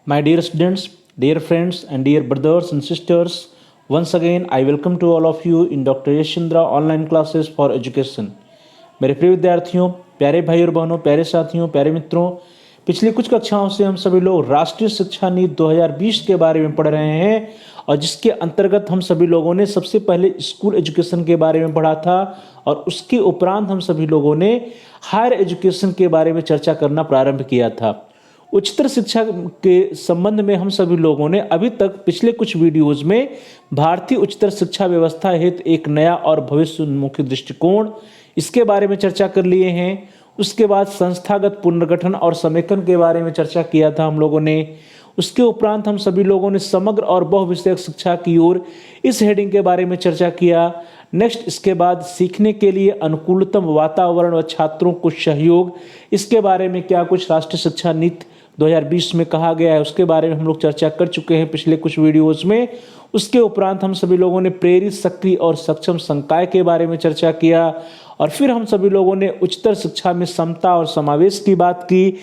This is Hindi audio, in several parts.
My dear students, dear friends, and dear brothers and sisters, once again I welcome to all of you in Dr. Yashandra online classes for education. मेरे प्रिय विद्यार्थियों, प्यारे भाई और बहनों, प्यारे साथियों, प्यारे मित्रों, पिछली कुछ कक्षाओं से हम सभी लोग राष्ट्रीय शिक्षा नीति 2020 के बारे में पढ़ रहे हैं और जिसके अंतर्गत हम सभी लोगों ने सबसे पहले स्कूल एजुकेशन के बारे में पढ़ा था और उसके उपरांत हम सभी लोगों ने हायर एजुकेशन के बारे में चर्चा करना प्रारंभ किया था। उच्चतर शिक्षा के संबंध में हम सभी लोगों ने अभी तक पिछले कुछ वीडियोज़ में भारतीय उच्चतर शिक्षा व्यवस्था हेतु एक नया और भविष्योन्मुखी दृष्टिकोण इसके बारे में चर्चा कर लिए हैं। उसके बाद संस्थागत पुनर्गठन और समेकन के बारे में चर्चा किया था हम लोगों ने। उसके उपरांत हम सभी लोगों ने समग्र और बहुविषयक शिक्षा की ओर इस हेडिंग के बारे में चर्चा किया। नेक्स्ट इसके बाद सीखने के लिए अनुकूलतम वातावरण व छात्रों को सहयोग, इसके बारे में क्या कुछ राष्ट्रीय शिक्षा नीति 2020 में कहा गया है उसके बारे में हम लोग चर्चा कर चुके हैं पिछले कुछ वीडियोज़ में। उसके उपरांत हम सभी लोगों ने प्रेरित, सक्रिय और सक्षम संकाय के बारे में चर्चा किया और फिर हम सभी लोगों ने उच्चतर शिक्षा में समता और समावेश की बात की।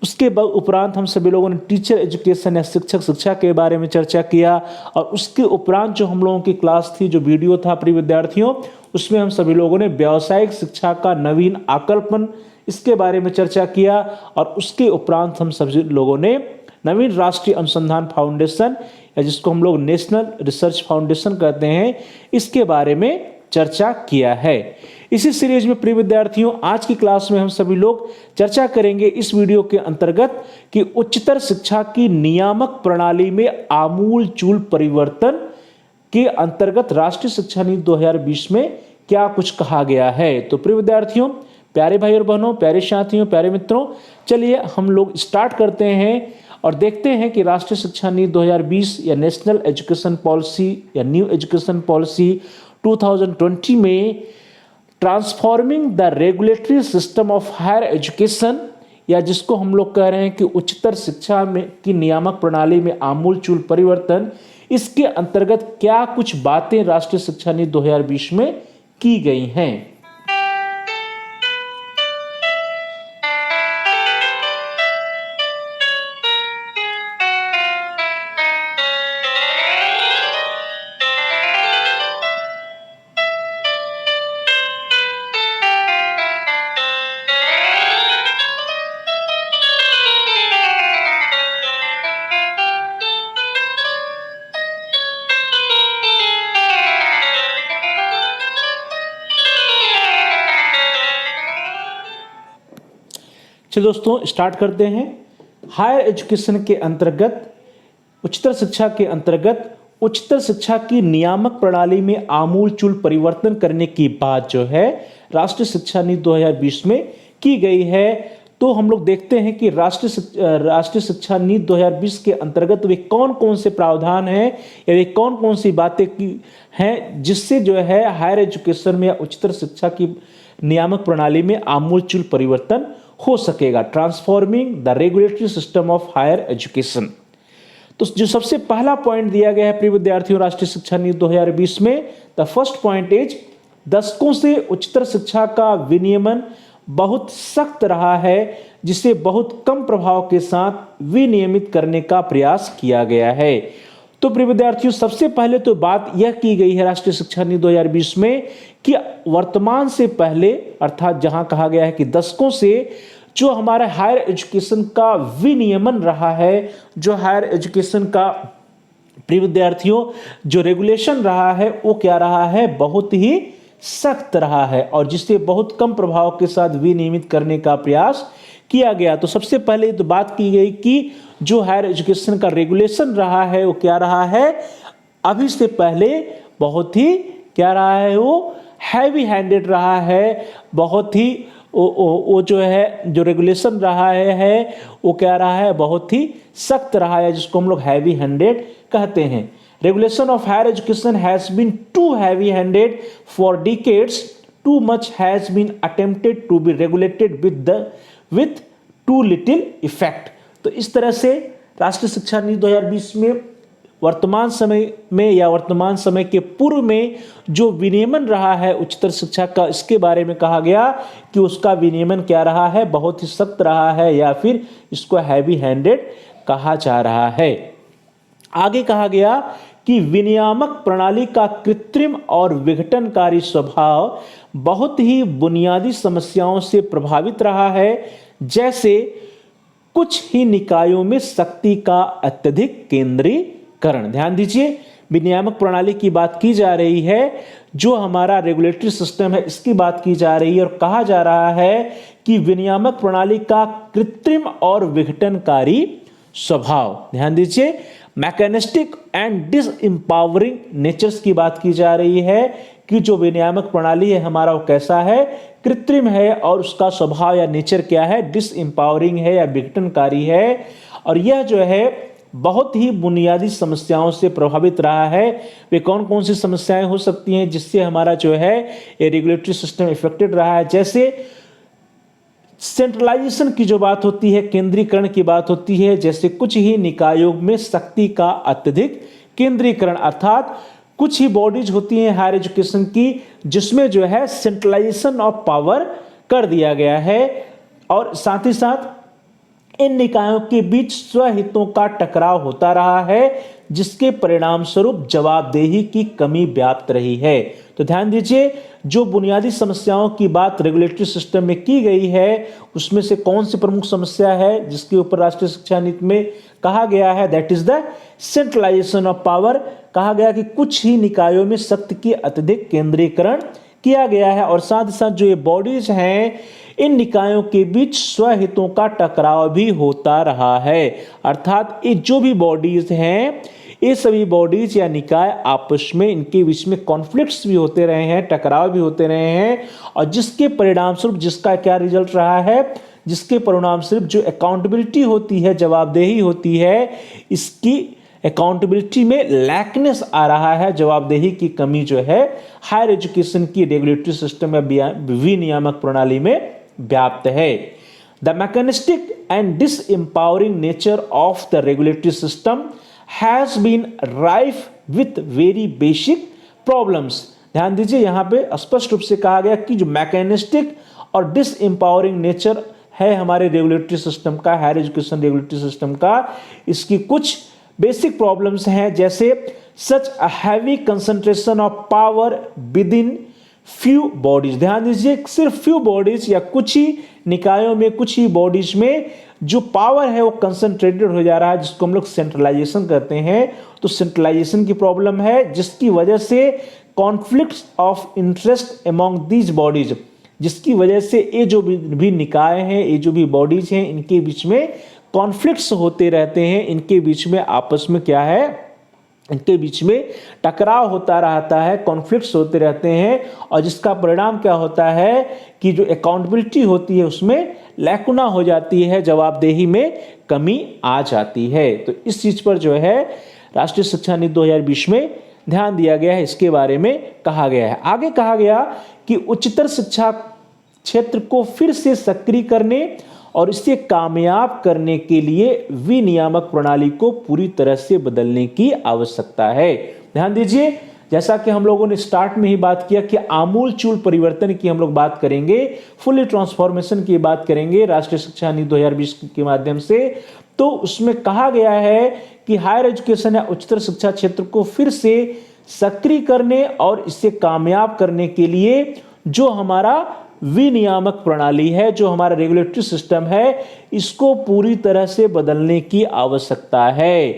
उसके उपरांत हम सभी लोगों ने टीचर एजुकेशन या शिक्षक शिक्षा के बारे में चर्चा किया और उसके उपरांत जो हम लोगों की क्लास थी, जो वीडियो था प्रिय विद्यार्थियों, उसमें हम सभी लोगों ने व्यावसायिक शिक्षा का नवीन आकल्पन इसके बारे में चर्चा किया और उसके उपरांत हम सभी लोगों ने नवीन राष्ट्रीय अनुसंधान फाउंडेशन या जिसको हम लोग नेशनल रिसर्च फाउंडेशन कहते हैं, इसके बारे में चर्चा किया है। इसी सीरीज में प्रिय विद्यार्थियों आज की क्लास में हम सभी लोग चर्चा करेंगे इस वीडियो के अंतर्गत कि उच्चतर शिक्षा की नियामक प्रणाली में आमूलचूल परिवर्तन के अंतर्गत राष्ट्रीय शिक्षा नीति 2020 में क्या कुछ कहा गया है। तो प्रिय विद्यार्थियों, प्यारे भाई और बहनों, प्यारे साथियों, प्यारे मित्रों, चलिए हम लोग स्टार्ट करते हैं और देखते हैं कि राष्ट्रीय शिक्षा नीति 2020 या नेशनल एजुकेशन पॉलिसी या न्यू एजुकेशन पॉलिसी 2020 में transforming the regulatory system of higher education या जिसको हम लोग कह रहे हैं कि उच्चतर शिक्षा में की नियामक प्रणाली में आमूलचूल परिवर्तन, इसके अंतर्गत क्या कुछ बातें राष्ट्रीय शिक्षा नीति 2020 में की गई हैं। चलिए दोस्तों स्टार्ट करते हैं। हायर एजुकेशन के अंतर्गत उच्चतर शिक्षा के अंतर्गत उच्चतर शिक्षा की नियामक प्रणाली में आमूलचूल परिवर्तन करने की बात जो है राष्ट्रीय शिक्षा नीति 2020 में की गई है। तो हम लोग देखते हैं कि राष्ट्रीय शिक्षा नीति 2020 के अंतर्गत वे कौन कौन से प्रावधान हैं या वे कौन कौन सी बातें की हैं जिससे जो है हायर एजुकेशन में या उच्चतर शिक्षा की नियामक प्रणाली में आमूलचूल परिवर्तन हो सकेगा। Transforming the regulatory system of higher education. तो जो सबसे पहला पॉइंट दिया गया है प्रिय विद्यार्थियों राष्ट्रीय शिक्षा नीति 2020 में, द फर्स्ट पॉइंट इज दशकों से उच्चतर शिक्षा का विनियमन बहुत सख्त रहा है जिसे बहुत कम प्रभाव के साथ विनियमित करने का प्रयास किया गया है। तो प्रिय विद्यार्थियों सबसे पहले तो बात यह की गई है राष्ट्रीय शिक्षा नीति 2020 में कि वर्तमान से पहले अर्थात जहां कहा गया है कि दशकों से जो हमारा हायर एजुकेशन का विनियमन रहा है, जो हायर एजुकेशन का प्रिय विद्यार्थियों जो रेगुलेशन रहा है वो क्या रहा है, बहुत ही सख्त रहा है और जिसे बहुत कम प्रभाव के साथ विनियमित करने का प्रयास किया गया। तो सबसे पहले तो बात की गई कि जो हायर एजुकेशन का रेगुलेशन रहा है वो क्या रहा है, अभी से पहले बहुत ही क्या रहा है, वो हैवी हैंडेड रहा है, बहुत ही वो जो है जो रेगुलेशन रहा है वो क्या रहा है, बहुत ही सख्त रहा है जिसको हम लोग हैवी हैंडेड कहते हैं। Regulation of higher education has been too heavy handed for decades, too much has been attempted to be regulated with too little effect. तो इस तरह से राष्ट्रीय शिक्षा नीति 2020 में वर्तमान समय में या वर्तमान समय के पूर्व में जो विनियमन रहा है उच्चतर शिक्षा का, इसके बारे में कहा गया कि उसका विनियमन क्या रहा है, बहुत ही सख्त रहा है या फिर इसको हैवी हैंडेड कहा जा रहा है। आगे कहा गया कि विनियामक प्रणाली का कृत्रिम और विघटनकारी स्वभाव बहुत ही बुनियादी समस्याओं से प्रभावित रहा है, जैसे कुछ ही निकायों में शक्ति का अत्यधिक केंद्रीकरण। ध्यान दीजिए, विनियामक प्रणाली की बात की जा रही है, जो हमारा रेगुलेटरी सिस्टम है इसकी बात की जा रही है, और कहा जा रहा है कि विनियामक प्रणाली का कृत्रिम और विघटनकारी स्वभाव। ध्यान दीजिए, मैकेनिस्टिक एंड डिसएम्पावरिंग नेचर्स की बात की जा रही है कि जो विनियामक प्रणाली है हमारा वो कैसा है, कृत्रिम है, और उसका स्वभाव या नेचर क्या है, डिसएम्पावरिंग है या विघटनकारी है। और यह जो है बहुत ही बुनियादी समस्याओं से प्रभावित रहा है। वे कौन कौन सी समस्याएं हो सकती हैं जिससे हमारा जो है ये रेगुलेटरी सिस्टम इफेक्टेड रहा है? जैसे सेंट्रलाइजेशन की जो बात होती है, केंद्रीकरण की बात होती है, जैसे कुछ ही निकायों में शक्ति का अत्यधिक केंद्रीकरण, अर्थात कुछ ही बॉडीज होती हैं हायर एजुकेशन की जिसमें जो है सेंट्रलाइजेशन ऑफ पावर कर दिया गया है, और साथ ही साथ इन निकायों के बीच स्वहितों का टकराव होता रहा है, जिसके परिणाम स्वरूप जवाबदेही की कमी व्याप्त रही है। तो ध्यान दीजिए, जो बुनियादी समस्याओं की बात रेगुलेटरी सिस्टम में की गई है उसमें से कौन सी प्रमुख समस्या है जिसके ऊपर राष्ट्रीय शिक्षा नीति में कहा गया है, that is the centralisation of power. कहा गया कि कुछ ही निकायों में शक्ति की अत्यधिक केंद्रीकरण किया गया है, और साथ ही साथ जो ये बॉडीज हैं इन निकायों के बीच स्वहितों का टकराव भी होता रहा है, अर्थात ये जो भी बॉडीज हैं ये सभी बॉडीज या निकाय आपस में इनके बीच में कॉन्फ्लिक्ट्स भी होते रहे हैं, टकराव भी होते रहे हैं, और जिसके परिणाम स्वरूप जिसका क्या रिजल्ट रहा है, जिसके परिणाम स्वरूप जो अकाउंटेबिलिटी होती है, जवाबदेही होती है, इसकी अकाउंटेबिलिटी में लैकनेस आ रहा है, जवाबदेही की कमी जो है हायर एजुकेशन की रेगुलेटरी सिस्टम या विनियामक प्रणाली में व्याप्त है। The mechanistic and disempowering nature of the regulatory system has been rife with very basic problems. ध्यान दीजिए, यहां पे स्पष्ट रूप से कहा गया कि जो मैकेनिस्टिक और डिसएम्पावरिंग नेचर है हमारे रेगुलेटरी सिस्टम का, हायर एजुकेशन रेगुलेटरी सिस्टम का, इसकी कुछ बेसिक प्रॉब्लम्स हैं, जैसे such a heavy concentration of power within few bodies. ध्यान दीजिए, सिर्फ फ्यू बॉडीज या कुछ ही निकायों में, कुछ ही बॉडीज में जो पावर है वो कंसंट्रेटेड हो जा रहा है, जिसको हम लोग सेंट्रलाइजेशन कहते हैं। तो सेंट्रलाइजेशन की प्रॉब्लम है, जिसकी वजह से conflicts of interest among these bodies, जिसकी वजह से ये जो भी निकाय हैं, ये जो भी बॉडीज हैं, इनके बीच में कॉन्फ्लिक्ट्स होते रहते हैं, इनके बीच में आपस में क्या है, इनके बीच में टकराव होता रहता है, कॉन्फ्लिक्ट्स होते रहते हैं, और जिसका परिणाम क्या होता है कि जो अकाउंटेबिलिटी होती है उसमें लैकुना हो जाती है, जवाबदेही में कमी आ जाती है। तो इस चीज पर जो है राष्ट्रीय शिक्षा नीति 2020 में ध्यान दिया गया है, इसके बारे में कहा गया है। आगे कहा गया कि उच्चतर शिक्षा क्षेत्र को फिर से सक्रिय करने और इसे कामयाब करने के लिए विनियामक प्रणाली को पूरी तरह से बदलने की आवश्यकता है। ध्यान दीजिए, जैसा कि हम लोगों ने स्टार्ट में ही बात किया कि आमूलचूल परिवर्तन की हम लोग बात करेंगे, फुली ट्रांसफॉर्मेशन की बात करेंगे राष्ट्रीय शिक्षा नीति 2020 के माध्यम से। तो उसमें कहा गया है कि हायर एजुकेशन या उच्चतर शिक्षा क्षेत्र को फिर से सक्रिय करने और इसे कामयाब करने के लिए जो हमारा विनियामक प्रणाली है, जो हमारा रेगुलेटरी सिस्टम है, इसको पूरी तरह से बदलने की आवश्यकता है।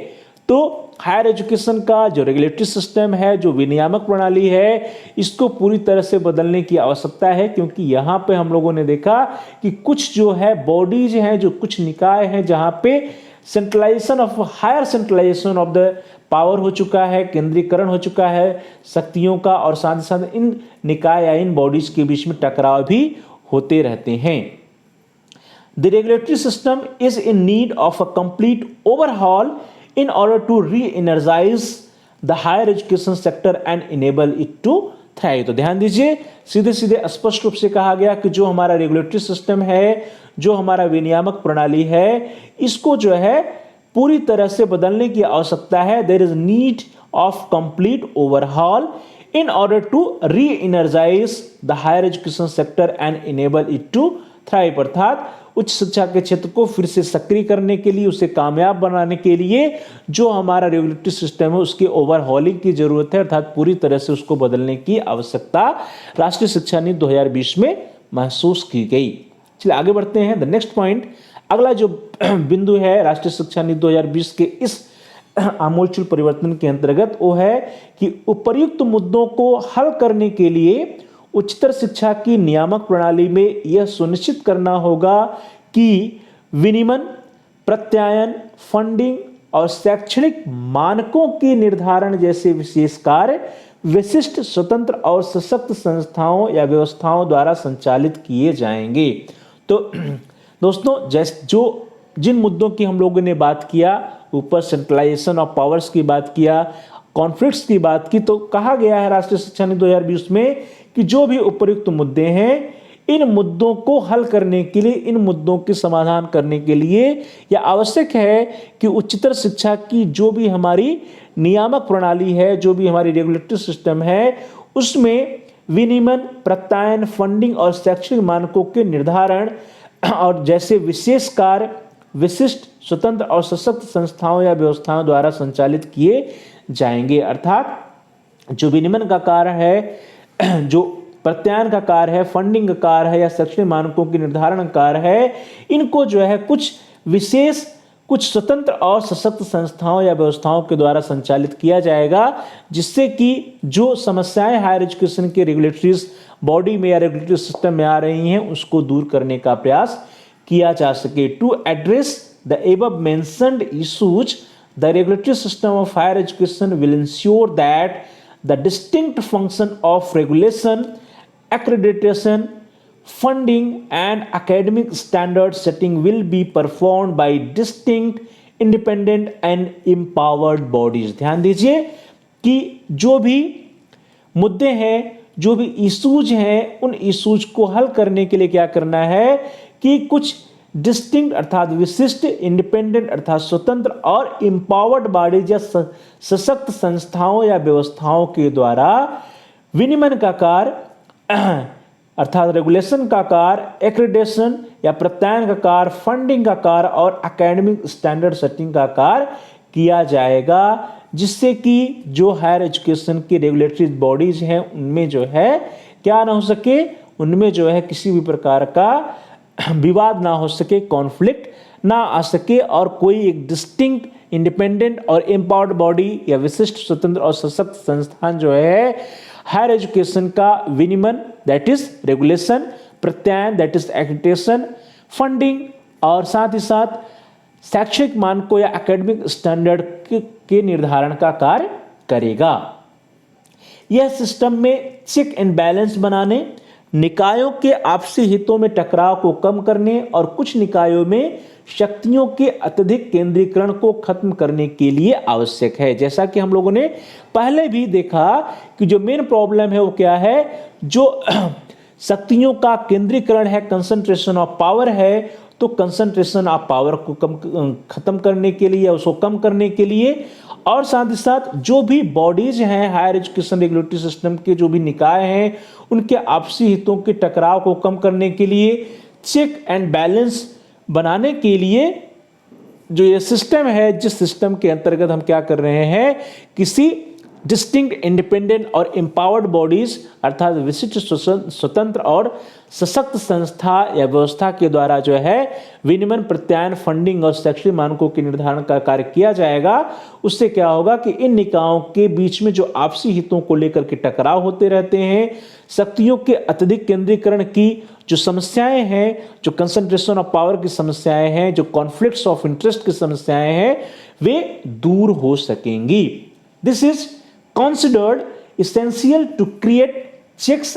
तो हायर एजुकेशन का जो रेगुलेटरी सिस्टम है, जो विनियामक प्रणाली है, इसको पूरी तरह से बदलने की आवश्यकता है, क्योंकि यहाँ पे हम लोगों ने देखा कि कुछ जो है बॉडीज हैं, जो कुछ निकाय हैं, जहाँ पे centralisation of higher centralisation of the power हो चुका है, केंद्रीकरण हो चुका है शक्तियों का, और साथ ही साथ इन निकाय या इन बॉडीज के बीच में टकराव भी होते रहते हैं। The regulatory system is in need of a complete overhaul in order to re-energize the higher education sector and enable it to thrive। तो ध्यान दीजिए, सीधे सीधे स्पष्ट रूप से कहा गया कि जो हमारा रेगुलेटरी सिस्टम है, जो हमारा विनियामक प्रणाली है, इसको जो है पूरी तरह से बदलने की आवश्यकता है। There is need of complete overhaul in order to re-energise the higher education sector and enable it to thrive. अर्थात उच्च शिक्षा के क्षेत्र को फिर से सक्रिय करने के लिए, उसे कामयाब बनाने के लिए जो हमारा रेगुलेटरी सिस्टम है उसकी ओवरहॉलिंग की जरूरत है, अर्थात पूरी तरह से उसको बदलने की आवश्यकता राष्ट्रीय शिक्षा नीति 2020 में महसूस की गई। चलिए आगे बढ़ते हैं। द नेक्स्ट पॉइंट, अगला जो बिंदु है राष्ट्रीय शिक्षा नीति 2020 के इस आमूलचूल परिवर्तन के अंतर्गत वो है कि उपर्युक्त मुद्दों को हल करने के लिए उच्चतर शिक्षा की नियामक प्रणाली में यह सुनिश्चित करना होगा कि विनियमन, प्रत्यायन, फंडिंग और शैक्षणिक मानकों के निर्धारण जैसे विशेष कार्य विशिष्ट, स्वतंत्र और सशक्त संस्थाओं या व्यवस्थाओं द्वारा संचालित किए जाएंगे। तो दोस्तों, जिन मुद्दों की हम लोगों ने बात किया, ऊपर सेंट्रलाइजेशन ऑफ पावर्स की बात किया, कॉन्फ्लिक्ट्स की बात की, तो कहा गया है राष्ट्रीय शिक्षा नीति 2020 में कि जो भी उपयुक्त मुद्दे हैं, इन मुद्दों को हल करने के लिए, इन मुद्दों के समाधान करने के लिए यह आवश्यक है कि उच्चतर शिक्षा की जो भी हमारी नियामक प्रणाली है, जो भी हमारी रेगुलेटरी सिस्टम है, उसमें विनियमन, प्रत्यायन, फंडिंग और शैक्षणिक मानकों के निर्धारण और जैसे विशेष कार्य विशिष्ट, स्वतंत्र और सशक्त संस्थाओं या व्यवस्थाओं द्वारा संचालित किए जाएंगे। अर्थात जो विनियमन का कार्य है, जो प्रत्यायन का कार्य है, फंडिंग का कार्य है या शैक्षणिक मानकों के निर्धारण कार्य है, इनको जो है कुछ विशेष, कुछ स्वतंत्र और सशक्त संस्थाओं या व्यवस्थाओं के द्वारा संचालित किया जाएगा, जिससे कि जो समस्याएं हायर एजुकेशन के रेगुलेटरी बॉडी में या रेगुलेटरी सिस्टम में आ रही हैं उसको दूर करने का प्रयास किया जा सके। To address the above mentioned issues, the regulatory system of higher education will ensure that the distinct function of regulation, accreditation, funding and academic standard setting will be performed by distinct, independent and empowered bodies। ध्यान दीजिए कि जो भी मुद्दे हैं, जो भी इश्यूज हैं, उन इश्यूज को हल करने के लिए क्या करना है कि कुछ डिस्टिंक्ट अर्थात विशिष्ट, इंडिपेंडेंट अर्थात स्वतंत्र और एम्पावर्ड बॉडीज या सशक्त संस्थाओं या व्यवस्थाओं के द्वारा विनियमन का कार्य अर्थात रेगुलेशन का कार्य, एक्रेडिटेशन या प्रत्यायन का कार्य, फंडिंग का कार्य और एकेडमिक स्टैंडर्ड सेटिंग का कार्य किया जाएगा, जिससे कि जो हायर एजुकेशन की रेगुलेटरी बॉडीज हैं उनमें जो है क्या ना हो सके, उनमें जो है किसी भी प्रकार का विवाद ना हो सके, कॉन्फ्लिक्ट ना आ सके और कोई एक डिस्टिंक्ट, इंडिपेंडेंट और एम्पावर्ड बॉडी या विशिष्ट, स्वतंत्र और सशक्त संस्थान जो है हायर एजुकेशन का विनियमन दैट इज रेगुलेशन, प्रत्यायन दैट इज एक्रेडिटेशन, फंडिंग और साथ ही साथ शैक्षिक मानकों या एकेडमिक स्टैंडर्ड के निर्धारण का कार्य करेगा। यह सिस्टम में चेक एंड बैलेंस बनाने, निकायों के आपसी हितों में टकराव को कम करने और कुछ निकायों में शक्तियों के अत्यधिक केंद्रीकरण को खत्म करने के लिए आवश्यक है। जैसा कि हम लोगों ने पहले भी देखा कि जो मेन प्रॉब्लम है वो क्या है, जो शक्तियों का केंद्रीकरण है, कंसंट्रेशन ऑफ पावर है, तो कंसंट्रेशन ऑफ पावर को खत्म करने के लिए, उसको कम करने के लिए और साथ ही साथ जो भी बॉडीज हैं हायर एजुकेशन रेगुलेटरी सिस्टम के जो भी निकाय हैं उनके आपसी हितों के टकराव को कम करने के लिए, चेक एंड बैलेंस बनाने के लिए जो ये सिस्टम है, जिस सिस्टम के अंतर्गत हम क्या कर रहे हैं, किसी डिस्टिंक्ट, इंडिपेंडेंट और एम्पावर्ड बॉडीज अर्थात विशिष्ट, स्वतंत्र और सशक्त संस्था या व्यवस्था के द्वारा जो है विनियमन, प्रत्यायन, फंडिंग और शैक्षिक मानकों के निर्धारण का कार्य किया जाएगा। उससे क्या होगा कि इन निकायों के बीच में जो आपसी हितों को लेकर के टकराव होते रहते हैं, शक्तियों के अत्यधिक केंद्रीकरण की जो समस्याएं हैं, जो कंसंट्रेशन ऑफ पावर की समस्याएं हैं, जो कॉन्फ्लिक्ट्स ऑफ इंटरेस्ट की समस्याएं हैं, वे दूर हो सकेंगी। This is considered essential to create checks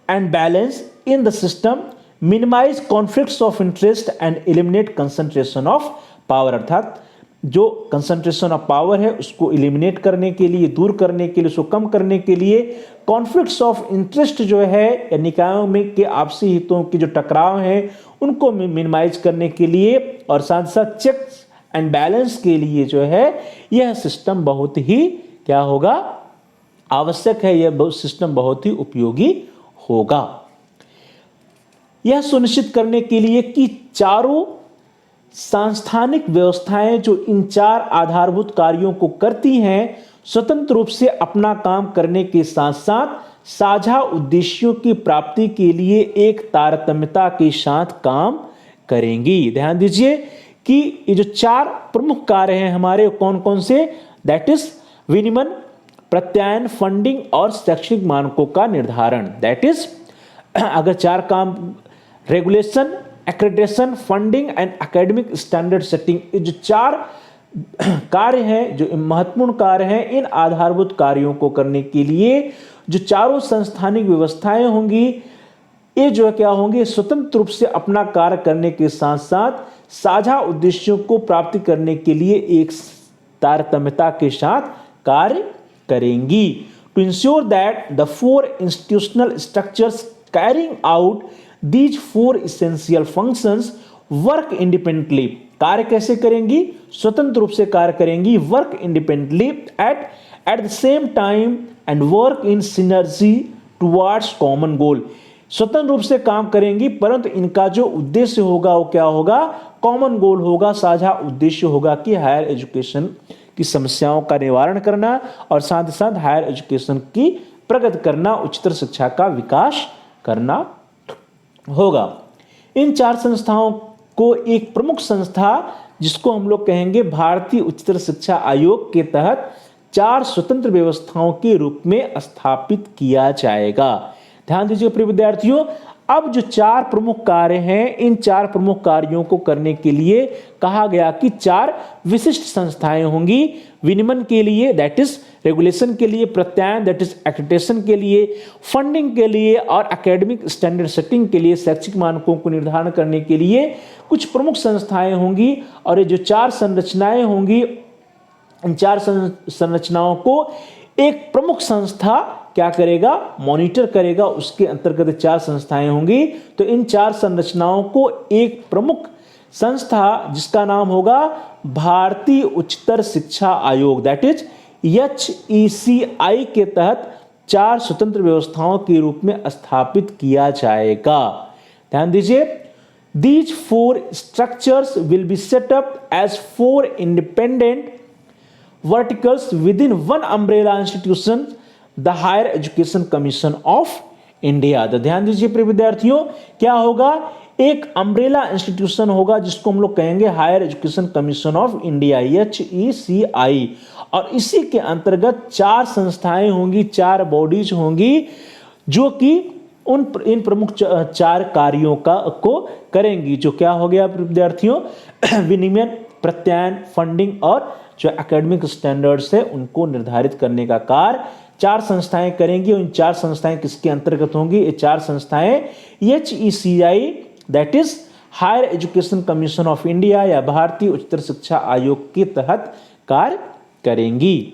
and balance in the system, minimize conflicts of interest and eliminate concentration of power। अर्थात जो कंसंट्रेशन ऑफ पावर है उसको एलिमिनेट करने के लिए, दूर करने के लिए, उसको कम करने के लिए, कॉन्फ्लिक्ट्स ऑफ इंटरेस्ट जो है या निकायों में के आपसी हितों के जो टकराव हैं उनको मिनिमाइज करने के लिए और साथ साथ चेक्स एंड बैलेंस के लिए जो है यह सिस्टम बहुत ही क्या होगा, आवश्यक है। यह सिस्टम बहुत ही उपयोगी होगा। यह सुनिश्चित करने के लिए कि चारों सांस्थानिक व्यवस्थाएं जो इन चार आधारभूत कार्यों को करती हैं स्वतंत्र रूप से अपना काम करने के साथ साथ साझा उद्देश्यों की प्राप्ति के लिए एक तारतम्यता के साथ काम करेंगी। ध्यान दीजिए कि ये जो चार प्रमुख कार्य हैं हमारे, कौन कौन से, दैट इज विनिमय, प्रत्यायन, फंडिंग और शैक्षिक मानकों का निर्धारण। दैट इज अगर चार काम, regulation, accreditation, funding and academic standard setting, ये जो चार कार्य हैं, जो महत्वपूर्ण कार्य हैं, इन आधारभूत कार्यों को करने के लिए जो चारों संस्थानिक व्यवस्थाएं होंगी, ये जो है क्या होंगे, स्वतंत्र रूप से अपना कार्य करने के साथ साथ साझा उद्देश्यों को प्राप्ति करने के लिए एक तारतम्यता के साथ कार्य करेंगी। To ensure that the four institutional structures carrying out these four essential functions work independently, कार्य कैसे करेंगी, स्वतंत्र रूप से कार्य करेंगी, work independently at the same time and work in synergy towards common goal, स्वतंत्र रूप से काम करेंगी परंतु इनका जो उद्देश्य होगा वो क्या होगा, कॉमन गोल होगा, साझा उद्देश्य होगा कि हायर एजुकेशन की समस्याओं का निवारण करना और साथ ही साथ हायर एजुकेशन की प्रगति करना, उच्चतर शिक्षा का विकास करना होगा। इन चार संस्थाओं को एक प्रमुख संस्था जिसको हम लोग कहेंगे भारतीय उच्चतर शिक्षा आयोग के तहत चार स्वतंत्र व्यवस्थाओं के रूप में स्थापित किया जाएगा। ध्यान दीजिए प्रिय विद्यार्थियों, अब जो चार प्रमुख कार्य हैं, इन चार प्रमुख कार्यों को करने के लिए कहा गया कि चार विशिष्ट संस्थाएं होंगी, विनियमन के लिए दैट इज रेगुलेशन के लिए, प्रत्यायन दैट इज एक्रेडिटेशन के लिए, फंडिंग के लिए और एकेडमिक स्टैंडर्ड सेटिंग के लिए, शैक्षिक मानकों को निर्धारण करने के लिए कुछ प्रमुख संस्थाएं होंगी। और ये जो चार संरचनाएं होंगी, इन चार संरचनाओं को एक प्रमुख संस्था क्या करेगा, मॉनिटर करेगा, उसके अंतर्गत चार संस्थाएं होंगी। तो इन चार संरचनाओं को एक प्रमुख संस्था जिसका नाम होगा भारतीय उच्चतर शिक्षा आयोग दैट इज HECI के तहत चार स्वतंत्र व्यवस्थाओं के रूप में स्थापित किया जाएगा। ध्यान दीजिए, these four structures will be set up as four independent verticals within one umbrella institution, the Higher Education Commission of India। तो ध्यान दीजिए प्रिय विद्यार्थियों, क्या होगा, एक अम्ब्रेला इंस्टीट्यूशन होगा जिसको हम लोग कहेंगे higher education commission of India HECI, और इसी के अंतर्गत चार संस्थाएं होंगी, चार बॉडीज होंगी जो कि इन प्रमुख चार कार्यों को करेंगी। जो क्या हो गया विद्यार्थियों, विनिमय, प्रत्यायन, फंडिंग और जो एकेडमिक स्टैंडर्ड्स है उनको निर्धारित करने का कार्य चार संस्थाएं करेंगी। उन चार संस्थाएं किसके अंतर्गत होंगी, ये चार संस्थाएं HECI that is higher education commission of India या भारतीय उच्चतर शिक्षा आयोग के तहत कार्य करेंगी।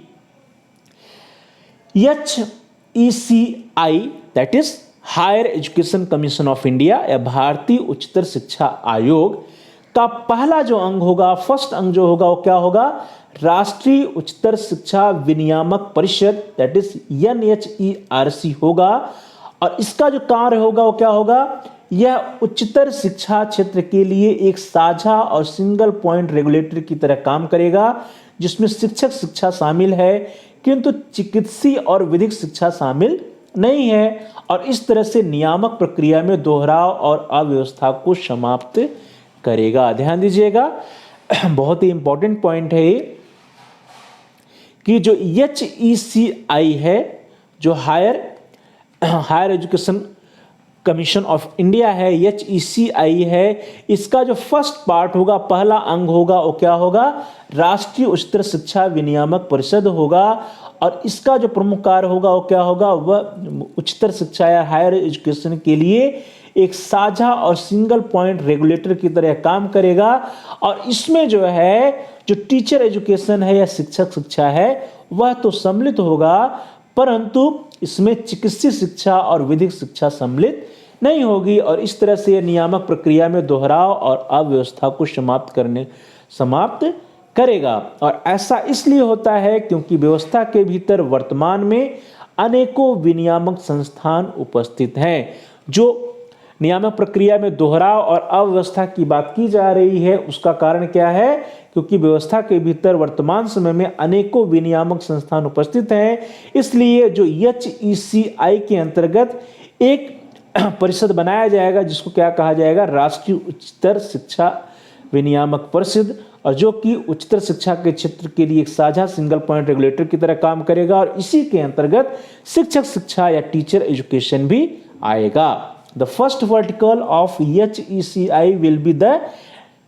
HECI that is higher education commission of India या भारतीय उच्चतर शिक्षा आयोग का पहला जो अंग होगा, फर्स्ट अंग जो होगा वो क्या होगा, राष्ट्रीय उच्चतर शिक्षा विनियामक परिषद दैट इज NHERC होगा। और इसका जो कार्य होगा वो क्या होगा, यह उच्चतर शिक्षा क्षेत्र के लिए एक साझा और सिंगल पॉइंट रेगुलेटर की तरह काम करेगा जिसमें शिक्षक शिक्षा शामिल है किंतु चिकित्सीय और विधिक शिक्षा शामिल नहीं है, और इस तरह से नियामक प्रक्रिया में दोहराव और अव्यवस्था को समाप्त करेगा। ध्यान दीजिएगा, बहुत ही इंपॉर्टेंट पॉइंट है ये कि जो HECI है, जो higher education commission of India है, HECI है, इसका जो फर्स्ट पार्ट होगा, पहला अंग होगा वो क्या होगा, राष्ट्रीय उच्चतर शिक्षा विनियामक परिषद होगा। और इसका जो प्रमुख कार्य होगा वो क्या होगा, वह उच्चतर शिक्षा या हायर एजुकेशन के लिए एक साझा और सिंगल पॉइंट रेगुलेटर की तरह काम करेगा। और इसमें जो है जो टीचर एजुकेशन है या शिक्षक शिक्षा है वह तो सम्मिलित होगा, परंतु इसमें चिकित्सीय शिक्षा और विधिक शिक्षा सम्मिलित नहीं होगी। और इस तरह से नियामक प्रक्रिया में दोहराव और अव्यवस्था को समाप्त करेगा। और ऐसा इसलिए होता है क्योंकि व्यवस्था के भीतर वर्तमान में अनेकों विनियामक संस्थान उपस्थित हैं जो नियामक प्रक्रिया में दोहराव और अव्यवस्था की बात की जा रही है। उसका कारण क्या है? क्योंकि व्यवस्था के भीतर वर्तमान समय में अनेकों विनियामक संस्थान उपस्थित हैं, इसलिए जो HECI के अंतर्गत एक परिषद बनाया जाएगा जिसको क्या कहा जाएगा? राष्ट्रीय उच्चतर शिक्षा विनियामक परिषद, और जो कि उच्चतर शिक्षा के क्षेत्र के लिए एक साझा सिंगल पॉइंट रेगुलेटर की तरह काम करेगा, और इसी के अंतर्गत शिक्षक शिक्षा या टीचर एजुकेशन भी आएगा। The first vertical of HECI will be the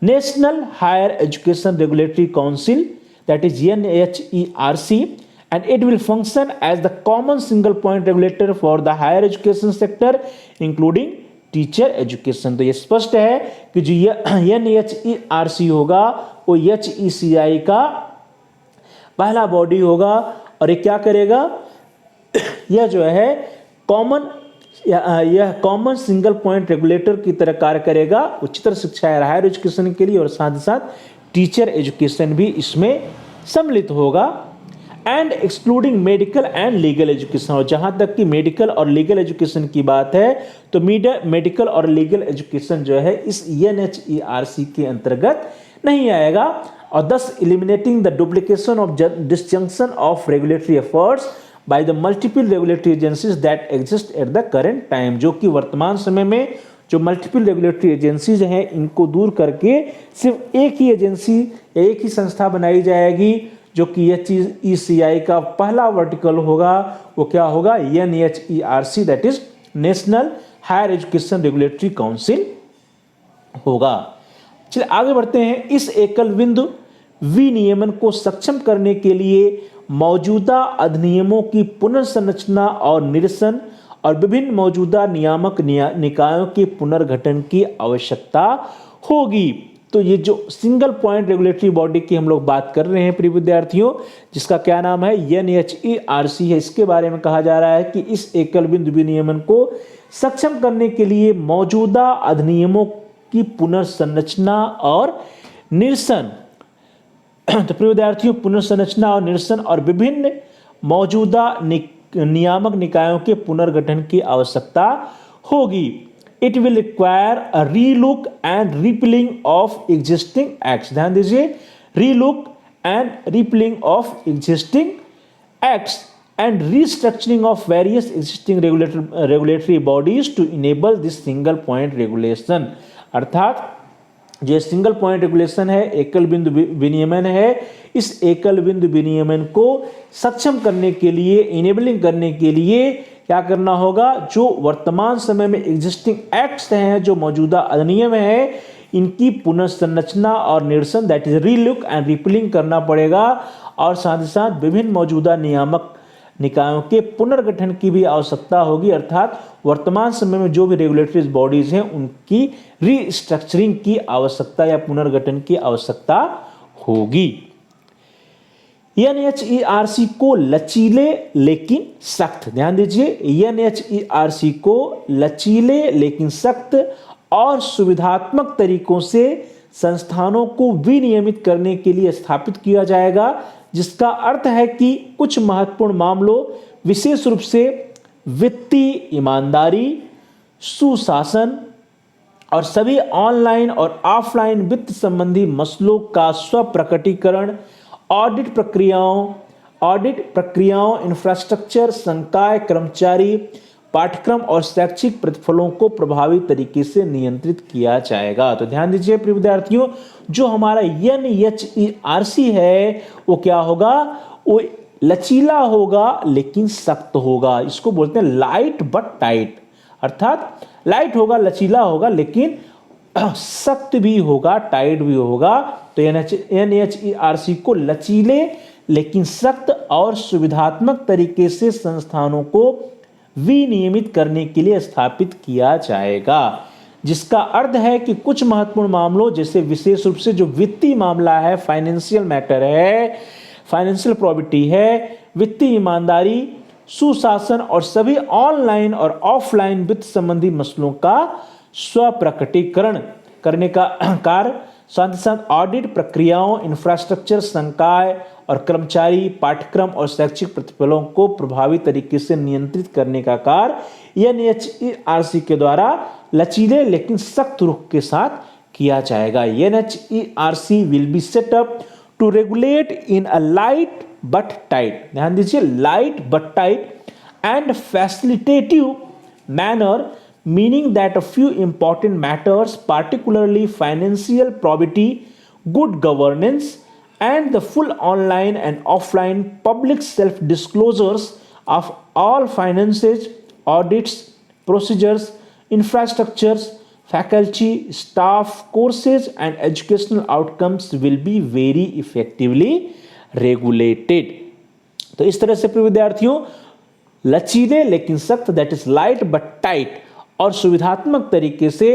national higher education regulatory council, that is NHERC, and it will function as the common single point regulator for the higher education sector including teacher education. तो ये स्पष्ट है कि जो NHERC होगा वो HECI का पहला बॉडी होगा, और ये क्या करेगा? यह जो है यह कॉमन सिंगल पॉइंट रेगुलेटर की तरह कार्य करेगा उच्चतर शिक्षा या हायर एजुकेशन के लिए, और साथ ही साथ टीचर एजुकेशन भी इसमें सम्मिलित होगा, and excluding medical and legal education. और जहां तक कि मेडिकल और लीगल एजुकेशन की बात है तो मेडिकल और लीगल एजुकेशन जो है इस NHERC के अंतर्गत नहीं आएगा, और thus eliminating the duplication of disjunction of regulatory efforts by the multiple regulatory agencies that exist at the current time। जो कि वर्तमान समय में जो मल्टीपल रेगुलेटरी एजेंसीज हैं इनको दूर करके सिर्फ एक ही एजेंसी, एक ही संस्था बनाई जाएगी, जो कि HECI का पहला वर्टिकल होगा। वो क्या होगा? NHERC, that is national higher education regulatory council होगा। चलिए आगे बढ़ते हैं। इस एकल बिंदु विनियमन को सक्षम करने के लिए मौजूदा अधिनियमों की पुनर्संरचना और निरसन और विभिन्न मौजूदा नियामक निकायों के पुनर्गठन की आवश्यकता होगी। तो ये जो सिंगल पॉइंट रेगुलेटरी बॉडी की हम लोग बात कर रहे हैं प्रिय विद्यार्थियों, जिसका क्या नाम है? NHERC है। इसके बारे में कहा जा रहा है कि इस एकल बिंदु विनियमन को सक्षम करने के लिए मौजूदा अधिनियमों की पुनर्संरचना और निरसन तो प्रिय विद्यार्थियों, पुनर्संरचना और निरसन और विभिन्न मौजूदा नियामक निकायों के पुनर्गठन की आवश्यकता होगी। It will require a relook and repealing of existing acts। ध्यान दीजिए, relook and repealing of existing acts and restructuring of various existing regulatory bodies to enable this single point regulation। अर्थात जो सिंगल पॉइंट रेगुलेशन है, एकल बिंदु विनियमन है, इस एकल बिंदु विनियमन को सक्षम करने के लिए, इनेबलिंग करने के लिए क्या करना होगा? जो वर्तमान समय में एग्जिस्टिंग एक्ट्स हैं, जो मौजूदा अधिनियम है, इनकी पुनर्संरचना और निरसन, that is relook and repealing करना पड़ेगा, और साथ ही साथ विभिन्न मौजूदा नियामक निकायों के पुनर्गठन की भी आवश्यकता होगी। अर्थात वर्तमान समय में जो भी रेगुलेटरी बॉडीज हैं उनकी रीस्ट्रक्चरिंग की आवश्यकता या पुनर्गठन की आवश्यकता होगी। NHERC को लचीले लेकिन सख्त, ध्यान दीजिए, NHERC को लचीले लेकिन सख्त और सुविधात्मक तरीकों से संस्थानों को विनियमित करने के लिए स्थापित किया जाएगा, जिसका अर्थ है कि कुछ महत्वपूर्ण मामलों, विशेष रूप से वित्तीय ईमानदारी, सुशासन और सभी ऑनलाइन और ऑफलाइन वित्त संबंधी मसलों का स्वप्रकटीकरण, ऑडिट प्रक्रियाओं, इंफ्रास्ट्रक्चर, संकाय, कर्मचारी, पाठ्यक्रम और शैक्षिक प्रतिफलों को प्रभावी तरीके से नियंत्रित किया जाएगा। तो ध्यान दीजिए प्रिय विद्यार्थियों, जो हमारा NHERC है वो क्या होगा? वो लचीला होगा लेकिन सख्त होगा। इसको बोलते हैं लाइट बट टाइट, अर्थात लाइट होगा, लचीला होगा, लेकिन सख्त भी होगा, टाइट भी होगा। तो NHERC को लचीले लेकिन सख्त और सुविधात्मक तरीके से संस्थानों को विनियमित करने के लिए स्थापित किया जाएगा, जिसका अर्थ है कि कुछ महत्वपूर्ण मामलों, जैसे विशेष रूप से जो वित्तीय मामला है, फाइनेंशियल मैटर है, फाइनेंशियल प्रॉपर्टी है, वित्तीय ईमानदारी, सुशासन और सभी ऑनलाइन और ऑफलाइन वित्त संबंधी मसलों का स्वप्रकटीकरण करने का कार्य साथ ही साथ ऑडिट प्रक्रियाओं, इंफ्रास्ट्रक्चर, संकाय और कर्मचारी, पाठ्यक्रम और शैक्षिक प्रतिफलों को प्रभावी तरीके से नियंत्रित करने का कार्य एनएचईआरसी के द्वारा लचीले लेकिन सख्त रुख के साथ किया जाएगा। NHERC will be set up to regulate in a light but tight, ध्यान दीजिए, light but tight and facilitative manner, meaning that a few important matters, particularly financial probity, good governance, and the full online and offline public self-disclosures of all finances, audits, procedures, infrastructures, faculty, staff, courses, and educational outcomes will be very effectively regulated। तो इस तरह से प्रिय विद्यार्थियों, लचीले लेकिन सख्त, that is light but tight, और सुविधात्मक तरीके से,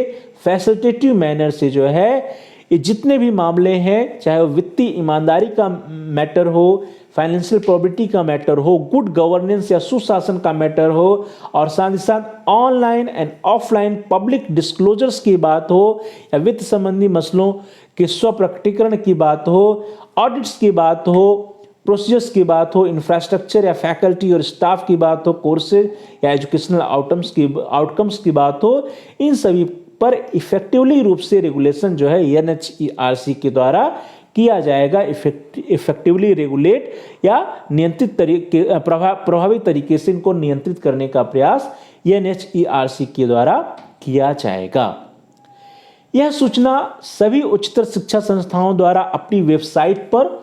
फैसिलिटेटिव मैनर से जो है ये जितने भी मामले हैं, चाहे वो वित्तीय ईमानदारी का मैटर हो, फाइनेंशियल प्रोबिटी का मैटर हो, गुड गवर्नेंस या सुशासन का मैटर हो, और साथ ही साथ online and offline public disclosures की बात हो, या वित्त संबंधी मसलों के स्वप्रकटीकरण की बात हो, ऑडिट्स की बात हो, प्रोसीजर्स की बात हो, इंफ्रास्ट्रक्चर या फैकल्टी और स्टाफ की बात हो, कोर्सेज या एजुकेशनल आउटकम्स की बात हो, इन सभी पर इफेक्टिवली रूप से रेगुलेशन जो है एनएचईआरसी के द्वारा किया जाएगा। इफेक्टिवली रेगुलेट या नियंत्रित तरीके, प्रभावी तरीके से इनको नियंत्रित करने का प्रयास एनएचईआरसी के द्वारा किया जाएगा। यह सूचना सभी उच्चतर शिक्षा संस्थाओं द्वारा अपनी वेबसाइट पर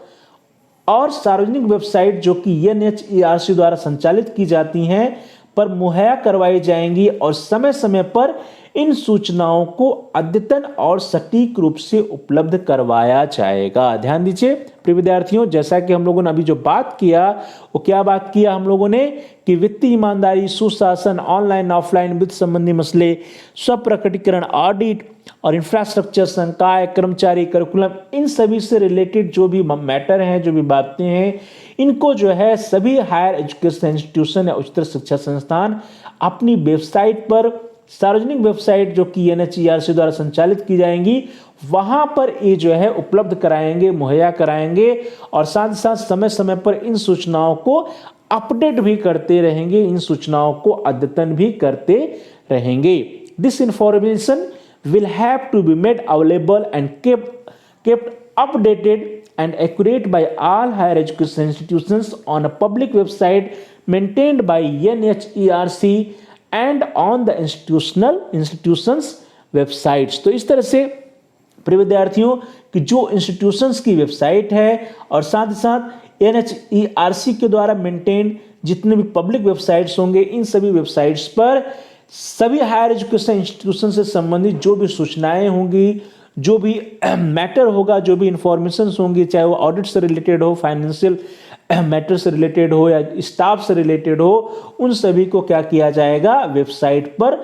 और सार्वजनिक वेबसाइट जो कि एनएचईआरसी द्वारा संचालित की जाती हैं पर मुहैया करवाई जाएंगी, और समय समय पर इन सूचनाओं को अद्यतन और सटीक रूप से उपलब्ध करवाया जाएगा। ध्यान दीजिए प्रिय विद्यार्थियों, जैसा कि हम लोगों ने अभी जो बात किया, वो क्या बात किया हम लोगों ने कि वित्तीय ईमानदारी, सुशासन, ऑनलाइन ऑफलाइन वित्त संबंधी मसले, स्वप्रकटीकरण, ऑडिट और इंफ्रास्ट्रक्चर, संकाय, कर्मचारी, करिकुलम, इन सभी से रिलेटेड जो भी मैटर हैं, जो भी बातें हैं, इनको जो है सभी हायर एजुकेशन इंस्टीट्यूशन या उच्चतर शिक्षा संस्थान अपनी वेबसाइट पर, सार्वजनिक वेबसाइट जो कि एनएचईआरसी द्वारा संचालित की जाएंगी, वहां पर ये जो है उपलब्ध कराएंगे, मुहैया कराएंगे, और साथ ही साथ समय समय पर इन सूचनाओं को अपडेट भी करते रहेंगे, इन सूचनाओं को अद्यतन भी करते रहेंगे। This information will have to be made available and kept updated and accurate by all higher education institutions on a public website maintained by NHERC and on the institutions websites। तो इस तरह से प्रिय विद्यार्थियों कि जो इंस्टीट्यूशंस की वेबसाइट है और साथ ही साथ NHERC के द्वारा मेंटेन जितने भी पब्लिक वेबसाइट्स होंगे, इन सभी वेबसाइट्स पर सभी हायर एजुकेशन इंस्टीट्यूशन से संबंधित जो भी सूचनाएं होंगी, जो भी मैटर होगा, जो भी इंफॉर्मेशन होंगी, चाहे वो ऑडिट से रिलेटेड हो, फाइनेंशियल मैटर से रिलेटेड हो या स्टाफ से रिलेटेड हो, उन सभी को क्या किया जाएगा, वेबसाइट पर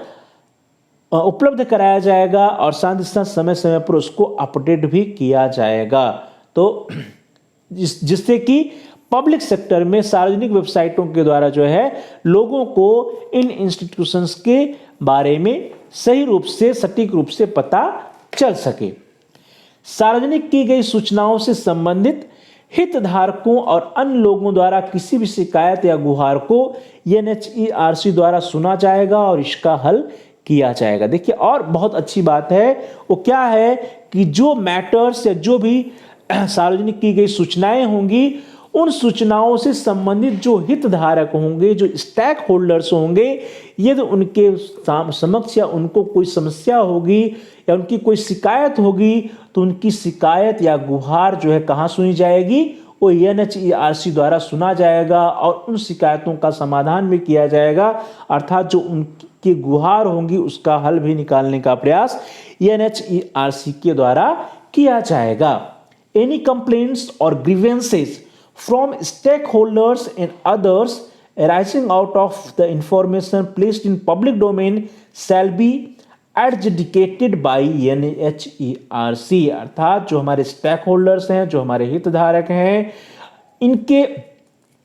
उपलब्ध कराया जाएगा, और साथ ही साथ समय समय पर उसको अपडेट भी किया जाएगा। तो जिससे कि पब्लिक सेक्टर में सार्वजनिक वेबसाइटों के द्वारा जो है लोगों को इन इंस्टीट्यूशंस के बारे में सही रूप से, सटीक रूप से पता चल सके। सार्वजनिक की गई सूचनाओं से संबंधित हितधारकों और अन्य लोगों द्वारा किसी भी शिकायत या गुहार को एनएचईआरसी द्वारा सुना जाएगा और इसका हल किया जाएगा। देखिए, और बहुत अच्छी बात है वो क्या है कि जो मैटर्स या जो भी सार्वजनिक की गई सूचनाएं होंगी, उन सूचनाओं से संबंधित जो हितधारक होंगे, जो स्टेक होल्डर्स होंगे, यदि उनके समक्ष या उनको कोई समस्या होगी या उनकी कोई शिकायत होगी, तो उनकी शिकायत या गुहार जो है कहाँ सुनी जाएगी, वो एनएचईआरसी द्वारा सुना जाएगा और उन शिकायतों का समाधान भी किया जाएगा, अर्थात जो उनकी गुहार होंगी उसका हल भी निकालने का प्रयास एनएचईआरसी के द्वारा किया जाएगा। एनी कंप्लेंट्स और grievances from stakeholders and others arising out of the information placed in public domain shall be adjudicated by NHERC। अर्थात जो हमारे स्टेक होल्डर्स हैं, जो हमारे हितधारक हैं, इनके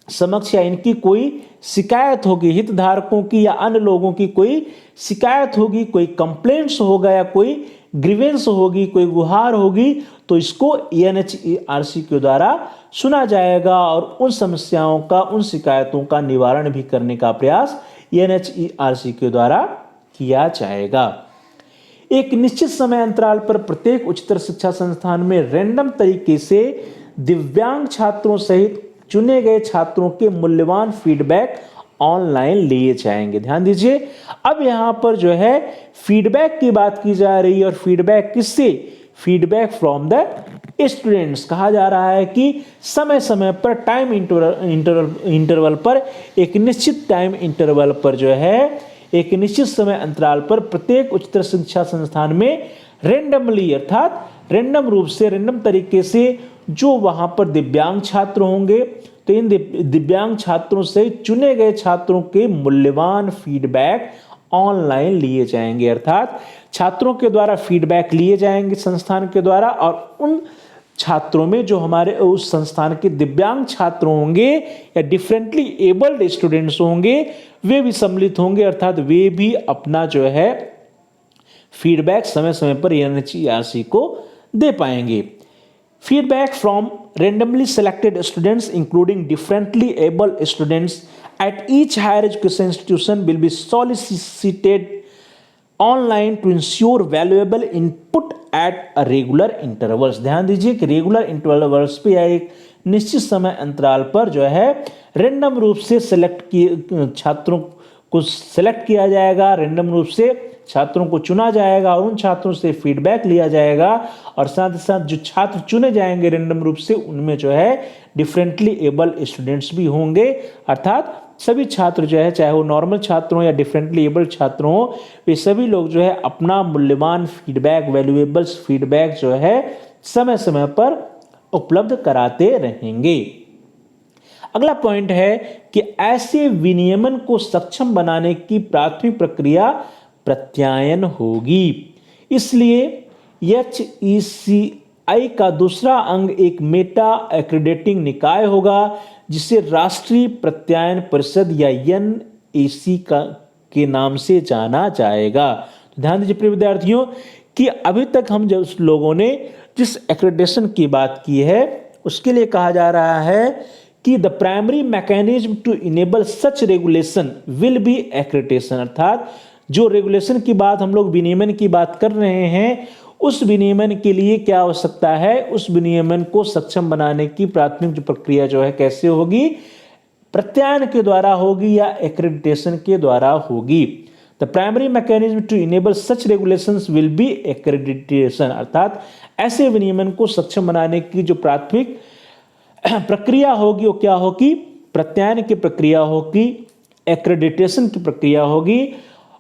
समक्ष या इनकी कोई शिकायत होगी, हितधारकों की या अन्य लोगों की कोई शिकायत होगी, कोई कंप्लेंट्स होगा या कोई ग्रीवेंस होगी, कोई गुहार होगी, तो इसको एनएचईआरसी के द्वारा सुना जाएगा और उन समस्याओं का, उन शिकायतों का निवारण भी करने का प्रयास एनएचईआरसी के द्वारा किया जाएगा। एक निश्चित समय अंतराल पर प्रत्येक उच्चतर शिक्षा संस्थान में रैंडम तरीके से दिव्यांग छात्रों सहित चुने गए छात्रों के मूल्यवान फीडबैक ऑनलाइन लिए जाएंगे। ध्यान दीजिए, अब यहां पर जो है फीडबैक की बात की जा रही है, और फीडबैक किससे? Feedback from the students. कहा जा रहा है कि समय समय पर टाइम इंटरवल पर, एक निश्चित टाइम इंटरवल पर जो है, एक निश्चित समय अंतराल पर प्रत्येक उच्चतर शिक्षा संस्थान में रेंडमली, अर्थात रैंडम रूप से, रैंडम तरीके से जो वहां पर दिव्यांग छात्र होंगे, तो इन दिव्यांग छात्रों से चुने गए छात्रों के मूल्यवान फीडबैक ऑनलाइन लिए जाएंगे। अर्थात छात्रों के द्वारा फीडबैक लिए जाएंगे संस्थान के द्वारा, और उन छात्रों में जो हमारे उस संस्थान के दिव्यांग छात्र होंगे या डिफरेंटली एबल्ड स्टूडेंट्स होंगे, वे भी सम्मिलित होंगे। अर्थात वे भी अपना जो है फीडबैक समय समय पर एनएचईआरसी को दे पाएंगे। Feedback from randomly selected students including differently able students at each higher education institution will be solicited online to ensure valuable input at a regular intervals। ध्यान दीजिए कि रेगुलर इंटरवल्स पे या एक निश्चित समय अंतराल पर जो है रैंडम रूप से सिलेक्ट किए छात्रों को सिलेक्ट किया जाएगा, रैंडम रूप से छात्रों को चुना जाएगा और उन छात्रों से फीडबैक लिया जाएगा, और साथ ही साथ जो छात्र चुने जाएंगे रैंडम रूप से, उनमें जो है डिफरेंटली एबल स्टूडेंट्स भी होंगे। अर्थात सभी छात्र जो है, चाहे वो नॉर्मल छात्र हो या डिफरेंटली एबल छात्र हो, वे सभी लोग जो है अपना मूल्यवान फीडबैक, वैल्यूएबल फीडबैक जो है समय समय पर उपलब्ध कराते रहेंगे। अगला पॉइंट है कि ऐसे विनियमन को सक्षम बनाने की प्राथमिक प्रक्रिया प्रत्यायन होगी। इसलिए एचईसीआई का दूसरा अंग एक मेटा एक्रीडेटिंग निकाय होगा, जिसे राष्ट्रीय प्रत्यायन परिषद या एनएसी के नाम से जाना जाएगा। तो ध्यान दीजिए प्रिय विद्यार्थियों कि अभी तक हम जो लोगों ने जिस एक्रेडिटेशन की बात की है, उसके लिए कहा जा रहा है कि the primary mechanism to enable such regulation will be accreditation. अर्थात जो रेगुलेशन की बात हम लोग विनियमन की बात कर रहे हैं, उस विनियमन के लिए क्या आवश्यकता है, उस विनियमन को सक्षम बनाने की प्राथमिक जो प्रक्रिया जो है कैसे होगी? प्रत्यायन के द्वारा होगी या एक्रेडिटेशन के द्वारा होगी। The primary mechanism to enable such regulations will be accreditation. अर्थात ऐसे विनियमन को सक्षम बनाने की जो प्राथमिक प्रक्रिया होगी वो क्या होगी? प्रत्यायन की प्रक्रिया होगी, एक्रेडिटेशन की प्रक्रिया होगी।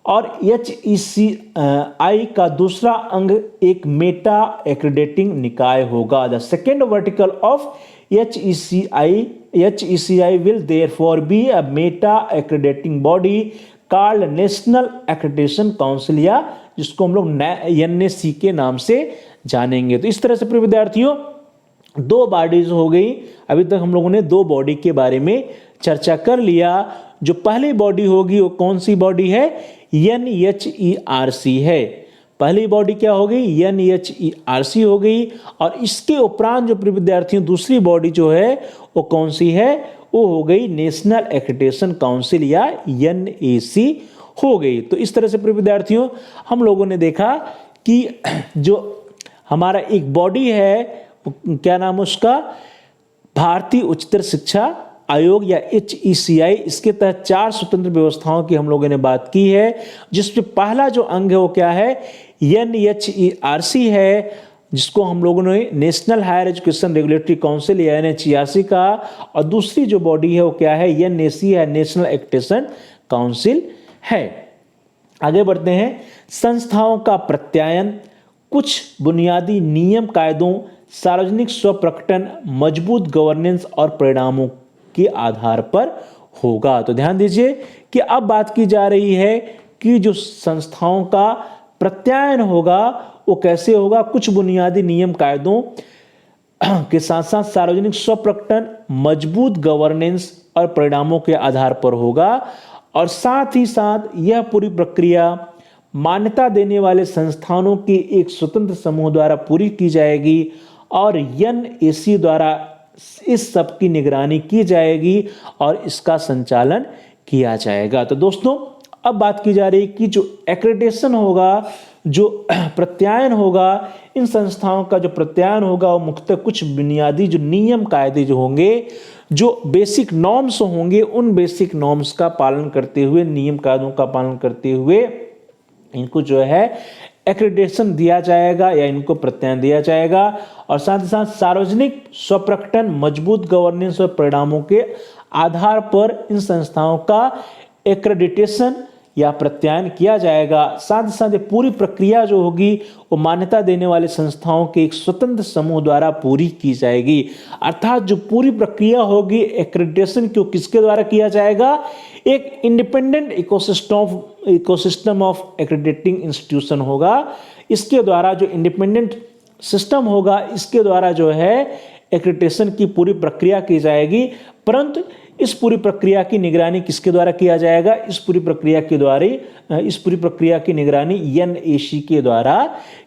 और एचईसीआई का दूसरा अंग एक मेटा एक्रेडिटिंग निकाय होगा। The second vertical of HECI will therefore be a meta accrediting body called National Accreditation Council, या जिसको हम लोग एनएसी के नाम से जानेंगे। तो इस तरह से प्रिय विद्यार्थियों दो बॉडीज हो गई। अभी तक हम लोगों ने दो बॉडी के बारे में चर्चा कर लिया। जो पहली बॉडी होगी वो कौन सी बॉडी है? एनएचईआरसी है। पहली बॉडी क्या हो गई? एनएचईआरसी हो गई। और इसके उपरांत जो प्रिय विद्यार्थियों दूसरी बॉडी जो है वो कौन सी है? वो हो गई नेशनल एक्रेडिटेशन काउंसिल या एनएसी हो गई। तो इस तरह से प्रिय विद्यार्थियों हम लोगों ने देखा कि जो हमारा एक बॉडी है, क्या नाम है उसका? भारतीय उच्चतर शिक्षा आयोग या एचईसीआई। इसके तहत 4 स्वतंत्र व्यवस्थाओं की हम लोगों ने बात की है, जिसमें पहला जो अंग है वो क्या है? एनएचईआरसी है, जिसको हम लोगों ने national higher education regulatory council या एनएचईआरसी कहा। और दूसरी जो बॉडी है वो क्या है? एनएसी है, नेशनल एक्रेडिटेशन काउंसिल है। आगे बढ़ते हैं। संस्थाओं का प्रत्यायन कुछ बुनियादी नियम कायदों, सार्वजनिक स्वप्रकटन, मजबूत गवर्नेंस और परिणामों के आधार पर होगा। तो ध्यान दीजिए कि अब बात की जा रही है कि जो संस्थाओं का प्रत्यायन होगा वो कैसे होगा? कुछ बुनियादी नियम कायदों के साथ साथ सार्वजनिक स्वप्रकटन, मजबूत गवर्नेंस और परिणामों के आधार पर होगा। और साथ ही साथ यह पूरी प्रक्रिया मान्यता देने वाले संस्थानों के एक स्वतंत्र समूह द्वारा पूरी की जाएगी और एनएसी द्वारा इस सब की निगरानी की जाएगी और इसका संचालन किया जाएगा। तो दोस्तों अब बात की जा रही है कि जो एक्रेडिटेशन होगा, जो प्रत्यायन होगा, इन संस्थाओं का जो प्रत्यायन होगा वो मुख्यतः कुछ बुनियादी जो नियम कायदे जो होंगे, जो बेसिक नॉर्म्स होंगे, उन बेसिक नॉर्म्स का पालन करते हुए, नियम कायदों का पालन करते हुए इनको जो है एक्रेडिटेशन दिया जाएगा या इनको प्रत्यायन दिया जाएगा। और साथ ही साथ सार्वजनिक स्वप्रकटन, मजबूत गवर्नेंस और परिणामों के आधार पर इन संस्थाओं का एक्रेडिटेशन या प्रत्यायन किया जाएगा। साथ ही साथ पूरी प्रक्रिया जो होगी वो मान्यता देने वाले संस्थाओं के एक स्वतंत्र समूह द्वारा पूरी की जाएगी। अर्थात जो पूरी प्रक्रिया होगी एक्रेडिटेशन को किसके द्वारा किया जाएगा? एक independent ecosystem of accrediting institution होगा। इसके द्वारा जो इंडिपेंडेंट सिस्टम होगा, इसके द्वारा जो है एक्रेडिटेशन की पूरी प्रक्रिया की जाएगी। परंतु इस पूरी प्रक्रिया की निगरानी किसके द्वारा किया जाएगा? इस पूरी प्रक्रिया की निगरानी एनएसी के द्वारा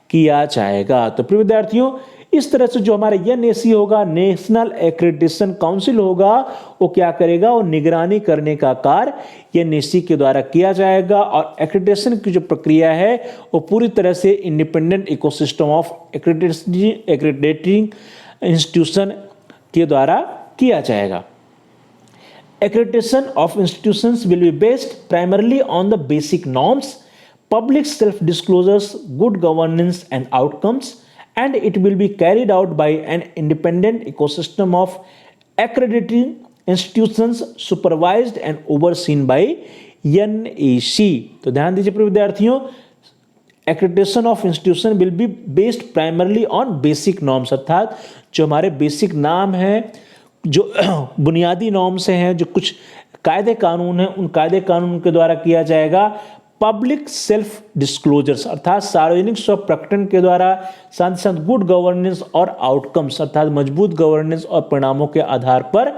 किया जाएगा। तो प्रिय विद्यार्थियों, इस तरह से जो हमारा एनएसी होगा, नेशनल एक्रेडिटेशन काउंसिल होगा, वो क्या करेगा? वो निगरानी करने का कार्य एनएसी के द्वारा किया जाएगा। और एक्रेडिटेशन की जो प्रक्रिया है वो पूरी तरह से independent ecosystem of accrediting institution के द्वारा किया जाएगा। Accreditation of institutions will be based primarily on the basic norms, public self-disclosures, good governance and outcomes, and it will be carried out by an independent ecosystem of accrediting institutions supervised and overseen by NAC। तो ध्यान दीजिए प्रिय विद्यार्थियों, accreditation of institution will be based primarily on basic norms, अर्थात जो हमारे बेसिक नाम है, जो बुनियादी नॉर्म्स हैं, जो कुछ कायदे कानून हैं, उन कायदे कानून के द्वारा किया जाएगा। पब्लिक सेल्फ डिस्क्लोजर्स अर्थात सार्वजनिक स्व प्रकटन के द्वारा, साथ ही साथ गुड गवर्नेंस और आउटकम्स अर्थात मजबूत गवर्नेंस और परिणामों के आधार पर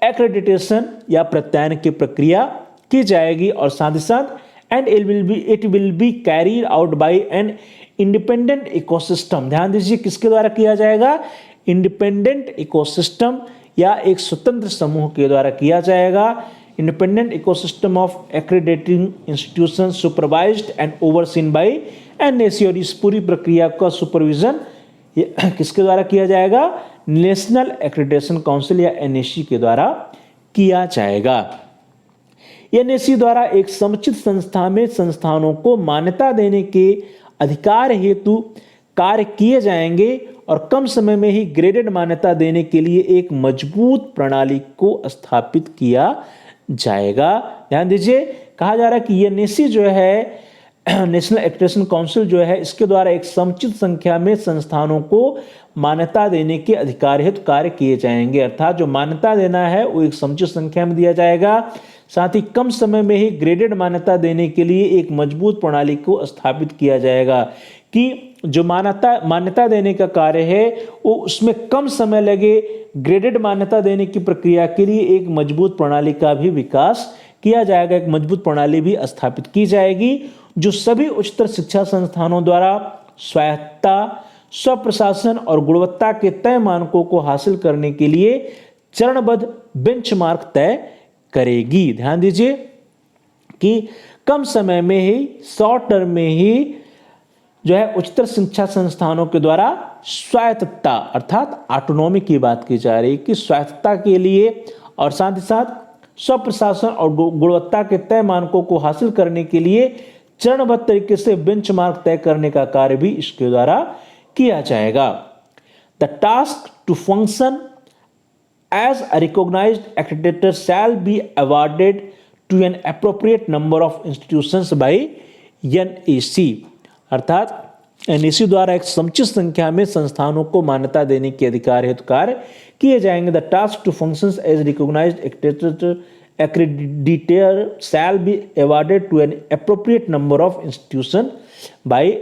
एक्रेडिटेशन या प्रत्यायन की प्रक्रिया की जाएगी। और साथ ही साथ and it will be carried out by an independent ecosystem. ध्यान दीजिए किसके द्वारा किया जाएगा? इंडिपेंडेंट इकोसिस्टम या एक स्वतंत्र समूह के द्वारा किया जाएगा। Independent ecosystem of accrediting institution supervised and overseen by NAC. और इस पूरी प्रक्रिया का सुपरविजन किसके द्वारा किया जाएगा? नेशनल एक्रेडिटेशन काउंसिल या एनएसी के द्वारा किया जाएगा। एनएसी द्वारा एक समुचित संस्था में संस्थानों को मान्यता देने के अधिकार हेतु कार्य किए जाएंगे और कम समय में ही ग्रेडेड मान्यता देने के लिए एक मजबूत प्रणाली को स्थापित किया जाएगा। ध्यान दीजिए, कहा जा रहा है कि एनएसी जो है, नेशनल एक्रेडिटेशन काउंसिल जो है, इसके द्वारा एक समुचित संख्या में संस्थानों को मान्यता देने के अधिकार हेतु कार्य किए जाएंगे। अर्थात जो मान्यता देना है वो एक समुचित संख्या में दिया जाएगा, साथ ही कम समय में ही ग्रेडेड मान्यता देने के लिए एक मजबूत प्रणाली को स्थापित किया जाएगा। कि जो मान्यता देने का कार्य है वो उसमें कम समय लगे, ग्रेडेड मान्यता देने की प्रक्रिया के लिए एक मजबूत प्रणाली का भी विकास किया जाएगा, एक मजबूत प्रणाली भी स्थापित की जाएगी जो सभी उच्चतर शिक्षा संस्थानों द्वारा स्वायत्तता, स्वप्रशासन और गुणवत्ता के तय मानकों को हासिल करने के लिए चरणबद्ध बेंचमार्क तय करेगी। ध्यान दीजिए कि कम समय में ही, शॉर्ट टर्म में ही जो है उच्चतर शिक्षा संस्थानों के द्वारा स्वायत्तता अर्थात ऑटोनॉमी की बात की जा रही है कि स्वायत्तता के लिए और साथ ही साथ स्वप्रशासन और गुणवत्ता के तय मानकों को हासिल करने के लिए चरणबद्ध तरीके से बेंचमार्क तय करने का कार्य भी इसके द्वारा किया जाएगा। The task to function as a recognised accreditor shall be awarded to an appropriate number of institutions by NAC. अर्थात एनएसी द्वारा एक समुचित संख्या में संस्थानों को मान्यता देने के अधिकार हेतु कार्य किए जाएंगे। The task to functions as recognised accreditor shall be awarded to an appropriate number of institution by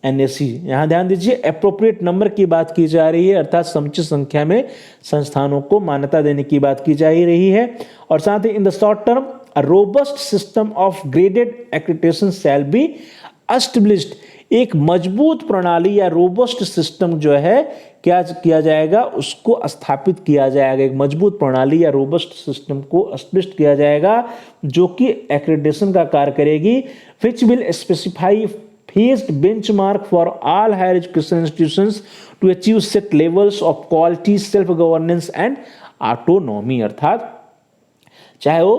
NAC. यहाँ ध्यान दीजिए, एप्रोप्रिएट नंबर की बात की जा रही है, अर्थात समुचित संख्या में संस्थानों को मान्यता देने की बात की जा ही रही है। और साथ ही in the short term a robust system of graded accreditation shall be established, एक मजबूत प्रणाली या रोबस्ट सिस्टम जो है क्या किया जाएगा, उसको स्थापित किया जाएगा। एक मजबूत प्रणाली या रोबस्ट सिस्टम को एस्टेब्लिश किया जाएगा जो कि एक्रेडिटेशन का कार्य करेगी, which will specify phased benchmark for all higher education institutions to achieve set levels of quality, self governance and autonomy। अर्थात चाहे वो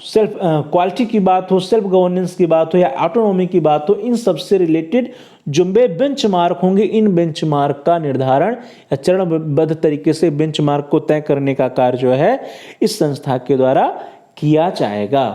सेल्फ क्वालिटी की बात हो, सेल्फ गवर्नेंस की बात हो या ऑटोनॉमी की बात हो, इन सबसे रिलेटेड जो बेंचमार्क होंगे, इन बेंचमार्क का निर्धारण या चरणबद्ध तरीके से बेंचमार्क को तय करने का कार्य जो है इस संस्था के द्वारा किया जाएगा।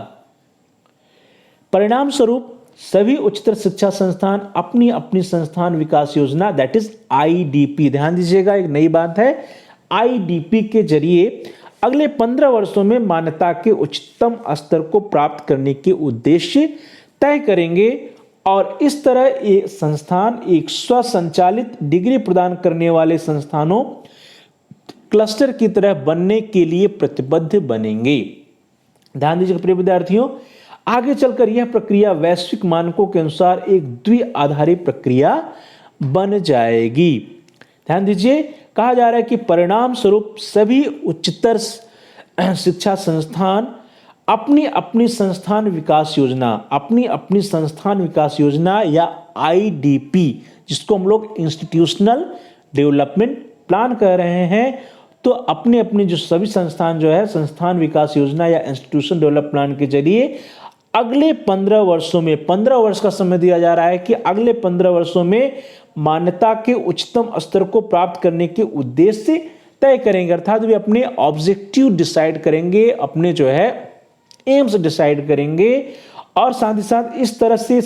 परिणाम स्वरूप सभी उच्चतर शिक्षा संस्थान अपनी अपनी संस्थान विकास योजना, दैट इज आईडीपी, ध्यान दीजिएगा एक नई बात है, आईडीपी के जरिए अगले 15 वर्षों में मान्यता के उच्चतम स्तर को प्राप्त करने के उद्देश्य तय करेंगे और इस तरह ये संस्थान एक स्वसंचालित डिग्री प्रदान करने वाले संस्थानों क्लस्टर की तरह बनने के लिए प्रतिबद्ध बनेंगे। ध्यान दीजिए प्रिय विद्यार्थियों, आगे चलकर यह प्रक्रिया वैश्विक मानकों के अनुसार एक द्विआधारी प्रक्रिया बन जाएगी। ध्यान दीजिए, कहा जा रहा है कि परिणाम स्वरूप सभी उच्चतर शिक्षा संस्थान अपनी अपनी संस्थान विकास योजना या आईडीपी, जिसको हम लोग इंस्टीट्यूशनल डेवलपमेंट प्लान कह रहे हैं, तो अपने अपने जो सभी संस्थान जो है संस्थान विकास योजना या इंस्टीट्यूशन डेवलप प्लान के जरिए अगले 15 वर्षों में, 15 वर्ष का समय दिया जा रहा है कि अगले 15 वर्षों में मान्यता के उच्चतम स्तर को प्राप्त करने के उद्देश्य तय करेंगे। अर्थात वे अपने ऑब्जेक्टिव डिसाइड करेंगे, अपने जो है एम्स डिसाइड करेंगे और साथ ही साथ इस तरह से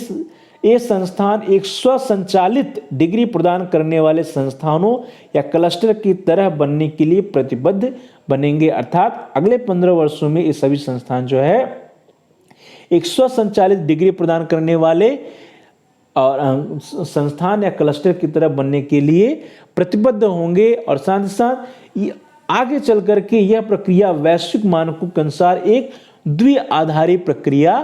ये संस्थान एक स्वसंचालित डिग्री प्रदान करने वाले संस्थानों या क्लस्टर की तरह बनने के लिए प्रतिबद्ध बनेंगे। अर्थात अगले 15 वर्षों में ये सभी संस्थान जो है एक स्वसंचालित डिग्री प्रदान करने वाले और संस्थान या क्लस्टर की तरह बनने के लिए प्रतिबद्ध होंगे और साथ ही साथ आगे चल करके यह प्रक्रिया वैश्विक मानकों के अनुसार एक द्विआधारी प्रक्रिया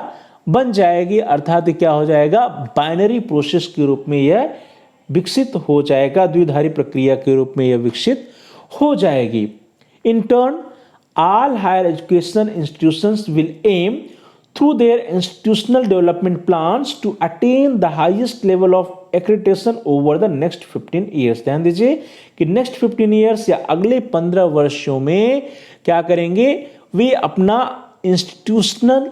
बन जाएगी। अर्थात क्या हो जाएगा, बाइनरी प्रोसेस के रूप में यह विकसित हो जाएगा, द्विआधारी प्रक्रिया के रूप में यह विकसित हो जाएगी। In turn all higher education institutions will aim through their institutional development plans to attain the highest level of accreditation over the next 15 years। ध्यान दीजिए कि next 15 years या अगले 15 वर्षों में क्या करेंगे, वे अपना इंस्टीट्यूशनल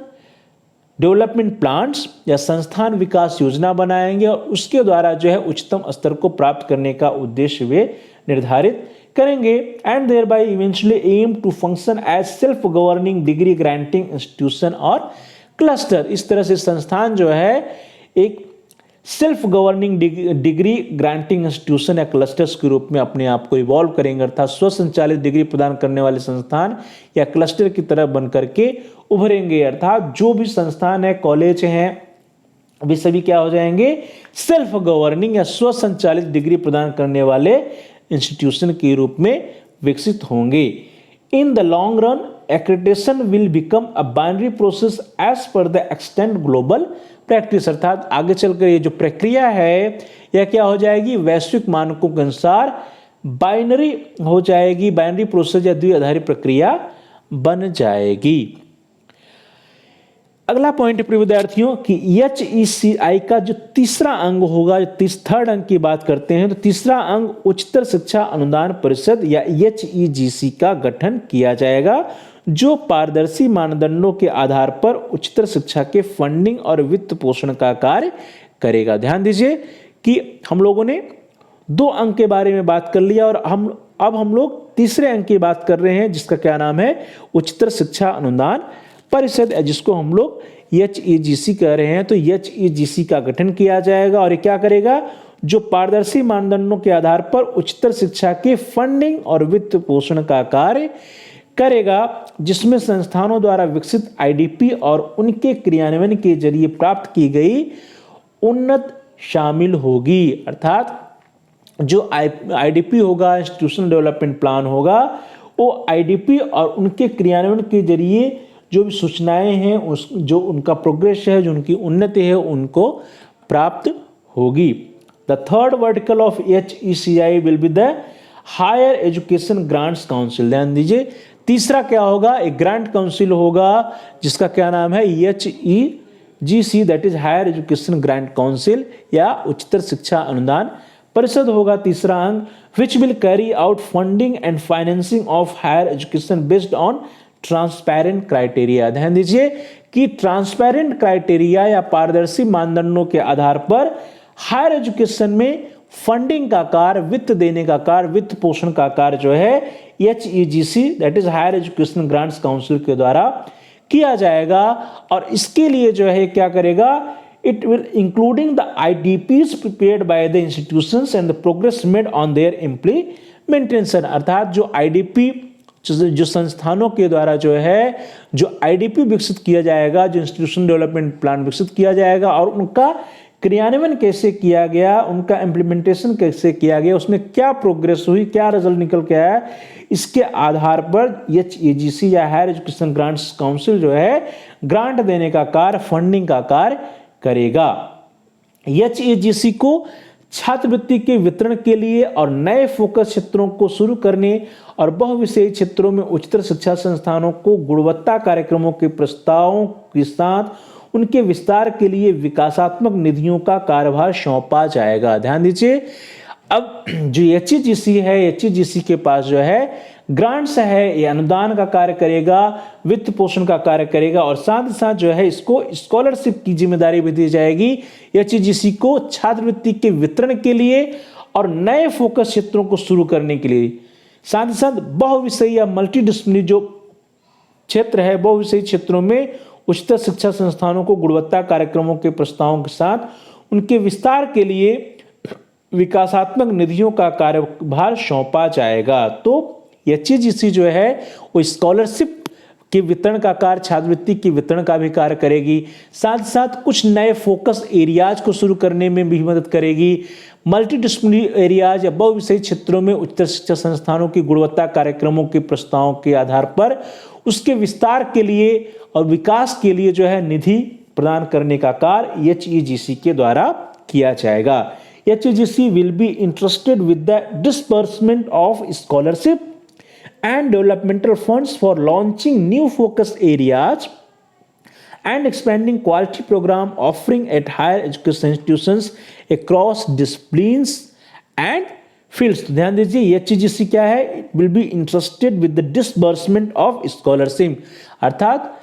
डेवलपमेंट प्लान्स या संस्थान विकास योजना बनाएंगे और उसके द्वारा जो है उच्चतम स्तर को प्राप्त करने का उद्देश्य वे निर्धारित करेंगे and thereby eventually aim to function as self governing degree granting institution और क्लस्टर। इस तरह से संस्थान जो है एक self governing degree granting institution या क्लस्टर्स के रूप में अपने आप को इवॉल्व करेंगे। अर्थात स्वसंचालित डिग्री प्रदान करने वाले संस्थान या क्लस्टर की तरह बन करके उभरेंगे। अर्थात जो भी संस्थान है, कॉलेज हैं, वे सभी क्या हो जाएंगे, सेल्फ गवर्निंग या स्वसंचालित डिग्री प्रदान करने वाले इंस्टीट्यूशन के रूप में विकसित होंगे। In the long run accreditation will become a binary process as per the extant global practice। अर्थात आगे चलकर ये जो प्रक्रिया है यह क्या हो जाएगी, वैश्विक मानकों के अनुसार बाइनरी हो जाएगी, बाइनरी प्रोसेस या द्विआधारी प्रक्रिया बन जाएगी। अगला पॉइंट प्रिय विद्यार्थियों कि HECI का जो तीसरा अंग होगा, थर्ड अंग की बात करते हैं तो तीसरा अंग उच्चतर शिक्षा अनुदान परिषद या HEGC का गठन किया जाएगा जो पारदर्शी मानदंडों के आधार पर उच्चतर शिक्षा के फंडिंग और वित्त पोषण का कार्य करेगा। ध्यान दीजिए कि हम लोगों ने 2 अंक के बारे में बात कर लिया और अब हम लोग तीसरे अंक की बात कर रहे हैं जिसका क्या नाम है, उच्चतर शिक्षा अनुदान परिषद, जिसको हम लोग HEGC कह रहे हैं। तो HEGC का गठन किया जाएगा और ये क्या करेगा, जो पारदर्शी मानदंडों के आधार पर उच्चतर शिक्षा के फंडिंग और वित्त पोषण का कार्य करेगा, जिसमें संस्थानों द्वारा विकसित आईडीपी और उनके क्रियान्वयन के जरिए प्राप्त की गई उन्नत शामिल होगी। अर्थात जो आईडीपी होगा, इंस्टीट्यूशनल डेवलपमेंट प्लान होगा, वो आईडीपी और उनके क्रियान्वयन के जरिए जो भी सूचनाएं हैं, जो उनका प्रोग्रेस है, जो उनकी उन्नति है, उनको प्राप्त होगी। The third vertical of HECI will be the higher education grants council. ध्यान दीजिए, तीसरा क्या होगा, एक ग्रांट काउंसिल होगा जिसका क्या नाम है, HEGC, that is higher education grant council या उच्चतर शिक्षा अनुदान परिषद होगा तीसरा अंग, which will carry out funding and financing of higher education based on transparent criteria. ध्यान दीजिए कि ट्रांसपेरेंट क्राइटेरिया या पारदर्शी मानदंडों के आधार पर हायर एजुकेशन में फंडिंग का कार्य, वित्त देने का कार्य, वित्त पोषण का कार्य जो है HEGC that is higher education grants council के द्वारा किया जाएगा। और इसके लिए जो है क्या करेगा, it will including the IDPs prepared by the institutions and the progress made on their implementation. अर्थात जो IDP जो संस्थानों के द्वारा जो है जो IDP विकसित किया जाएगा, जो इंस्टीट्यूशन डेवलपमेंट प्लान विकसित किया जाएगा और उनका क्रियान्वयन कैसे किया गया, उनका इम्प्लीमेंटेशन कैसे किया गया, उसमें क्या प्रोग्रेस हुई, क्या रिजल्ट निकल के आया, इसके आधार पर HEGC या हायर एजुकेशन ग्रांट्स काउंसिल जो है ग्रांट देने का कार्य, फंडिंग का कार्य करेगा। HEGC को छात्रवृत्ति के वितरण के लिए और नए फोकस क्षेत्रों को शुरू करने और बहुविषयी क्षेत्रों में उच्चतर शिक्षा संस्थानों को गुणवत्ता कार्यक्रमों के प्रस्तावों के साथ उनके विस्तार के लिए विकासात्मक निधियों का कार्यभार सौंपा जाएगा। ध्यान दीजिए, अब जो HEGC है, HEGC के पास जो है ग्रांट्स है, ये अनुदान का कार्य करेगा, वित्त पोषण का कार्य करेगा और साथ ही साथ जो है इसको स्कॉलरशिप की जिम्मेदारी भी दी जाएगी HEGC को छात्रवृत्ति के वितरण के लिए और नए फोकस क्षेत्रों को शुरू करने के लिए। साथ ही साथ बहुविषयी या मल्टीडिसिप्लिनरी जो क्षेत्र है, बहुविषयी क्षेत्रों में उच्चतर शिक्षा संस्थानों को गुणवत्ता कार्यक्रमों के प्रस्तावों के साथ उनके विस्तार के लिए विकासात्मक निधियों का कार्यभार सौंपा जाएगा। तो HEGC जो है वो स्कॉलरशिप के वितरण का कार्य, छात्रवृत्ति के वितरण का भी कार्य करेगी, साथ ही साथ कुछ नए फोकस एरियाज को शुरू करने में भी मदद करेगी। मल्टीडिसिप्लिनरी एरियाज या बहुविषयी क्षेत्रों में उच्चतर शिक्षा संस्थानों की गुणवत्ता कार्यक्रमों के प्रस्तावों के आधार पर उसके विस्तार के लिए और विकास के लिए जो है निधि प्रदान करने का कार्य HEGC के द्वारा किया जाएगा। HEGC will be interested with the disbursement of scholarship and developmental funds for launching new focus areas and expanding quality program offering at higher education institutions across disciplines and fields। तो ध्यान दीजिए, HEGC क्या है, it will be interested with the disbursement of scholarship, अर्थात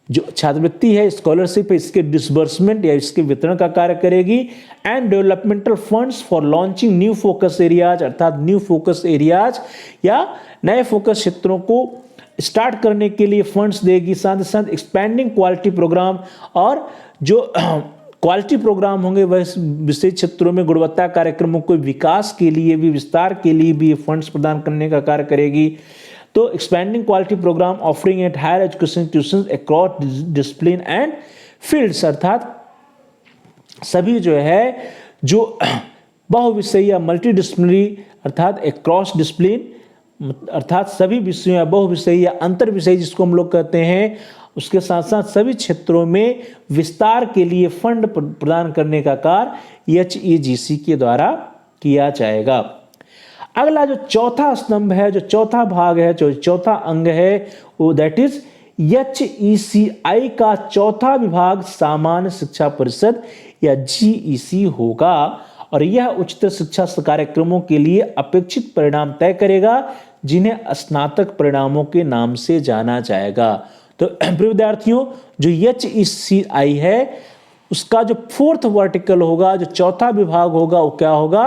जो छात्रवृत्ति है, स्कॉलरशिप है, इसके डिसबर्समेंट या इसके वितरण का कार्य करेगी and developmental funds for launching new focus areas, अर्थात न्यू फोकस एरियाज या नए फोकस क्षेत्रों को स्टार्ट करने के लिए फंड्स देगी। साथ ही साथ एक्सपेंडिंग क्वालिटी प्रोग्राम, और जो क्वालिटी प्रोग्राम होंगे वह विशेष क्षेत्रों में गुणवत्ता कार्यक्रमों को विकास के लिए भी, विस्तार के लिए भी फंड्स प्रदान करने का कार्य करेगी। तो expanding quality program offering at higher education institutions across discipline and fields, अर्थात सभी जो है जो बहुविषयी या मल्टीडिसिप्लिनरी अर्थात अक्रॉस डिसिप्लिन अर्थात सभी विषयों या बहुविषयी या अंतर विषय जिसको हम लोग कहते हैं, उसके साथ साथ सभी क्षेत्रों में विस्तार के लिए फंड प्रदान करने का कार्य HEGC के द्वारा किया जाएगा। अगला जो चौथा स्तंभ है, जो चौथा भाग है, जो चौथा अंग है, वो दैट इज HECI का चौथा विभाग सामान्य शिक्षा परिषद या GEC होगा और यह उच्चतर शिक्षा कार्यक्रमों के लिए अपेक्षित परिणाम तय करेगा जिन्हें स्नातक परिणामों के नाम से जाना जाएगा। तो प्रिय विद्यार्थियों, जो HECI है उसका जो फोर्थ वर्टिकल होगा, जो चौथा विभाग होगा, वो क्या होगा,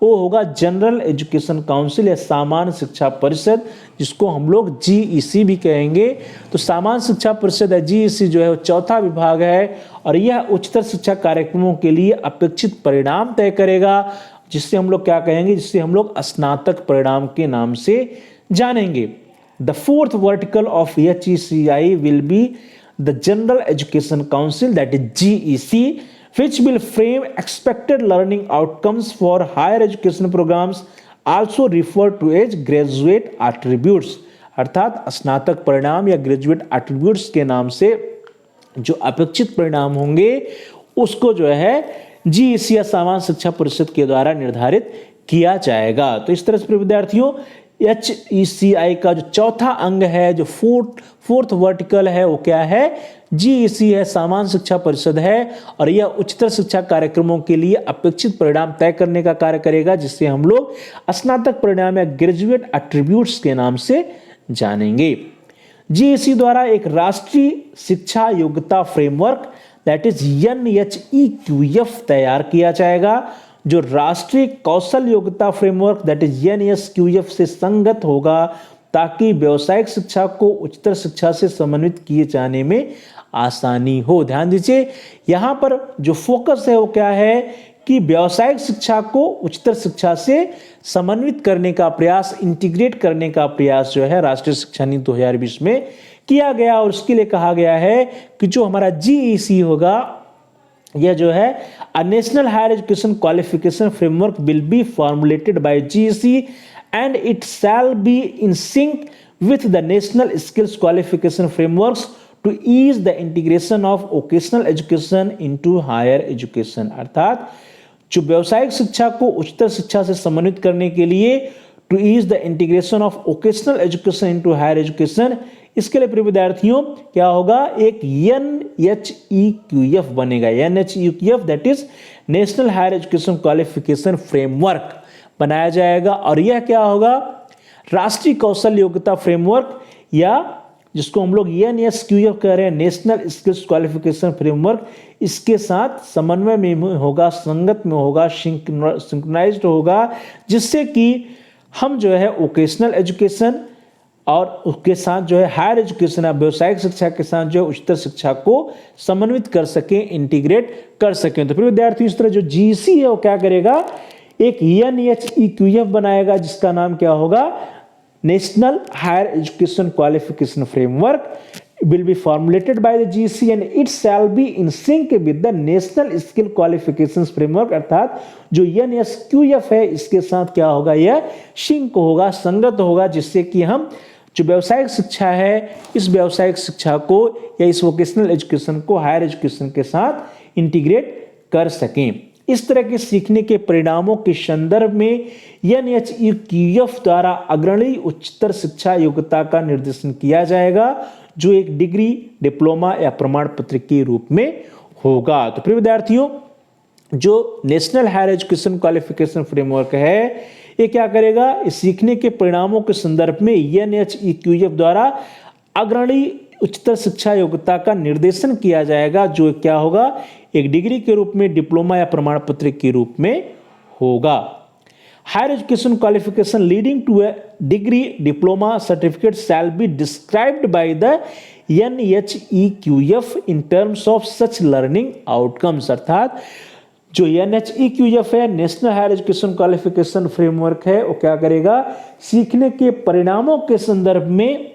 वो होगा जनरल एजुकेशन काउंसिल या सामान्य शिक्षा परिषद, जिसको हम लोग GEC भी कहेंगे। तो सामान्य शिक्षा परिषद या GEC जो है वो चौथा विभाग है और यह उच्चतर शिक्षा कार्यक्रमों के लिए अपेक्षित परिणाम तय करेगा, जिससे हम लोग क्या कहेंगे, जिससे हम लोग स्नातक परिणाम के नाम से जानेंगे। The fourth vertical of HECI will B the General Education Council, that is GEC, which will frame expected learning outcomes for higher education programs, also referred to as graduate attributes, अर्थात स्नातक परिणाम या ग्रेजुएट एट्रीब्यूट्स के नाम से जो अपेक्षित परिणाम होंगे उसको जो है जीईसी या सामान्य शिक्षा परिषद के द्वारा निर्धारित किया जाएगा। तो इस तरह से विद्यार्थियों HECI का जो चौथा अंग है, जो फोर्थ वर्टिकल है, वो क्या है? जीईसी है, सामान्य शिक्षा परिषद है, और यह उच्चतर शिक्षा कार्यक्रमों के लिए अपेक्षित परिणाम तय करने का कार्य करेगा, जिससे हम लोग स्नातक परिणाम या ग्रेजुएट एट्रीब्यूट्स के नाम से जानेंगे। जीईसी द्वारा एक राष्ट्रीय शिक्षा योग्यता फ्रेमवर्क दैट इज NHEQF तैयार किया जाएगा, जो राष्ट्रीय कौशल योग्यता फ्रेमवर्क दैट इज NSQF से संगत होगा, ताकि व्यावसायिक शिक्षा को उच्चतर शिक्षा से समन्वित किए जाने में आसानी हो। ध्यान दीजिए, यहाँ पर जो फोकस है वो क्या है कि व्यावसायिक शिक्षा को उच्चतर शिक्षा से समन्वित करने का प्रयास, इंटीग्रेट करने का प्रयास जो है राष्ट्रीय शिक्षा नीति 2020 में किया गया। और उसके लिए कहा गया है कि जो हमारा जीईसी होगा, यह जो है a national higher education qualification framework will be formulated by GEC and it shall be in sync with the national skills qualification frameworks to ease the integration of vocational education into higher education. अर्थात जो व्यावसायिक शिक्षा को उच्चतर शिक्षा से समन्वित करने के लिए to ease the integration of vocational education into higher education, इसके लिए प्रिय विद्यार्थियों क्या होगा? एक NHEQF बनेगा। NHEQF that is national higher education qualification framework बनाया जाएगा। और यह क्या होगा? राष्ट्रीय कौशल योग्यता फ्रेमवर्क, या जिसको हम लोग NSQF कह रहे हैं, नेशनल स्किल्स क्वालिफिकेशन फ्रेमवर्क, इसके साथ समन्वय में होगा, संगत में होगा, सिंक्रोनाइज्ड होगा, जिससे कि हम जो है वोकेशनल एजुकेशन और उसके साथ जो है हायर एजुकेशन या व्यावसायिक शिक्षा के साथ जो है उच्चतर शिक्षा को समन्वित कर सकें, इंटीग्रेट कर सकें। तो फिर विद्यार्थी इस तरह जो जीईसी है वो क्या करेगा? एक NHEQF बनाएगा, जिसका नाम क्या होगा? National higher education qualification framework will be formulated by the GEC and it shall be in sync with the national skill qualifications framework। अर्थात जो NSQF है इसके साथ क्या होगा? यह सिंक होगा, संगत होगा, जिससे कि हम जो व्यावसायिक शिक्षा है, इस व्यावसायिक शिक्षा को या इस वोकेशनल एजुकेशन को हायर एजुकेशन के साथ इंटीग्रेट कर सकें। इस तरह के सीखने के परिणामों के संदर्भ में NHEQF द्वारा अग्रणी उच्चतर शिक्षा योग्यता का निर्देशन किया जाएगा, जो एक डिग्री, डिप्लोमा या प्रमाण पत्र के रूप में होगा। तो प्रिय विद्यार्थियों, जो national higher education qualification framework है, ये क्या करेगा? इस सीखने के परिणामों के संदर्भ में NHEQF द्वारा अग्रणी उच्चतर शिक्षा योग्यता का निर्देशन किया जाएगा, जो क्या होगा? एक डिग्री के रूप में, डिप्लोमा या प्रमाण पत्र के रूप में होगा। Higher education qualification leading to a degree, diploma, certificate shall be described by the NHEQF in terms of such learning outcomes. अर्थात जो NHEQF है, national higher education qualification framework है, वो क्या करेगा? सीखने के परिणामों के संदर्भ में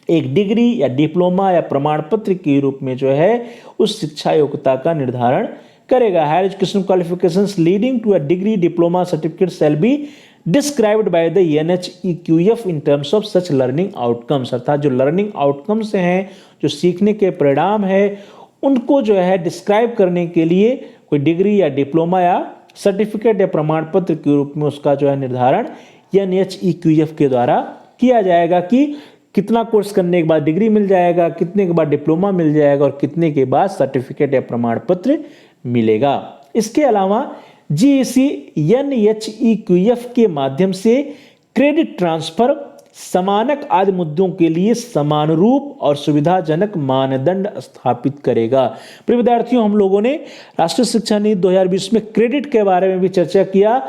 एक डिग्री या डिप्लोमा या प्रमाण पत्र के रूप में जो है उस शिक्षा योग्यता का निर्धारण करेगा। Higher education qualifications leading to a degree, diploma, certificate shall be described by the NHEQF in terms of such learning outcomes. अर्थात जो लर्निंग आउटकम्स हैं, जो सीखने के परिणाम है, उनको जो है डिस्क्राइब करने के लिए कोई डिग्री या डिप्लोमा या सर्टिफिकेट या प्रमाण पत्र के रूप में उसका जो है निर्धारण NHEQF के द्वारा किया जाएगा कि कितना कोर्स करने के बाद डिग्री मिल जाएगा, कितने के बाद डिप्लोमा मिल जाएगा और कितने के बाद सर्टिफिकेट या प्रमाण पत्र मिलेगा। इसके अलावा जीईसी NHEQF के माध्यम से क्रेडिट ट्रांसफर, समानक आदि मुद्दों के लिए समान रूप और सुविधाजनक मानदंड स्थापित करेगा। प्रिय विद्यार्थियों, हम लोगों ने राष्ट्रीय शिक्षा नीति 2020 में क्रेडिट के बारे में भी चर्चा किया,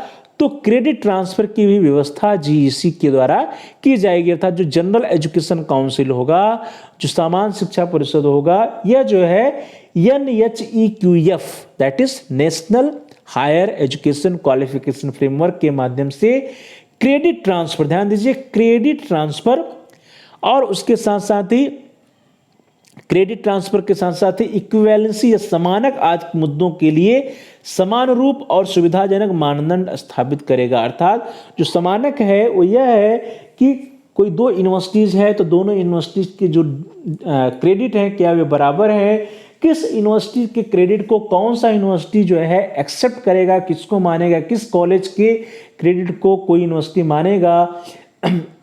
तो क्रेडिट ट्रांसफर की भी व्यवस्था जीईसी के द्वारा की जाएगी। अर्थात जो जनरल एजुकेशन काउंसिल होगा, जो सामान्य शिक्षा परिषद होगा, यह जो है NHEQF that is national higher education qualification framework के माध्यम से क्रेडिट ट्रांसफर, ध्यान दीजिए, क्रेडिट ट्रांसफर और उसके साथ साथ ही क्रेडिट ट्रांसफर के साथ साथ ही इक्विवेलेंसी या समानक आदि मुद्दों के लिए समान रूप और सुविधाजनक मानदंड स्थापित करेगा। अर्थात जो समानक है वो यह है कि कोई दो यूनिवर्सिटीज है तो दोनों यूनिवर्सिटीज के जो क्रेडिट है क्या वे बराबर है, किस यूनिवर्सिटी के क्रेडिट को कौन सा यूनिवर्सिटी जो है एक्सेप्ट करेगा, किसको मानेगा, किस कॉलेज के क्रेडिट को कोई यूनिवर्सिटी मानेगा,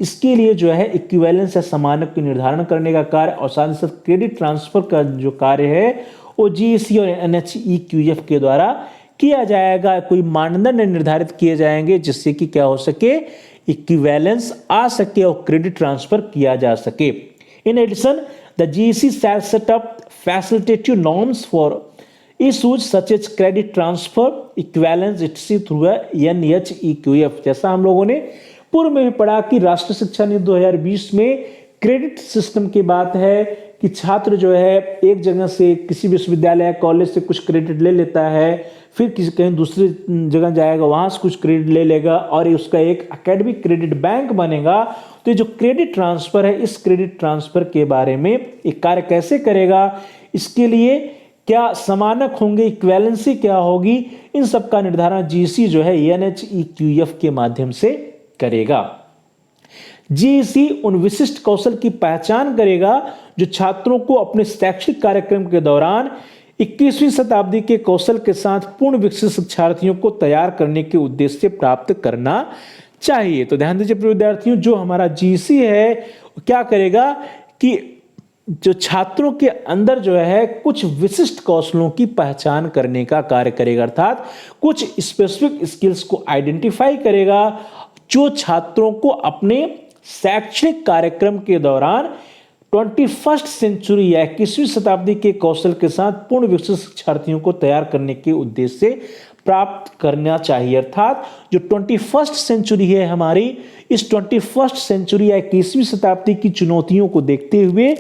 इसके लिए जो है इक्विवेलेंस या समानक के निर्धारण करने का कार्य और साथ ही साथ क्रेडिट ट्रांसफर का जो कार्य है वो जीईसी और एनएचईक्यूएफ के द्वारा किया जाएगा। कोई मानदंड निर्धारित किए जाएंगे जिससे कि क्या हो सके, इक्विवेलेंस आ सके और क्रेडिट ट्रांसफर किया जा सके। In addition the GEC shall set up facilitative norms for issues such as credit transfer, equivalence etc through NHEQF। जैसा हम लोगों ने पूर्व में भी पढ़ा कि राष्ट्रीय शिक्षा नीति 2020 में क्रेडिट सिस्टम की बात है कि छात्र जो है एक जगह से किसी विश्वविद्यालय कॉलेज से कुछ क्रेडिट ले लेता है, फिर किसी कहीं दूसरी जगह जाएगा वहां से कुछ क्रेडिट ले लेगा और उसका एक एकेडमिक क्रेडिट बैंक बनेगा। तो ये जो क्रेडिट ट्रांसफर है, इस क्रेडिट ट्रांसफर के बारे में एक कार्य कैसे करेगा, इसके लिए क्या समानक होंगे, इक्विवेलेंसी क्या होगी, इन सब का निर्धारण जीईसी जो है एनएचईक्यूएफ के माध्यम से करेगा। जीईसी उन विशिष्ट कौशल की पहचान करेगा जो छात्रों को अपने शैक्षिक कार्यक्रम के दौरान 21वीं शताब्दी के कौशल के साथ पूर्ण विकसित शिक्षार्थियों को तैयार करने के उद्देश्य से प्राप्त करना चाहिए। तो ध्यान दीजिए प्रिय विद्यार्थियों, जो हमारा जीईसी है क्या करेगा कि जो छात्रों के अंदर जो है कुछ विशिष्ट कौशलों की पहचान करने का कार्य करेगा, अर्थात कुछ स्पेसिफिक स्किल्स को आइडेंटिफाई करेगा जो छात्रों को अपने शैक्षणिक कार्यक्रम के दौरान 21वीं सेंचुरी या 21वीं शताब्दी के कौशल के साथ पूर्ण विकसित शिक्षार्थियों को तैयार करने के उद्देश्य से प्राप्त करना चाहिए। अर्थात जो 21वीं सेंचुरी है हमारी, इस 21वीं सेंचुरी या 21वीं शताब्दी की चुनौतियों को देखते हुए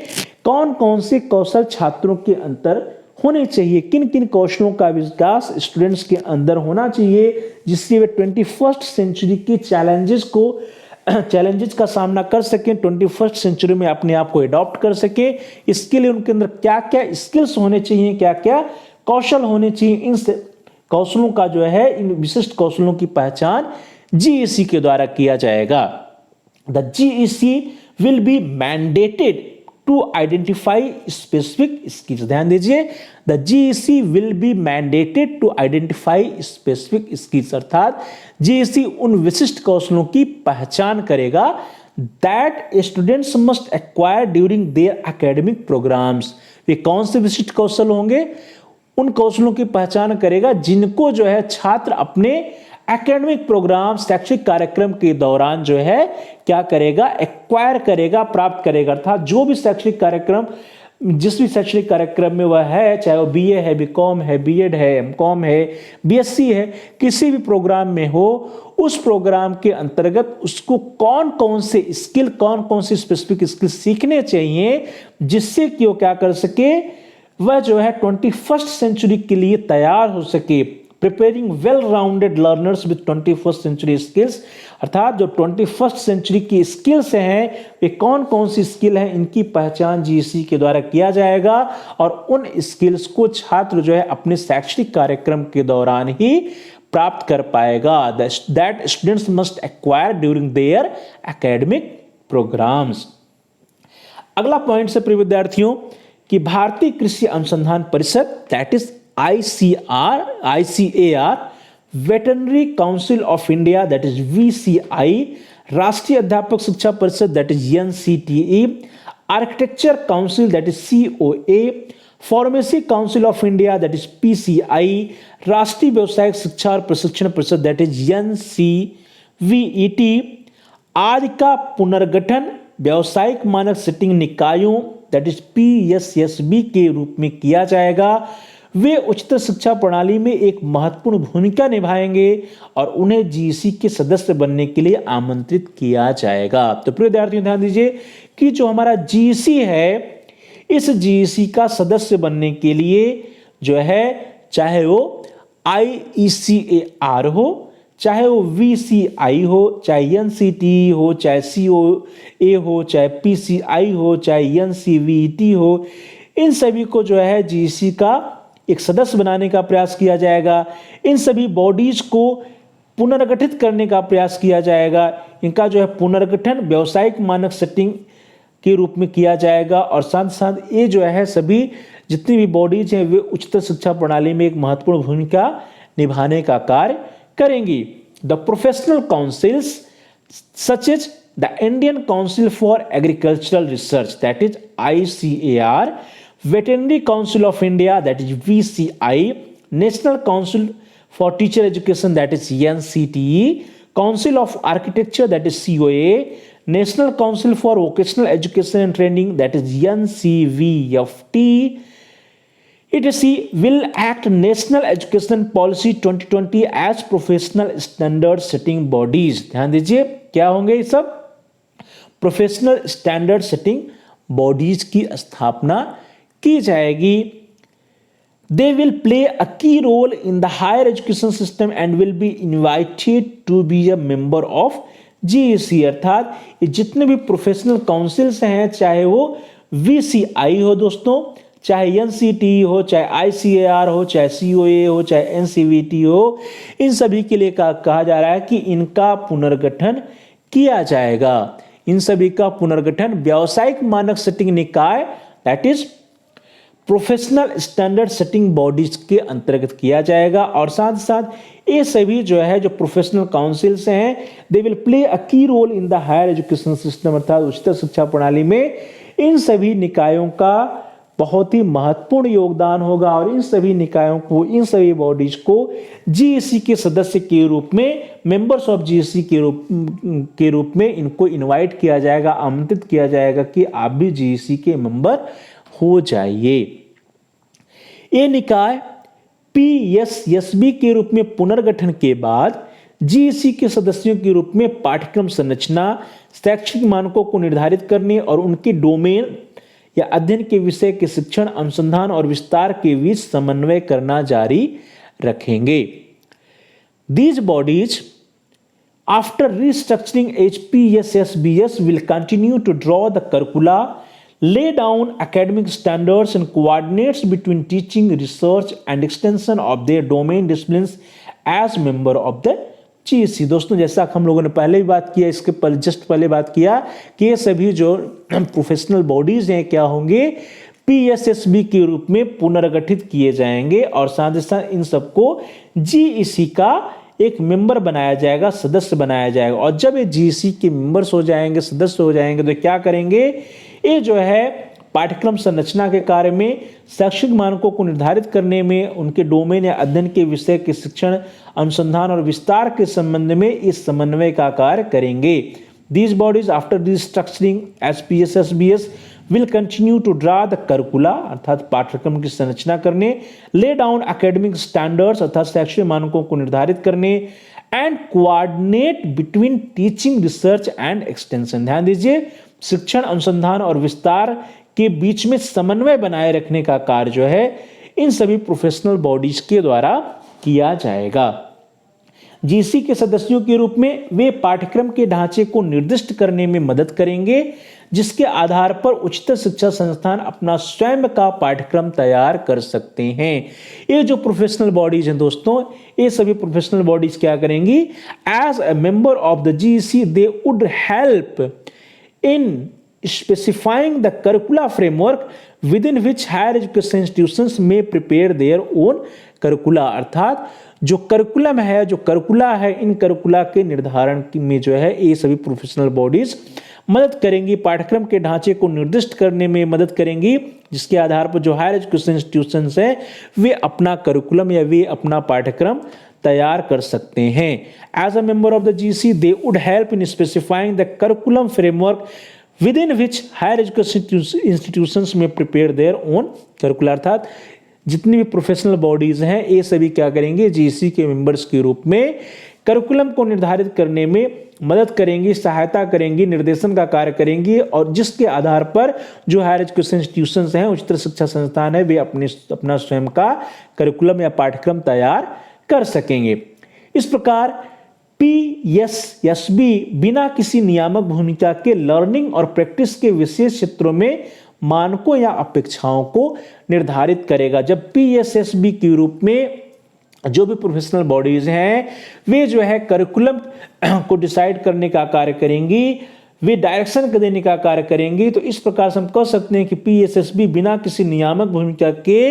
कौन कौन से कौशल छात्रों के अंदर होने चाहिए, किन किन कौशलों का विकास स्टूडेंट्स के अंदर होना चाहिए जिससे वे 21वीं सेंचुरी के चैलेंजेस का सामना कर सकें, 21वीं सेंचुरी में अपने आप को अडॉप्ट कर सके। इसके लिए उनके अंदर क्या क्या स्किल्स होने चाहिए, क्या क्या कौशल होने चाहिए, इन कौशलों का जो है, इन विशिष्ट कौशलों की पहचान जीईसी के द्वारा किया जाएगा। The GEC will be mandated to identify specific skills. ध्यान दीजिए, the GEC will be mandated to identify specific skills, अर्थात जीईसी उन विशिष्ट कौशलों की पहचान करेगा that students must acquire during their academic programmes. वे कौन से विशिष्ट कौशल होंगे, उन कौशलों की पहचान करेगा जिनको जो है छात्र अपने एकेडमिक प्रोग्राम शैक्षिक कार्यक्रम के दौरान जो है क्या करेगा, एक्वायर करेगा, प्राप्त करेगा। अर्थात जो भी शैक्षणिक कार्यक्रम, जिस भी शैक्षणिक कार्यक्रम में वह है, चाहे वो बीए है, बीकॉम है, बीएड है, एमकॉम है, बीएससी है, किसी भी प्रोग्राम में हो, उस प्रोग्राम के अंतर्गत उसको कौन कौन से स्किल, कौन कौन से स्पेसिफिक स्किल सीखने चाहिए जिससे कि वो क्या कर सके, वह जो है 21वीं सेंचुरी के लिए तैयार हो सके। Preparing well rounded learners with 21वीं सेंचुरी स्किल्स, अर्थात जो 21वीं सेंचुरी की स्किल्स हैं वे कौन कौन सी स्किल हैं, इनकी पहचान जीईसी के द्वारा किया जाएगा और उन स्किल्स को छात्र जो है अपने शैक्षणिक कार्यक्रम के दौरान ही प्राप्त कर पाएगा। That students must acquire during their academic programs. अगला पॉइंट से प्रिय विद्यार्थियों कि भारतीय कृषि अनुसंधान परिषद that is ICAR, veterinary council of India that is VCI, राष्ट्रीय अध्यापक शिक्षा परिषद that is NCTE, architecture council that is COA, pharmacy council of India that is PCI, राष्ट्रीय व्यवसायिक शिक्षा और प्रशिक्षण परिषद दैट इज NCVET आदि का पुनर्गठन व्यावसायिक मानक सेटिंग निकायों दैट इज PSSB के रूप में किया जाएगा। वे उच्चतर शिक्षा प्रणाली में एक महत्वपूर्ण भूमिका निभाएंगे और उन्हें जीईसी के सदस्य बनने के लिए आमंत्रित किया जाएगा। तो प्रिय विद्यार्थियों ध्यान दीजिए कि जो हमारा जीईसी है, इस जीईसी का सदस्य बनने के लिए जो है चाहे वो ICAR हो, चाहे वो VCI हो, चाहे NCTE हो, चाहे COA हो, चाहे PCI हो, चाहे NCVET हो, इन सभी को जो है जीईसी का एक सदस्य बनाने का प्रयास किया जाएगा। इन सभी बॉडीज को पुनर्गठित करने का प्रयास किया जाएगा। इनका जो है पुनर्गठन व्यावसायिक मानक सेटिंग के रूप में किया जाएगा। और साथ साथ ये जो है सभी जितनी भी बॉडीज हैं वे उच्चतर शिक्षा प्रणाली में एक महत्वपूर्ण भूमिका निभाने का कार्य करेंगी। The professional councils such as the Indian council for agricultural research that is ICAR, veterinary council of India that is VCI, national council for teacher education that is NCTE, council of architecture that is COA, national council for vocational education and training that is NCVFT, ETC will act National Education Policy 2020 as professional standard setting bodies। ध्यान दीजिए क्या होंगे ये सब? प्रोफेशनल स्टैंडर्ड सेटिंग बॉडीज की स्थापना की जाएगी। They will play a key role in the higher education system and will be invited to be a member of GEC। अर्थात ये जितने भी प्रोफेशनल काउंसिल्स हैं, चाहे वो VCI हो दोस्तों, चाहे NCTE हो, चाहे ICAR हो, चाहे COA हो, चाहे NCVT हो, इन सभी के लिए कहा जा रहा है कि इनका पुनर्गठन किया जाएगा। इन सभी का पुनर्गठन व्यावसायिक मानक सेटिंग निकाय that is professional standard setting bodies के अंतर्गत किया जाएगा। और साथ साथ ये सभी जो है जो प्रोफेशनल काउंसिल्स हैं they will play a key role in the higher education system, अर्थात उच्चतर शिक्षा प्रणाली में इन सभी निकायों का बहुत ही महत्वपूर्ण योगदान होगा। और इन सभी निकायों को, इन सभी बॉडीज को GEC के सदस्य के रूप में, मेंबर्स ऑफ GEC के रूप में इनको इनवाइट किया जाएगा, आमंत्रित किया जाएगा कि आप भी GEC के मेंबर हो जाइए। ये निकाय PSSB के रूप में पुनर्गठन के बाद GEC के सदस्यों के रूप में पाठ्यक्रम संरचना, शैक्षिक मानकों को निर्धारित करने और उनके डोमेन या अध्ययन के विषय के शिक्षण, अनुसंधान और विस्तार के बीच समन्वय करना जारी रखेंगे। These bodies after restructuring HPSSBS will continue to draw the curricula, lay down academic standards and coordinates between teaching, research and extension of their domain disciplines as member of the GEC। दोस्तों जैसा हम लोगों ने पहले भी बात किया, इसके जस्ट पहले बात किया कि ये सभी जो प्रोफेशनल बॉडीज हैं क्या होंगे, PSSB के रूप में पुनर्गठित किए जाएंगे। और साथ ही साथ इन सबको GEC का एक मेंबर बनाया जाएगा, सदस्य बनाया जाएगा। और जब ये GEC के मेंबर्स हो जाएंगे, सदस्य हो जाएंगे, तो क्या करेंगे, ये जो है पाठ्यक्रम संरचना के कार्य में, शैक्षिक मानकों को निर्धारित करने में, उनके डोमेन या अध्ययन के विषय के शिक्षण, अनुसंधान और विस्तार के संबंध में इस समन्वय का कार्य करेंगे। These bodies after restructuring as PSSBS will continue to draw the curricula, अर्थात पाठ्यक्रम की संरचना करने, lay down academic standards अर्थात शैक्षिक मानकों को निर्धारित करने, and coordinate between teaching, research and extension। ध्यान दीजिए, शिक्षण, अनुसंधान और विस्तार के बीच में समन्वय बनाए रखने का कार्य जो है इन सभी प्रोफेशनल बॉडीज के द्वारा किया जाएगा। GEC के सदस्यों के रूप में वे पाठ्यक्रम के ढांचे को निर्दिष्ट करने में मदद करेंगे, जिसके आधार पर उच्चतर शिक्षा संस्थान अपना स्वयं का पाठ्यक्रम तैयार कर सकते हैं। ये जो प्रोफेशनल बॉडीज हैं दोस्तों, ये सभी प्रोफेशनल बॉडीज क्या करेंगी, as a member of the GEC they would help in specifying the curricula framework within which higher education institutions may prepare their own curricula। अर्थात जो करिकुलम है, जो करिकुला है, इन करिकुला के निर्धारण में जो है ये सभी प्रोफेशनल बॉडीज मदद करेंगी, पाठ्यक्रम के ढांचे को निर्दिष्ट करने में मदद करेंगी, जिसके आधार पर जो हायर एजुकेशन इंस्टीट्यूशंस हैं वे अपना करिकुलम या वे अपना पाठ्यक्रम तैयार कर सकते हैं। As a member of the GEC they would help in specifying the curriculum framework within which higher education institutions may prepare their own curricular. अर्थात जितनी भी प्रोफेशनल बॉडीज हैं ये सभी क्या करेंगे, GEC के मेंबर्स के रूप में करिकुलम को निर्धारित करने में मदद करेंगी, सहायता करेंगी, निर्देशन का कार्य करेंगी, और जिसके आधार पर जो हायर एजुकेशन इंस्टीट्यूशंस हैं, उच्चतर शिक्षा संस्थान है, वे अपना स्वयं का करिकुलम या पाठ्यक्रम तैयार कर सकेंगे। इस प्रकार PSSB बिना किसी नियामक भूमिका के लर्निंग और प्रैक्टिस के विशेष क्षेत्रों में मानकों या अपेक्षाओं को निर्धारित करेगा। जब PSSB के रूप में जो भी प्रोफेशनल बॉडीज हैं वे जो है करिकुलम को डिसाइड करने का कार्य करेंगी, वे डायरेक्शन देने का कार्य करेंगी। तो इस प्रकार से हम कह सकते हैं कि पीएसएसबी बिना किसी नियामक भूमिका के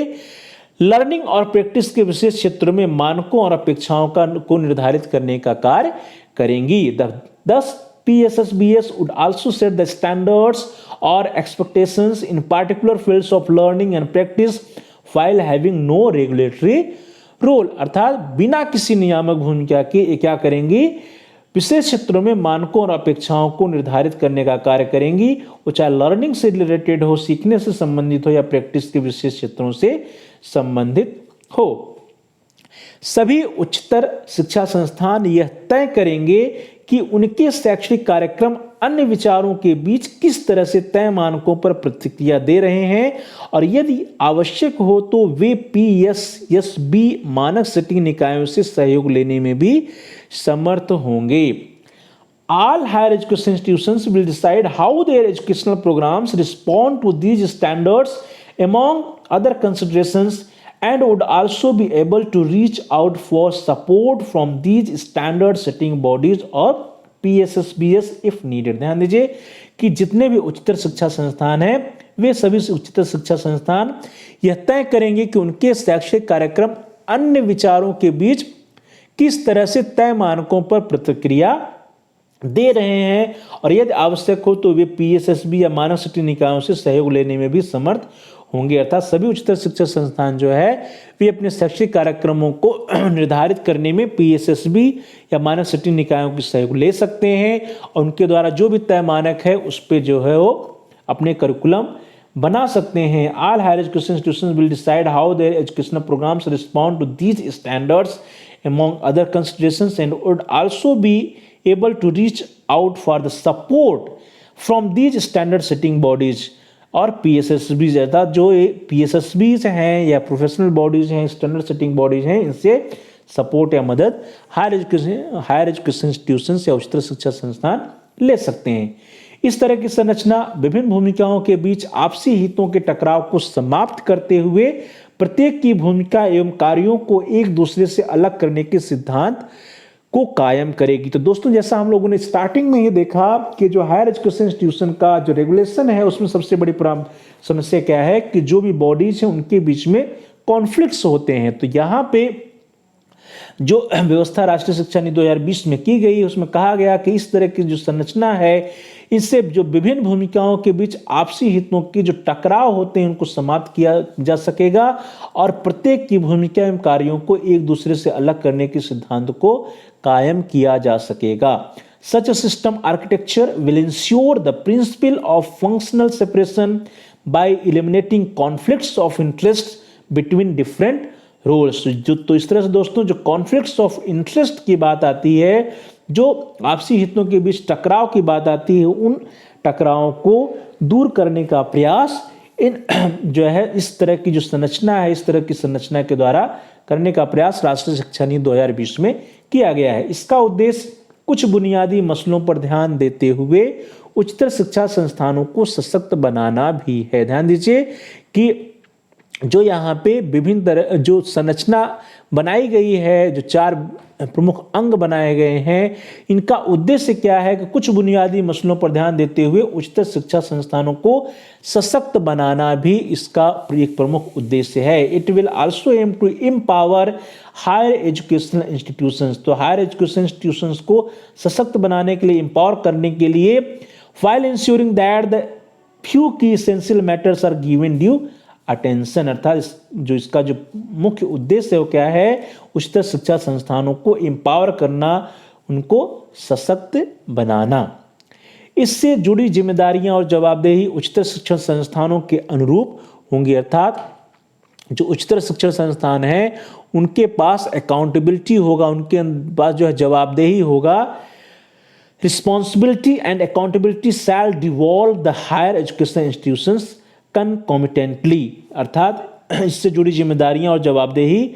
लर्निंग और प्रैक्टिस के विशेष क्षेत्रों में मानकों और अपेक्षाओं को निर्धारित करने का कार्य करेंगी। Thus, PSSBS would also set the standards or expectations in particular fields of learning and practice while having no regulatory role। अर्थात बिना किसी नियामक भूमिका के ये क्या करेंगी, विशेष क्षेत्रों में मानकों और अपेक्षाओं को निर्धारित करने का कार्य करेंगी, वो चाहे लर्निंग से रिलेटेड हो, सीखने से संबंधित हो, या प्रैक्टिस के विशेष क्षेत्रों से संबंधित हो। सभी उच्चतर शिक्षा संस्थान यह तय करेंगे कि उनके शैक्षणिक कार्यक्रम अन्य विचारों के बीच किस तरह से तय मानकों पर प्रतिक्रिया दे रहे हैं, और यदि आवश्यक हो तो वे पीएसएसबी मानक सेटिंग निकायों से सहयोग लेने में भी समर्थ होंगे। All higher education institutions will decide how their educational programs respond to these standards among other considerations, and would also be able to reach out for support from these standard setting bodies or PSSBS if needed। ध्यान दीजिए कि जितने भी उच्चतर शिक्षा संस्थान हैं, वे सभी उच्चतर शिक्षा संस्थान यह तय करेंगे कि उनके शैक्षिक कार्यक्रम अन्य विचारों के बीच किस तरह से तय मानकों पर प्रतिक्रिया दे रहे हैं, और यदि आवश्यक हो तो वे पीएसएसबी या मानक सेटिंग निकायों से सहयोग लेने में भी समर्थ होंगे। अर्थात सभी उच्चतर शिक्षा संस्थान जो है वे अपने शैक्षिक कार्यक्रमों को निर्धारित करने में पीएसएसबी या मानक सेटिंग निकायों की सहयोग ले सकते हैं, और उनके द्वारा जो भी तय मानक है उस पर जो है वो अपने करिकुलम बना सकते हैं। All higher education institutions will decide how their educational programs respond to these standards among other considerations, and would also be able to reach out for the support from these standard setting bodies और पीएसएसबी, अर्थात जो पीएसएसबीज हैं या प्रोफेशनल बॉडीज हैं, स्टैंडर्ड सेटिंग बॉडीज हैं, इनसे सपोर्ट या मदद हायर एजुकेशन इंस्टीट्यूशंस या उच्चतर शिक्षा संस्थान ले सकते हैं। इस तरह की संरचना विभिन्न भूमिकाओं के बीच आपसी हितों के टकराव को समाप्त करते हुए प्रत्येक की भूमिका एवं कार्यों को एक दूसरे से अलग करने के सिद्धांत को कायम करेगी। तो दोस्तों, जैसा हम लोगों ने स्टार्टिंग में ये देखा कि जो हायर एजुकेशन इंस्टीट्यूशन का जो रेगुलेशन है उसमें सबसे बड़ी समस्या क्या है कि जो भी बॉडीज हैं उनके बीच में कॉन्फ्लिक्ट्स होते हैं। तो यहाँ पे जो व्यवस्था राष्ट्रीय शिक्षा नीति 2020 में की गई उसमें कहा गया कि इस तरह की जो संरचना है इससे जो विभिन्न भूमिकाओं के बीच आपसी हितों के जो टकराव होते हैं उनको समाप्त किया जा सकेगा, और प्रत्येक की भूमिका एवं कार्यों को एक दूसरे से अलग करने के सिद्धांत को कायम किया जा सकेगा। Such a system architecture will ensure the principle of functional separation by eliminating conflicts of interest between different roles। तो इस तरह से दोस्तों जो conflicts of interest की बात आती है, जो आपसी हितों के बीच टकराव की बात आती है, उन टकरावों को दूर करने का प्रयास इन जो है इस तरह की जो संरचना है, इस तरह की संरचना के द्वारा करने का प्रयास राष्ट्रीय शिक्षा नीति 2020 में किया गया है। इसका उद्देश्य कुछ बुनियादी मसलों पर ध्यान देते हुए उच्चतर शिक्षा संस्थानों को सशक्त बनाना भी है। ध्यान दीजिए कि जो यहाँ पे विभिन्न तरह जो संरचना बनाई गई है, जो 4 प्रमुख अंग बनाए गए हैं, इनका उद्देश्य क्या है कि कुछ बुनियादी मसलों पर ध्यान देते हुए उच्चतर शिक्षा संस्थानों को सशक्त बनाना भी इसका एक प्रमुख उद्देश्य है। It will also aim to empower higher educational institutions. तो हायर एजुकेशन इंस्टीट्यूशंस को सशक्त बनाने के लिए, एम्पावर करने के लिए, while ensuring that the few key essential matters are given due attention. अर्थात जो इसका जो मुख्य उद्देश्य है वो क्या है, उच्चतर शिक्षा संस्थानों को एम्पावर करना, उनको सशक्त बनाना। इससे जुड़ी जिम्मेदारियां और जवाबदेही उच्चतर शिक्षण संस्थानों के अनुरूप होंगी। अर्थात जो उच्चतर शिक्षण संस्थान है उनके पास अकाउंटेबिलिटी होगा, उनके पास जो है जवाबदेही होगा। Responsibility and accountability shall devolve the higher education institutions concomitantly. अर्थात इससे जुड़ी जिम्मेदारियां और जवाबदेही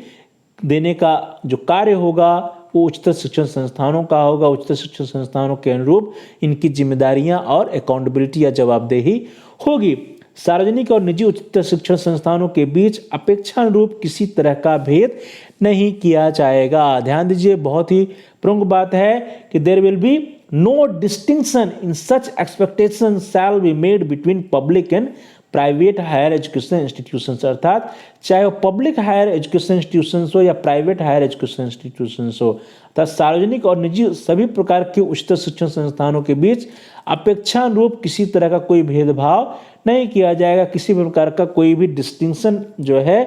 देने का जो कार्य होगा वो उच्चतर शिक्षण संस्थानों का होगा। उच्चतर शिक्षण संस्थानों के अनुरूप इनकी जिम्मेदारियां और अकाउंटेबिलिटी या जवाबदेही होगी। सार्वजनिक और निजी उच्चतर शिक्षण संस्थानों के बीच अपेक्षानुरूप किसी तरह का भेद नहीं किया जाएगा। ध्यान दीजिए, बहुत ही प्रमुख बात है कि there will be no distinction in such expectations shall be made between public and private higher education institutions, अर्थात चाहे वो पब्लिक हायर एजुकेशन इंस्टीट्यूशंस हो या प्राइवेट हायर एजुकेशन इंस्टीट्यूशंस हो, अर्थात सार्वजनिक और निजी सभी प्रकार के उच्चतर शिक्षण संस्थानों के बीच अपेक्षानुरूप किसी तरह का कोई भेदभाव नहीं किया जाएगा। किसी प्रकार का कोई भी डिस्टिंक्शन जो है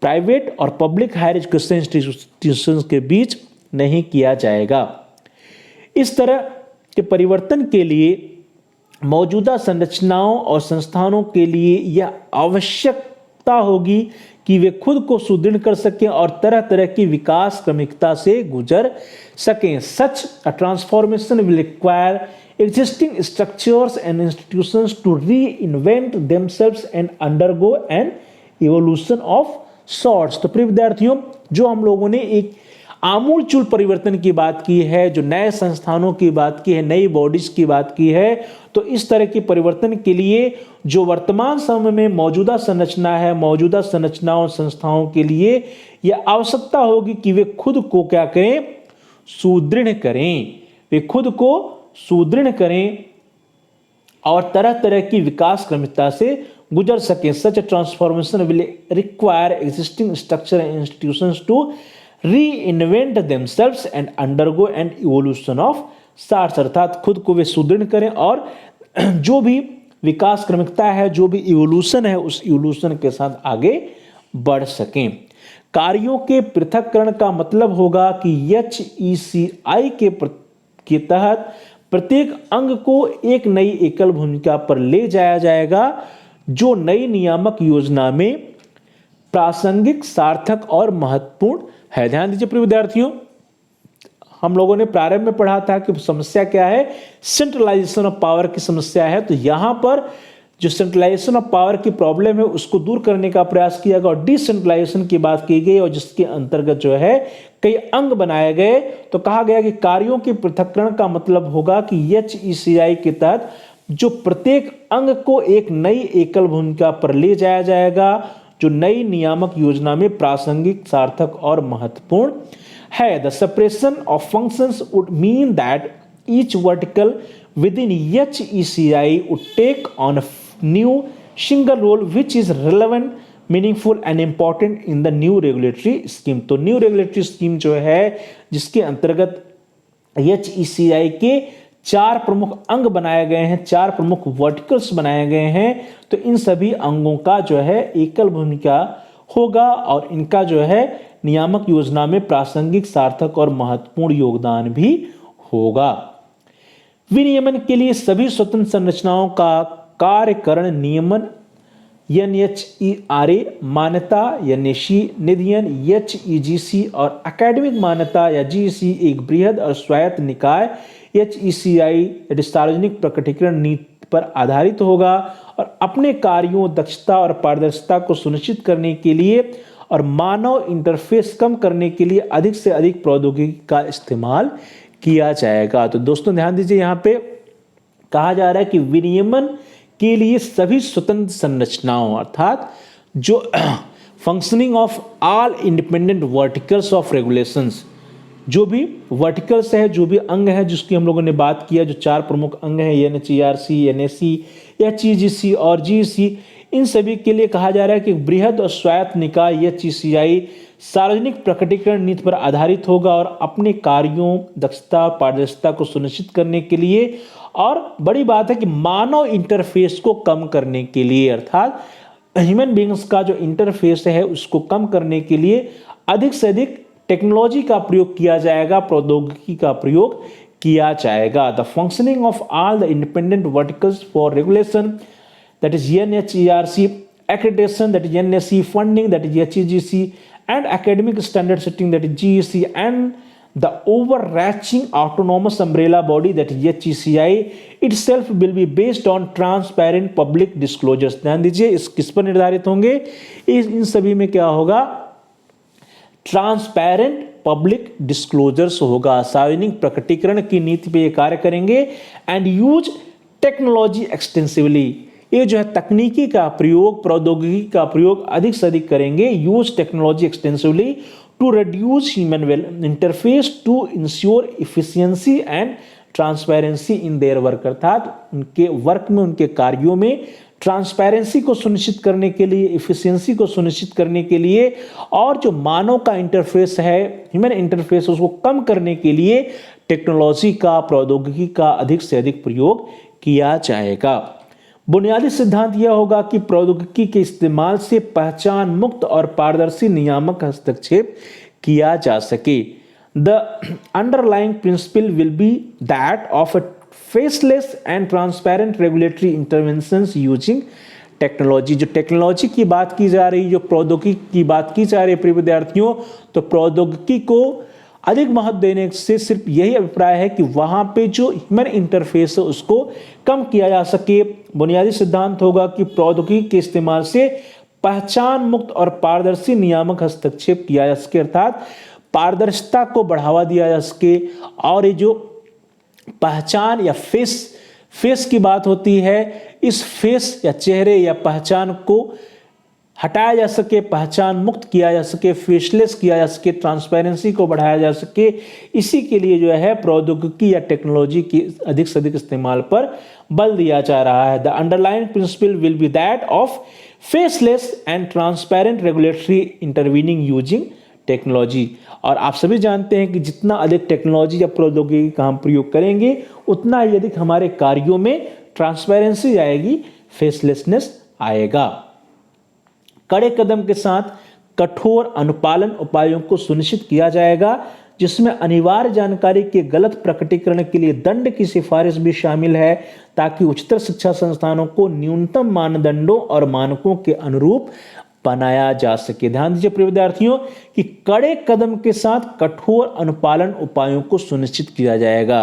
प्राइवेट और पब्लिक हायर एजुकेशन इंस्टीट्यूशंस के बीच नहीं किया जाएगा। इस तरह के परिवर्तन के लिए मौजूदा संरचनाओं और संस्थानों के लिए यह आवश्यकता होगी कि वे खुद को सुदृढ़ कर सकें और तरह तरह की विकास क्रमिकता से गुजर सकें। Such a transformation will require existing structures and institutions to reinvent themselves and undergo an evolution of sorts। तो प्रिय विद्यार्थियों, जो हम लोगों ने एक आमूलचूल परिवर्तन की बात की है, जो नए संस्थानों की बात की है, नई बॉडीज की बात की है, तो इस तरह के परिवर्तन के लिए जो वर्तमान समय में मौजूदा संरचना है, मौजूदा संरचनाओं संस्थाओं के लिए यह आवश्यकता होगी कि वे खुद को क्या करें, सुदृढ़ करें। वे खुद को सुदृढ़ करें और तरह तरह की विकास क्रमिकता से गुजर सकें। Such transformation will require existing structure and institutions to reinvent themselves and undergo an evolution of sorts, अर्थात खुद को वे सुदृढ़ करें और जो भी विकास क्रमिकता है, जो भी इवोल्यूशन है, उस इवोल्यूशन के साथ आगे बढ़ सकें। कार्यों के पृथक्करण का मतलब होगा कि HECI के तहत प्रत्येक अंग को एक नई एकल भूमिका पर ले जाया जाएगा जो नई नियामक योजना में प्रासंगिक, सार्थक और महत्वपूर्ण है। ध्यान दीजिए प्रिय विद्यार्थियों, हम लोगों ने प्रारंभ में पढ़ा था कि समस्या क्या है, सेंट्रलाइजेशन ऑफ पावर की समस्या है। तो यहां पर जो सेंट्रलाइजेशन ऑफ पावर की प्रॉब्लम है उसको दूर करने का प्रयास किया गया और डिसेंट्रलाइजेशन की बात की गई और जिसके अंतर्गत जो है कई अंग बनाए गए। तो कहा गया कि कार्यों के पृथक्करण का मतलब होगा कि HECI के तहत जो प्रत्येक अंग को एक नई एकल भूमिका पर ले जाया जाएगा जो नई नियामक योजना में प्रासंगिक, सार्थक और महत्वपूर्ण है। The separation of functions would mean that each vertical within HECI would take on a new single role which is relevant, meaningful and important in the new regulatory scheme। तो न्यू रेगुलेटरी स्कीम जो है जिसके अंतर्गत HECI के 4 प्रमुख अंग बनाए गए हैं, 4 प्रमुख वर्टिकल्स बनाए गए हैं, तो इन सभी अंगों का जो है एकल भूमिका होगा और इनका जो है नियामक योजना में प्रासंगिक, सार्थक और महत्वपूर्ण योगदान भी होगा। विनियमन के लिए सभी स्वतंत्र संरचनाओं का कार्यकरण नियमन NHERA मान्यता, NSC निधियन, HEGC और एकेडमिक मान्यता या GEC एक बृहद और स्वायत्त निकाय HECI सार्वजनिक प्रकटीकरण नीति पर आधारित होगा और अपने कार्यों, दक्षता और पारदर्शिता को सुनिश्चित करने के लिए और मानव इंटरफेस कम करने के लिए अधिक से अधिक प्रौद्योगिकी का इस्तेमाल किया जाएगा। तो दोस्तों ध्यान दीजिए, यहाँ पे कहा जा रहा है कि विनियमन के लिए सभी स्वतंत्र संरचनाओं अर्थात जो functioning of all independent verticals of regulations, जो भी वर्टिकल्स है, जो भी अंग है जिसकी हम लोगों ने बात किया, जो 4 प्रमुख अंग हैं NHERC, NSC, HEGC और GEC, इन सभी के लिए कहा जा रहा है कि बृहद और स्वायत्त निकाय HECI सार्वजनिक प्रकटीकरण नीति पर आधारित होगा और अपने कार्यों, दक्षता, पारदर्शिता को सुनिश्चित करने के लिए और बड़ी बात है कि मानव इंटरफेस को कम करने के लिए, अर्थात ह्यूमन बीइंग्स का जो इंटरफेस है उसको कम करने के लिए अधिक से अधिक टेक्नोलॉजी का प्रयोग किया जाएगा, प्रौद्योगिकी का प्रयोग किया जाएगा। The functioning of all the independent verticals for regulation, that is NHERC, accreditation, that is NSC, funding, that is HEGC, and academic standard setting, that is GEC, and the overarching autonomous umbrella body, that is HECI itself will be based on transparent public disclosures। ध्यान दीजिए, इस किस पर निर्धारित होंगे, इन सभी में क्या होगा, ट्रांसपेरेंट पब्लिक डिस्क्लोजर्स होगा, सार्वजनिक प्रकटीकरण की नीति पे ये कार्य करेंगे। एंड यूज टेक्नोलॉजी एक्सटेंसिवली, ये जो है तकनीकी का प्रयोग, प्रौद्योगिकी का प्रयोग अधिक से अधिक करेंगे। Use technology extensively to reduce human interface to ensure efficiency and transparency in their work, अर्थात उनके वर्क में, उनके कार्यों में ट्रांसपेरेंसी को सुनिश्चित करने के लिए, इफिशियंसी को सुनिश्चित करने के लिए, और जो मानव का इंटरफेस है, ह्यूमन इंटरफेस, उसको कम करने के लिए टेक्नोलॉजी का, प्रौद्योगिकी का अधिक से अधिक प्रयोग किया जाएगा। बुनियादी सिद्धांत यह होगा कि प्रौद्योगिकी के इस्तेमाल से पहचान मुक्त और पारदर्शी नियामक हस्तक्षेप किया जा सके। The underlying principle will be that of a faceless and transparent regulatory interventions using technology. जो टेक्नोलॉजी की बात की जा रही, जो प्रौद्योगिकी की बात की जा रही है प्रिय विद्यार्थियों, तो प्रौद्योगिकी को अधिक महत्व देने से सिर्फ यही अभिप्राय है कि वहां पे जो ह्यूमन इंटरफेस है उसको कम किया जा सके। बुनियादी सिद्धांत होगा कि प्रौद्योगिकी के इस्तेमाल से पहचान मुक्त और पारदर्शी नियामक हस्तक्षेप किया जा सके, अर्थात पारदर्शिता को बढ़ावा दिया जा सके। और ये जो पहचान या फेस की बात होती है, इस फेस या चेहरे या पहचान को हटाया जा सके, पहचान मुक्त किया जा सके, फेसलेस किया जा सके, ट्रांसपेरेंसी को बढ़ाया जा सके। इसी के लिए जो है प्रौद्योगिकी या टेक्नोलॉजी की अधिक से अधिक इस्तेमाल पर बल दिया जा रहा है। The underline principle will be that of faceless and transparent regulatory intervening using technology. और आप सभी जानते हैं कि जितना अधिक टेक्नोलॉजी या प्रौद्योगिकी का हम प्रयोग करेंगे, उतना ही अधिक हमारे कार्यों में ट्रांसपेरेंसी आएगी, फेसलेसनेस आएगा। कड़े कदम के साथ कठोर अनुपालन उपायों को सुनिश्चित किया जाएगा, जिसमें अनिवार्य जानकारी के गलत प्रकटीकरण के लिए दंड की सिफारिश भी शामिल है, ताकि उच्चतर शिक्षा संस्थानों को न्यूनतम मानदंडों और मानकों के अनुरूप बनाया जा सके। ध्यान दीजिए प्रिय विद्यार्थियों कि कड़े कदम के साथ कठोर अनुपालन उपायों को सुनिश्चित किया जाएगा,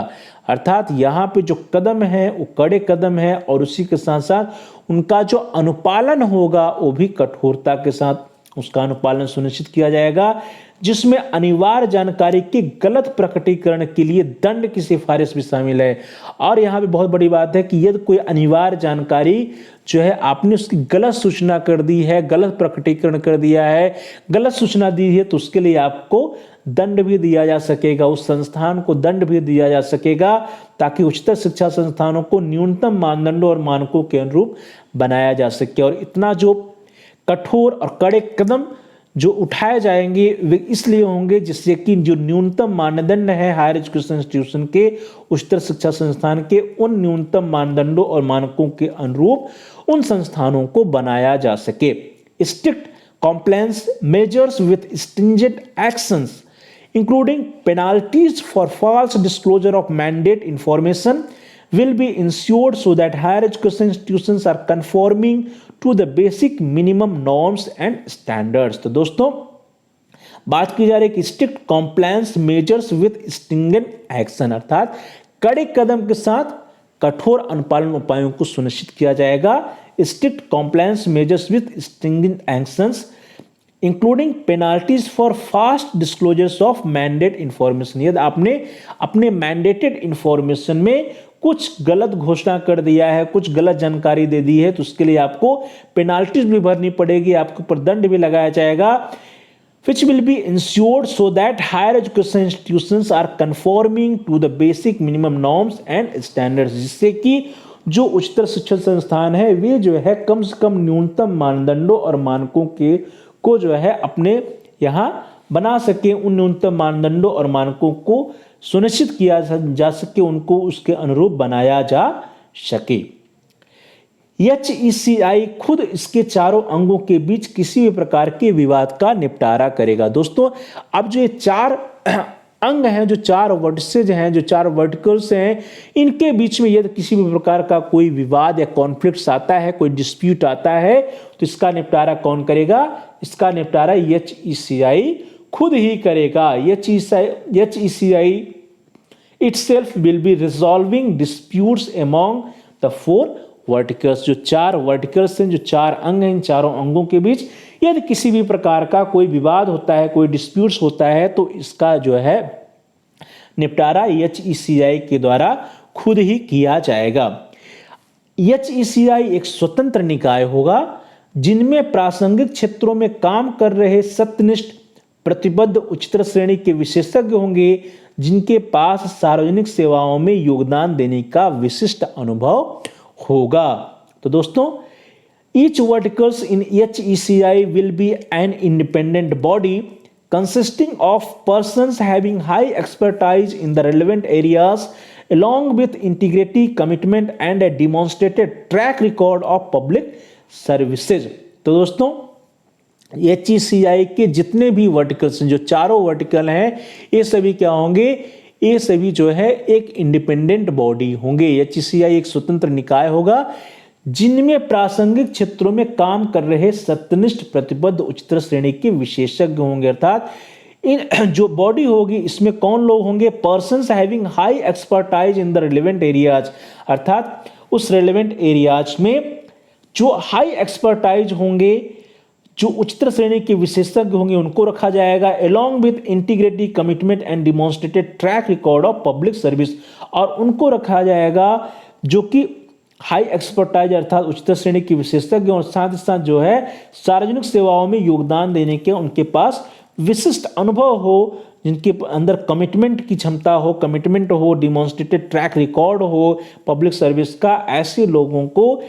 अर्थात यहाँ पे जो कदम है वो कड़े कदम है, और उसी के साथ साथ उनका जो अनुपालन होगा वो भी कठोरता के साथ उसका अनुपालन सुनिश्चित किया जाएगा, जिसमें अनिवार्य जानकारी के गलत प्रकटीकरण के लिए दंड की सिफारिश भी शामिल है। और यहाँ पे बहुत बड़ी बात है कि यदि कोई अनिवार्य जानकारी जो है आपने उसकी गलत सूचना कर दी है, गलत प्रकटीकरण कर दिया है, गलत सूचना दी है, तो उसके लिए आपको दंड भी दिया जा सकेगा, उस संस्थान को दंड भी दिया जा सकेगा, ताकि उच्चतर शिक्षा संस्थानों को न्यूनतम मानदंडों और मानकों के अनुरूप बनाया जा सके। और इतना जो कठोर और कड़े कदम जो उठाए जाएंगे वे इसलिए होंगे जिससे कि जो न्यूनतम मानदंड है हायर एजुकेशन इंस्टीट्यूशन के, उच्चतर शिक्षा संस्थान के, उन न्यूनतम मानदंडों और मानकों के अनुरूप उन संस्थानों को बनाया जा सके। Strict compliance measures with stringent actions including penalties for false disclosure of mandate information will be ensured so that higher education institutions are conforming to the basic minimum norms and standards। तो दोस्तों बात की जा रही है कि strict compliance measures with stringent action, अर्थात कड़े कदम के साथ कठोर अनुपालन उपायों को सुनिश्चित किया जाएगा। Strict compliance measures with stringent actions including penalties for fast disclosures of mandate information. यदि आपने अपने मैंडेटेड इंफॉर्मेशन में कुछ गलत घोषणा कर दिया है, कुछ गलत जानकारी दे दी है, तो उसके लिए आपको पेनाल्टीज भी भरनी पड़ेगी, आपके ऊपर दंड भी लगाया जाएगा। which will be ensured so that higher education institutions are conforming to the basic minimum norms and standards, जिससे कि जो उच्चतर शिक्षण संस्थान है वे जो है कम से कम न्यूनतम मानदंडों और मानकों के को जो है अपने यहाँ बना सके, उन न्यूनतम मानदंडों और मानकों को सुनिश्चित किया जा सके, उनको उसके अनुरूप बनाया जा सके। HECI खुद इसके चारों अंगों के बीच किसी भी प्रकार के विवाद का निपटारा करेगा। दोस्तों अब जो ये चार अंग हैं, जो चार वर्टिसेज हैं, जो चार वर्टिकल्स हैं, इनके बीच में यदि किसी भी प्रकार का कोई विवाद या कॉन्फ्लिक्ट आता है, कोई डिस्प्यूट आता है, तो इसका निपटारा कौन करेगा? इसका निपटारा HECI खुद ही करेगा। HECI itself will be resolving disputes among the four verticals. जो चार वर्टिकल्स हैं, जो चार अंग हैं, इन चारों अंगों के बीच यदि किसी भी प्रकार का कोई विवाद होता है, कोई डिस्प्यूट्स होता है, तो इसका जो है निपटारा HECI के द्वारा खुद ही किया जाएगा। HECI एक स्वतंत्र निकाय होगा जिनमें प्रासंगिक क्षेत्रों में काम कर रहे सत्यनिष्ठ, प्रतिबद्ध उच्चतर श्रेणी के विशेषज्ञ होंगे जिनके पास सार्वजनिक सेवाओं में योगदान देने का विशिष्ट अनुभव होगा। तो दोस्तों, each verticals in HECI will be an independent body consisting of persons having high expertise in the relevant areas along with integrity, commitment and a demonstrated track record of public services। तो दोस्तों, HECI के जितने भी वर्टिकल्स हैं, जो चारों वर्टिकल हैं, ये सभी क्या होंगे? ये सभी जो है एक इंडिपेंडेंट बॉडी होंगे। HECI एक स्वतंत्र निकाय होगा जिनमें प्रासंगिक क्षेत्रों में काम कर रहे सत्यनिष्ठ प्रतिबद्ध उच्चतर श्रेणी के विशेषज्ञ होंगे। अर्थात इन जो बॉडी होगी इसमें कौन लोग होंगे? Persons having high expertise in the relevant areas, अर्थात उस रिलेवेंट एरियाज में जो हाई एक्सपर्टाइज होंगे, जो उच्चतर श्रेणी के विशेषज्ञ होंगे, उनको रखा जाएगा along with integrity, commitment and demonstrated track record of public service, और उनको रखा जाएगा जो कि हाई एक्सपर्टाइज अर्थात उच्चतर श्रेणी के विशेषज्ञ और साथ ही साथ जो है सार्वजनिक सेवाओं में योगदान देने के उनके पास विशिष्ट अनुभव हो, जिनके अंदर कमिटमेंट की क्षमता हो, कमिटमेंट हो, डिमॉन्स्ट्रेटेड ट्रैक रिकॉर्ड हो पब्लिक सर्विस का। ऐसे लोगों को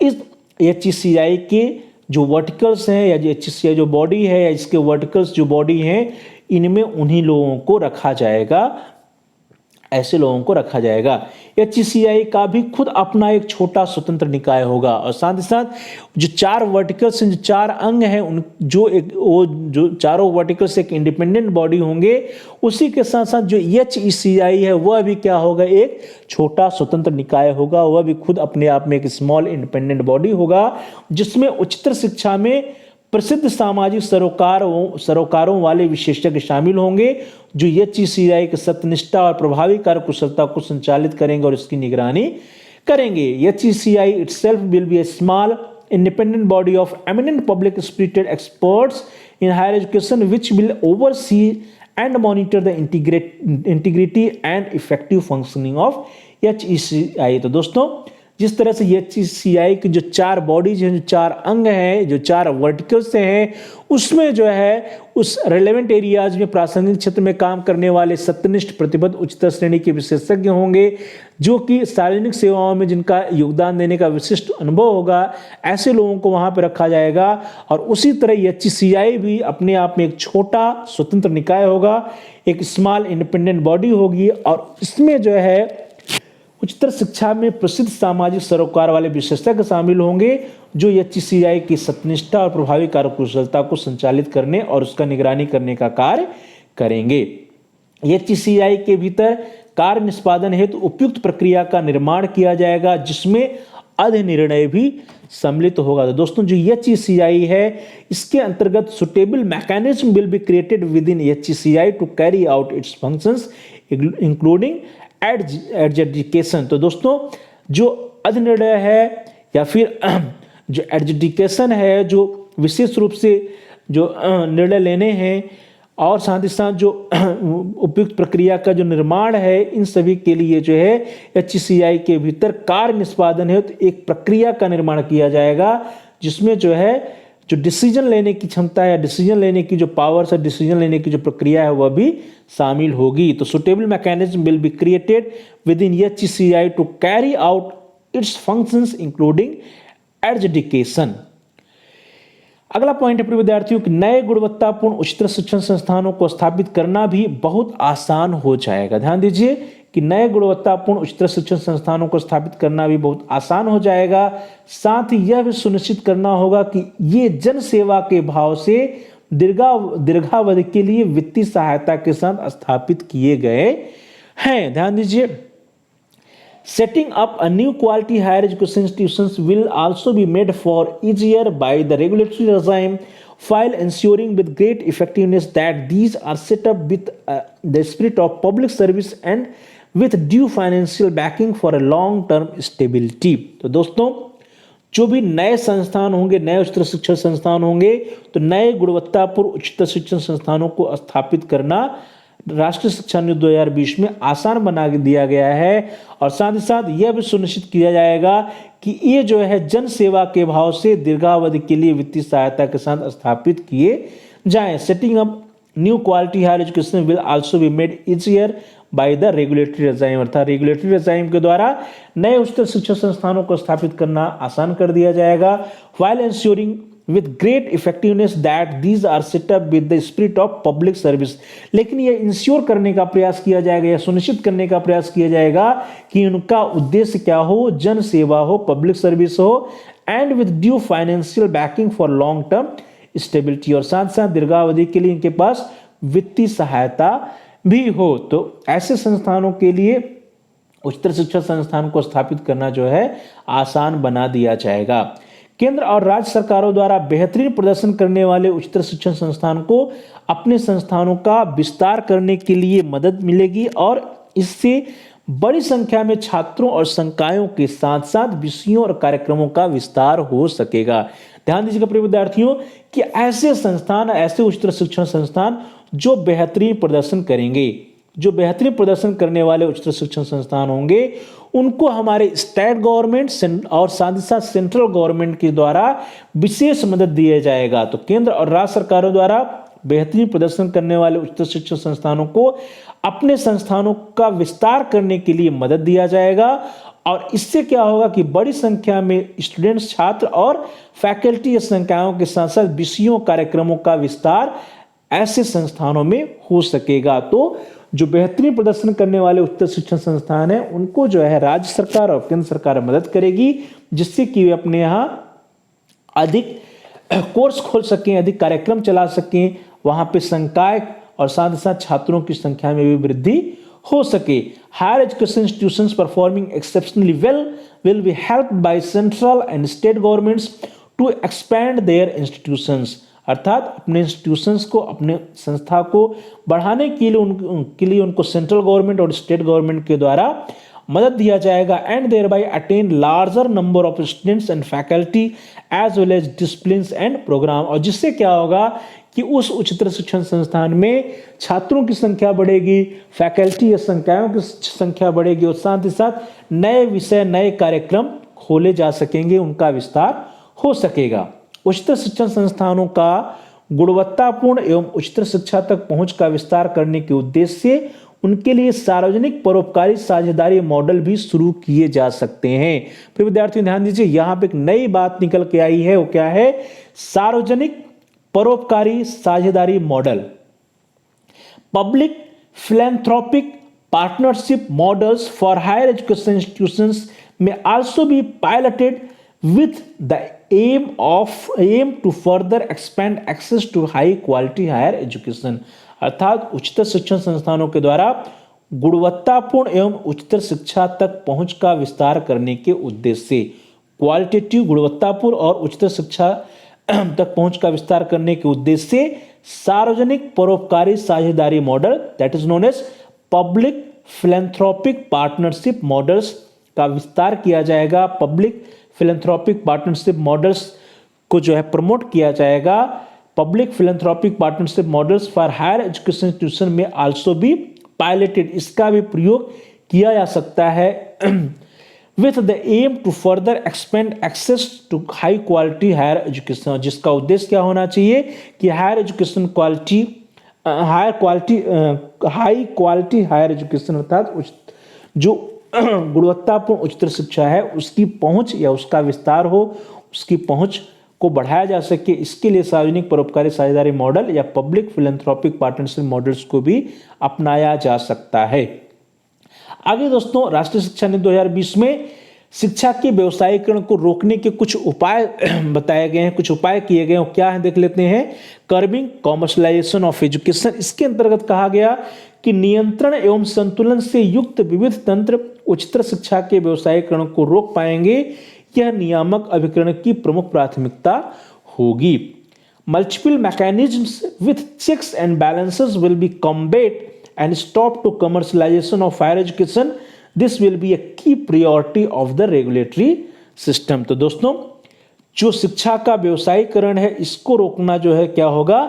इस HECI के जो वर्टिकल्स हैं या जो HECI जो बॉडी है या इसके वर्टिकल्स जो बॉडी हैं, इनमें उन्हीं लोगों को रखा जाएगा, ऐसे लोगों को रखा जाएगा। HECI का भी खुद अपना एक छोटा स्वतंत्र निकाय होगा और साथ ही साथ जो चार वर्टिकल्स हैं, जो चार अंग हैं, उन जो चारों वर्टिकल्स एक इंडिपेंडेंट बॉडी होंगे, उसी के साथ साथ जो HECI है वह भी क्या होगा? एक छोटा स्वतंत्र निकाय होगा। वह भी खुद अपने आप में एक स्मॉल इंडिपेंडेंट बॉडी होगा जिसमें उच्चतर शिक्षा में प्रसिद्ध सामाजिक सरोकारों वाले विशेषज्ञ शामिल होंगे जो HECI के सत्यनिष्ठा और प्रभावी कार्यकुशलता को संचालित करेंगे और इसकी निगरानी करेंगे। HECI itself will be a small independent body of eminent public spirited experts in higher education which will oversee and monitor the integrity and effective functioning of HECI। तो दोस्तों, जिस तरह से HECI की जो चार बॉडीज हैं, जो चार अंग हैं, जो चार वर्टिकल्स हैं, उसमें जो है उस रेलेवेंट एरियाज में प्रासंगिक क्षेत्र में काम करने वाले सत्यनिष्ठ प्रतिबद्ध उच्चतर श्रेणी के विशेषज्ञ होंगे जो कि सार्वजनिक सेवाओं में जिनका योगदान देने का विशिष्ट अनुभव होगा, ऐसे लोगों को वहां पर रखा जाएगा। और उसी तरह HECI भी अपने आप में एक छोटा स्वतंत्र निकाय होगा, एक स्मॉल इंडिपेंडेंट बॉडी होगी और इसमें जो है उच्चतर शिक्षा में प्रसिद्ध सामाजिक सरोकार वाले विशेषज्ञ शामिल होंगे जो HECI की सत्यनिष्ठा और प्रभावी कार्यकुशलता को संचालित करने और उसका निगरानी करने का कार्य करेंगे। HECI के भीतर कार्य निष्पादन हेतु उपयुक्त प्रक्रिया का निर्माण किया जाएगा जिसमें अधिनिर्णय भी सम्मिलित होगा। तो दोस्तों, जो HECI है इसके अंतर्गत suitable mechanism will be created within HECI to carry out its functions including adjudication. तो दोस्तों, जो अधिनिर्णय है या फिर जो एडजुडिकेशन है, जो विशेष रूप से जो निर्णय लेने हैं और साथ ही साथ जो उपयुक्त प्रक्रिया का जो निर्माण है, इन सभी के लिए जो है HECI के भीतर कार्य निष्पादन है तो एक प्रक्रिया का निर्माण किया जाएगा जिसमें जो है जो डिसीजन लेने की क्षमता है, डिसीजन लेने की जो पावर्स है, डिसीजन लेने की जो प्रक्रिया है वह भी शामिल होगी। तो suitable mechanism will be created within HECI to carry out its functions including adjudication. अगला पॉइंट है प्रिय विद्यार्थियों कि नए गुणवत्तापूर्ण उच्चतर शिक्षण संस्थानों को स्थापित करना भी बहुत आसान हो जाएगा। ध्यान दीजिए कि नए गुणवत्तापूर्ण उच्चतर शिक्षण संस्थानों को स्थापित करना भी बहुत आसान हो जाएगा। साथ ही यह भी सुनिश्चित करना होगा कि ये जन सेवा के भाव से दीर्घावधि के लिए वित्तीय सहायता के साथ स्थापित किए गए हैं। ध्यान दीजिए, setting up a new quality higher education institutions will also be made for easier by the regulatory regime while ensuring with great effectiveness that these are set up with the spirit of public service and with due financial backing for a long term stability। तो दोस्तों, जो भी नए संस्थान होंगे, नए उच्चतर शिक्षण संस्थान होंगे, तो नए गुणवत्तापूर्ण उच्चतर शिक्षण संस्थानों को स्थापित करना राष्ट्रीय शिक्षा नीति 2020 में आसान बना दिया गया है और साथ ही साथ यह भी सुनिश्चित किया जाएगा कि ये जो है जन सेवा के भाव से दीर्घावधि के लिए वित्तीय सहायता के साथ स्थापित किए जाएं। Setting up new quality higher education will also be made easier by the regulatory regime, अर्थात रेगुलेटरी रेजाइम के द्वारा नए उच्चतर शिक्षा संस्थानों को स्थापित करना आसान कर दिया जाएगा, while ensuring with great effectiveness that these are set up with the spirit of public service। लेकिन यह इंश्योर करने का प्रयास किया जाएगा, यह सुनिश्चित करने का प्रयास किया जाएगा कि उनका उद्देश्य क्या हो, जन सेवा हो, पब्लिक सर्विस हो, and with due financial backing for long term stability, और साथ साथ दीर्घावधि के लिए इनके पास वित्तीय सहायता भी हो। तो ऐसे संस्थानों के लिए उच्चतर शिक्षा संस्थान को स्थापित करना जो है आसान बना दिया जाएगा। केंद्र और राज्य सरकारों द्वारा बेहतरीन प्रदर्शन करने वाले उच्चतर शिक्षण संस्थान को अपने संस्थानों का विस्तार करने के लिए मदद मिलेगी और इससे बड़ी संख्या में छात्रों और संकायों के साथ साथ विषयों और कार्यक्रमों का विस्तार हो सकेगा। ध्यान दीजिएगा प्रिय विद्यार्थियों कि ऐसे संस्थान, ऐसे उच्चतर शिक्षण संस्थान जो बेहतरीन प्रदर्शन करेंगे, जो बेहतरीन प्रदर्शन करने वाले उच्चतर शिक्षण संस्थान होंगे, उनको हमारे स्टेट गवर्नमेंट और साथ ही साथ सेंट्रल गवर्नमेंट के द्वारा विशेष मदद दिया जाएगा। तो केंद्र और राज्य सरकारों द्वारा बेहतरीन प्रदर्शन करने वाले उच्चतर शिक्षण संस्थानों को अपने संस्थानों का विस्तार करने के लिए मदद दिया जाएगा और इससे क्या होगा कि बड़ी संख्या में स्टूडेंट्स, छात्र और फैकल्टी संकायों के साथ साथ विषयों, कार्यक्रमों का विस्तार ऐसे संस्थानों में हो सकेगा। तो जो बेहतरीन प्रदर्शन करने वाले उच्चतर शिक्षण संस्थान है उनको जो है राज्य सरकार और केंद्र सरकार मदद करेगी, जिससे कि वे अपने यहाँ अधिक कोर्स खोल सकें, अधिक कार्यक्रम चला सकें, वहां पे संकाय और साथ ही साथ छात्रों की संख्या में भी वृद्धि हो सके। Higher education institutions performing exceptionally well will be helped by central and state governments to expand their institutions, अर्थात अपने इंस्टीट्यूशंस को, अपने संस्था को बढ़ाने के लिए उनको सेंट्रल गवर्नमेंट और स्टेट गवर्नमेंट के द्वारा मदद दिया जाएगा and thereby attain larger number of students and faculty as well as disciplines and program, और जिससे क्या होगा कि उस उच्चतर शिक्षण संस्थान में छात्रों की संख्या बढ़ेगी, फैकल्टी या संकायों की संख्या बढ़ेगी और साथ ही साथ नए विषय, नए कार्यक्रम खोले जा सकेंगे, उनका विस्तार हो सकेगा। उच्चतर शिक्षण संस्थानों का गुणवत्तापूर्ण एवं उच्चतर शिक्षा तक पहुंच का विस्तार करने के उद्देश्य से उनके लिए सार्वजनिक परोपकारी साझेदारी मॉडल भी शुरू किए जा सकते हैं। फिर विद्यार्थियों ध्यान दीजिए, यहां पे एक नई बात निकल के आई है, वो क्या है? सार्वजनिक परोपकारी साझेदारी model. Public philanthropic partnership models for higher education institutions may also be piloted with the aim to further expand access to high quality higher education। अर्थात उच्चतर शिक्षण संस्थानों के द्वारा गुणवत्तापूर्ण एवं उच्चतर शिक्षा तक पहुंच का विस्तार करने के उद्देश्य से, क्वालिटेटिव, गुणवत्तापूर्ण और उच्चतर शिक्षा तक पहुंच का विस्तार करने के उद्देश्य से सार्वजनिक परोपकारी साझेदारी model, that is known as public philanthropic partnership models का विस्तार किया जाएगा। पब्लिक फिलैंथ्रोपिक पार्टनरशिप मॉडल्स को जो है प्रमोट किया जाएगा। Public philanthropic partnership models for higher education institution may also be piloted, इसका भी प्रयोग किया जा सकता है with the aim to further expand access to high quality higher education, जिसका उद्देश्य क्या होना चाहिए कि higher education quality, high quality higher education अर्थात जो गुणवत्तापूर्ण उच्चतर शिक्षा है उसकी पहुंच या उसका विस्तार हो, उसकी पहुंच को बढ़ाया जा सके, इसके लिए सार्वजनिक परोपकारी साझेदारी मॉडल या पब्लिक फिलैंथ्रोपिक पार्टनरशिप मॉडल्स को भी अपनाया जा सकता है। आगे दोस्तों, राष्ट्रीय शिक्षा नीति 2020 में शिक्षा के व्यवसायीकरण को रोकने के कुछ उपाय बताए गए हैं, कुछ उपाय किए गए हैं, क्या है देख लेते हैं। कर्बिंग कॉमर्शलाइजेशन ऑफ एजुकेशन, इसके अंतर्गत कहा गया कि नियंत्रण एवं संतुलन से युक्त विविध तंत्र उच्चतर शिक्षा के व्यवसायीकरण को रोक पाएंगे, यह नियामक अभिकरण की प्रमुख प्राथमिकता होगी। Multiple mechanisms with checks and balances will be combat and stop to commercialization of higher education. This will be a key priority of the regulatory system। तो दोस्तों, जो शिक्षा का व्यवसायीकरण है इसको रोकना जो है क्या होगा,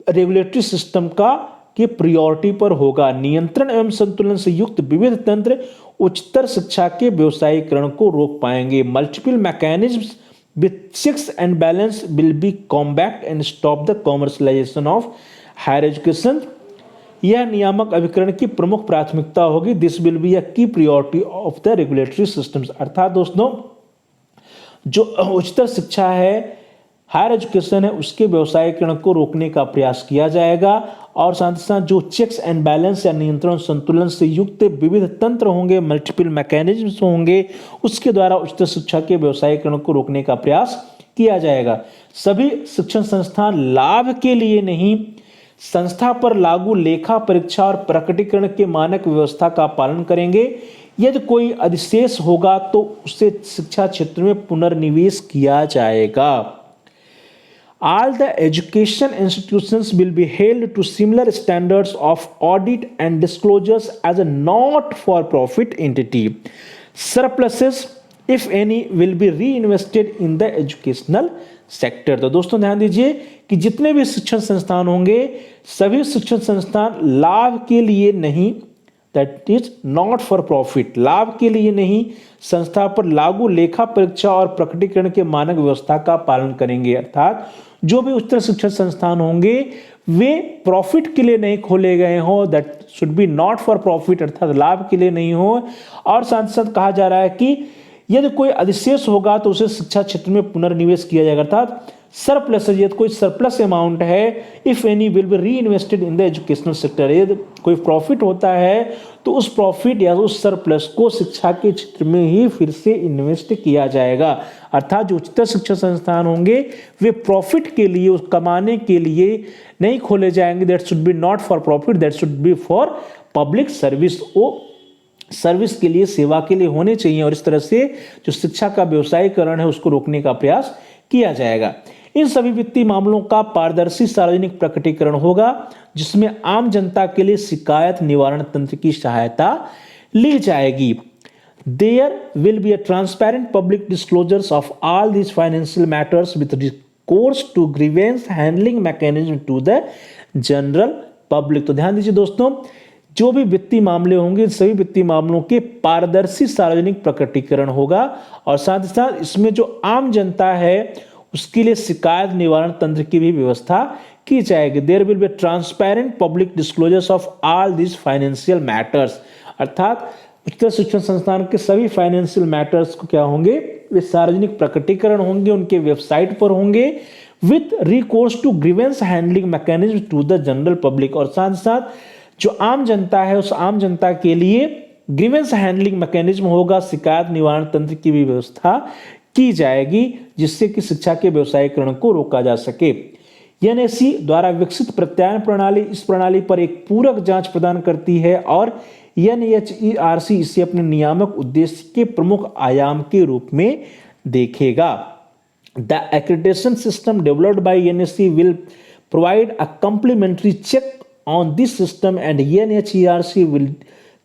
रेगुलेटरी सिस्टम का के प्रायोरिटी पर होगा। नियंत्रण एवं संतुलन से युक्त विविध तंत्र उच्चतर शिक्षा के व्यवसायीकरण को रोक पाएंगे। Multiple mechanisms with checks and balance will be combat and stop the commercialization of higher education. यह नियामक अभिकरण की प्रमुख प्राथमिकता होगी। दिस विल बी अ की priority of the regulatory systems. अर्थात दोस्तों जो उच्चतर शिक्षा है, हायर एजुकेशन है, उसके व्यवसायीकरण को रोकने का प्रयास किया जाएगा और साथ ही साथ जो चेक्स एंड बैलेंस या नियंत्रण संतुलन से युक्त विविध तंत्र होंगे, मल्टीपल मैकेनिज्म्स होंगे, उसके द्वारा उच्चतर शिक्षा के व्यवसायीकरण को रोकने का प्रयास किया जाएगा। सभी शिक्षण संस्थान लाभ के लिए नहीं, संस्था पर लागू लेखा परीक्षा और प्रकटीकरण के मानक व्यवस्था का पालन करेंगे। यदि कोई अधिशेष होगा तो उसे शिक्षा क्षेत्र में पुनर्निवेश किया जाएगा। All the education institutions will be held to similar standards of audit and disclosures as a not-for-profit entity. Surpluses, if any, will be reinvested in the educational sector. तो दोस्तों ध्यान दीजिए कि जितने भी शिक्षण संस्थान होंगे, सभी शिक्षण संस्थान लाभ के लिए नहीं, that is not for profit, लाभ के लिए नहीं, संस्था पर लागू लेखा परीक्षा और प्रकटीकरण के मानक व्यवस्था का पालन करेंगे। अर्थात जो भी उच्चतर शिक्षण संस्थान होंगे वे प्रॉफिट के लिए नहीं खोले गए हो, that should be not for profit, अर्थात लाभ के लिए नहीं हो। और साथ साथ कहा जा रहा है कि यदि कोई अधिशेष होगा तो उसे शिक्षा क्षेत्र में पुनर्निवेश किया जाएगा। अर्थात सरप्लस, यदि कोई सरप्लस अमाउंट है, इफ एनी विल बी री invested in the educational sector. यदि कोई प्रॉफिट होता है तो उस प्रॉफिट या उस सरप्लस को शिक्षा के क्षेत्र में ही फिर से इन्वेस्ट किया जाएगा। अर्थात जो उच्चतर शिक्षा संस्थान होंगे वे प्रॉफिट के लिए, उस कमाने के लिए नहीं खोले जाएंगे। That should be not for profit, that should be for public service. वो सर्विस के लिए, सेवा के लिए होने चाहिए और इस तरह से जो शिक्षा का व्यवसायीकरण है उसको रोकने का प्रयास किया जाएगा। इन सभी वित्तीय मामलों का पारदर्शी सार्वजनिक प्रकटीकरण होगा जिसमें आम जनता के लिए शिकायत निवारण तंत्र की सहायता ली जाएगी। There will be a transparent public disclosures of all these financial matters with recourse to grievance handling mechanism to the general public। तो ध्यान दीजिए दोस्तों, जो भी वित्तीय मामले होंगे सभी वित्तीय मामलों के पारदर्शी सार्वजनिक प्रकटीकरण होगा और साथ ही साथ इसमें जो आम जनता है उसके लिए शिकायत निवारण तंत्र की भी व्यवस्था की जाएगी। There will be transparent public disclosures of all this financial matters. अर्थात उच्चतर शिक्षण संस्थान के सभी फाइनेंशियल मैटर्स को क्या होंगे, वे सार्वजनिक प्रकटीकरण होंगे, उनके वेबसाइट पर होंगे, with recourse to grievance handling mechanism to the general public. और साथ साथ जो आम जनता है उस आम जनता के लिए ग्रीवेंस हैंडलिंग मैकेनिज्म होगा, शिकायत निवारण तंत्र की भी व्यवस्था की जाएगी जिससे कि शिक्षा के व्यवसायीकरण को रोका जा सके। एनएससी द्वारा विकसित प्रत्यायन प्रणाली इस प्रणाली पर एक पूरक जांच प्रदान करती है और एनएचईआरसी इसे अपने नियामक उद्देश्य के प्रमुख आयाम के रूप में देखेगा। The accreditation system developed by NSC will provide a complementary check on this system and NHERC will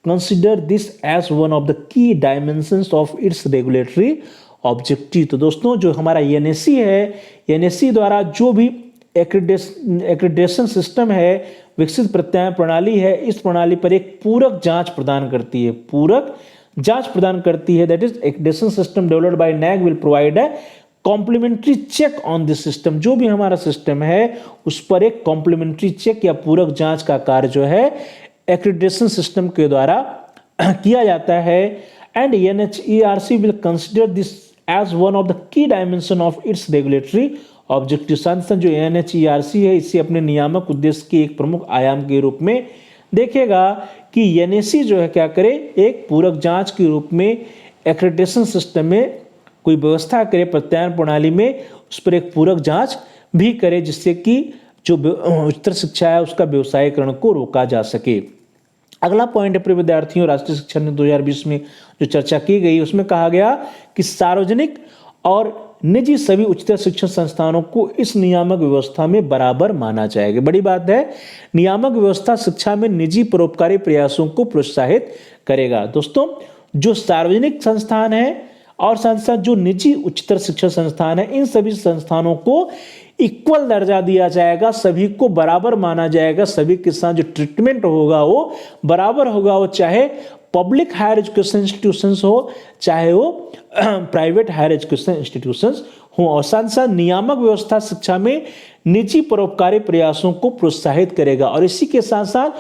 consider this as one of the key dimensions of its regulatory objective. तो दोस्तों जो हमारा एनएससी है, एनएससी द्वारा जो भी एक्रेडिटेशन सिस्टम है, विकसित प्रत्यायन प्रणाली है, इस प्रणाली पर एक पूरक जांच प्रदान करती है, पूरक जांच प्रदान करती है। That is accreditation system developed by NAAC will provide a complementary check on this system. जो भी हमारा सिस्टम है उस पर एक कॉम्प्लीमेंट्री चेक या पूरक जांच का कार्य जो है एक्रेडिटेशन सिस्टम के द्वारा किया जाता है। And NHERC will consider this as one of the key dimension of its regulatory objective. साथ जो एनएचईआरसी है इसे अपने नियामक उद्देश्य के एक प्रमुख आयाम के रूप में देखेगा कि एनएससी जो है क्या करे, एक पूरक जांच के रूप में एक्रेडिटेशन सिस्टम में कोई व्यवस्था करे, प्रत्यायन प्रणाली में उस पर एक पूरक जांच भी करे जिससे कि जो उच्चतर शिक्षा है उसका व्यवसायीकरण को रोका जा सके। अगला पॉइंट है प्रिय विद्यार्थियों, राष्ट्रीय शिक्षा नीति 2020 में जो चर्चा की गई उसमें कहा गया कि सार्वजनिक और निजी सभी उच्चतर शिक्षण संस्थानों को इस नियामक व्यवस्था में बराबर माना जाएगा। बड़ी बात है, नियामक व्यवस्था शिक्षा में निजी परोपकारी प्रयासों को प्रोत्साहित करेगा। दोस्तों जो सार्वजनिक संस्थान है और साथ साथ जो निजी उच्चतर शिक्षण संस्थान है, इन सभी संस्थानों को इक्वल दर्जा दिया जाएगा, सभी को बराबर माना जाएगा, सभी के साथ जो ट्रीटमेंट होगा वो बराबर होगा, वो चाहे पब्लिक हायर एजुकेशन इंस्टीट्यूशंस हो, चाहे वो प्राइवेट हायर एजुकेशन इंस्टीट्यूशंस हो। और साथ साथ नियामक व्यवस्था शिक्षा में निजी परोपकारी प्रयासों को प्रोत्साहित करेगा। और इसी के साथ साथ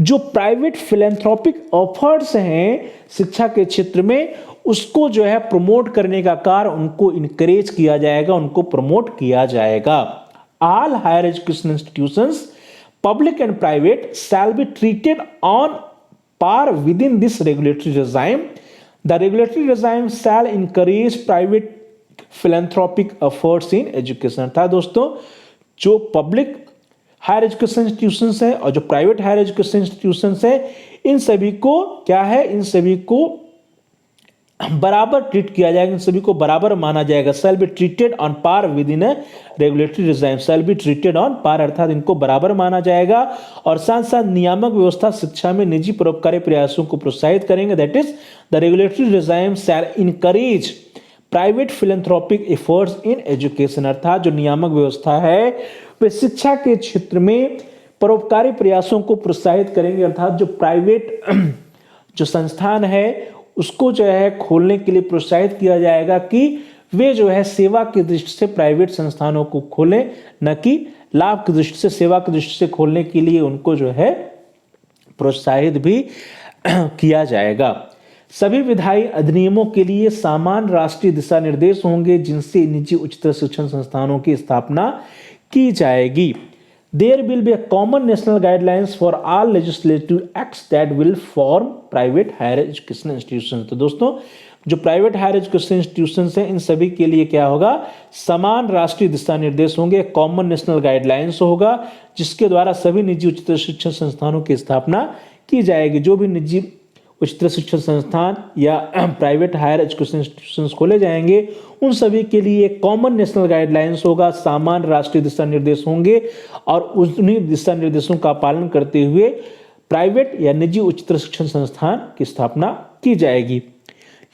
जो प्राइवेट फिलैंथ्रोपिक एफर्ट्स हैं शिक्षा के क्षेत्र में, उसको जो है प्रमोट करने का कार्य उनको इनकरेज किया जाएगा, उनको प्रमोट किया जाएगा। All higher education institutions public and private shall be treated on par within this regulatory regime. The regulatory regime shall encourage private philanthropic efforts in education। अर्थात दोस्तों जो पब्लिक हायर एजुकेशन इंस्टीट्यूशंस है और जो प्राइवेट हायर एजुकेशन इंस्टीट्यूशंस है, इन सभी को क्या है, इन सभी को बराबर ट्रीट किया जाएगा, इन सभी को बराबर माना जाएगा। Shall be treated on par within regulatory regime, shall be treated on par, अर्थात इनको बराबर माना जाएगा। और साथ साथ नियामक व्यवस्था शिक्षा में निजी परोपकारी प्रयासों को प्रोत्साहित करेंगे। That is the regulatory regime shall encourage private philanthropic efforts in education. अर्थात जो नियामक व्यवस्था है वे शिक्षा के क्षेत्र में परोपकारी प्रयासों को प्रोत्साहित करेंगे। अर्थात जो प्राइवेट जो संस्थान है उसको जो है खोलने के लिए प्रोत्साहित किया जाएगा कि वे जो है सेवा की दृष्टि से प्राइवेट संस्थानों को खोलें, न कि लाभ की दृष्टि से, सेवा की दृष्टि से खोलने के लिए उनको जो है प्रोत्साहित भी किया जाएगा। सभी विधायी अधिनियमों के लिए समान राष्ट्रीय दिशा निर्देश होंगे जिनसे निजी उच्चतर शिक्षण संस्थानों की स्थापना की जाएगी। There will be a common national guidelines for all legislative acts that will form private higher education institutions। तो दोस्तों जो प्राइवेट हायर एजुकेशन इंस्टीट्यूशंस हैं इन सभी के लिए क्या होगा, समान राष्ट्रीय दिशा निर्देश होंगे, कॉमन नेशनल गाइडलाइंस होगा जिसके द्वारा सभी निजी उच्चतर शिक्षण संस्थानों की स्थापना की जाएगी। जो भी निजी उच्चतर शिक्षण संस्थान या प्राइवेट हायर एजुकेशन इंस्टीट्यूशंस खोले जाएंगे उन सभी के लिए कॉमन नेशनल गाइडलाइंस होगा, सामान्य राष्ट्रीय दिशा निर्देश होंगे और उन्हीं दिशा निर्देशों का पालन करते हुए प्राइवेट या निजी उच्चतर शिक्षण संस्थान की स्थापना की जाएगी।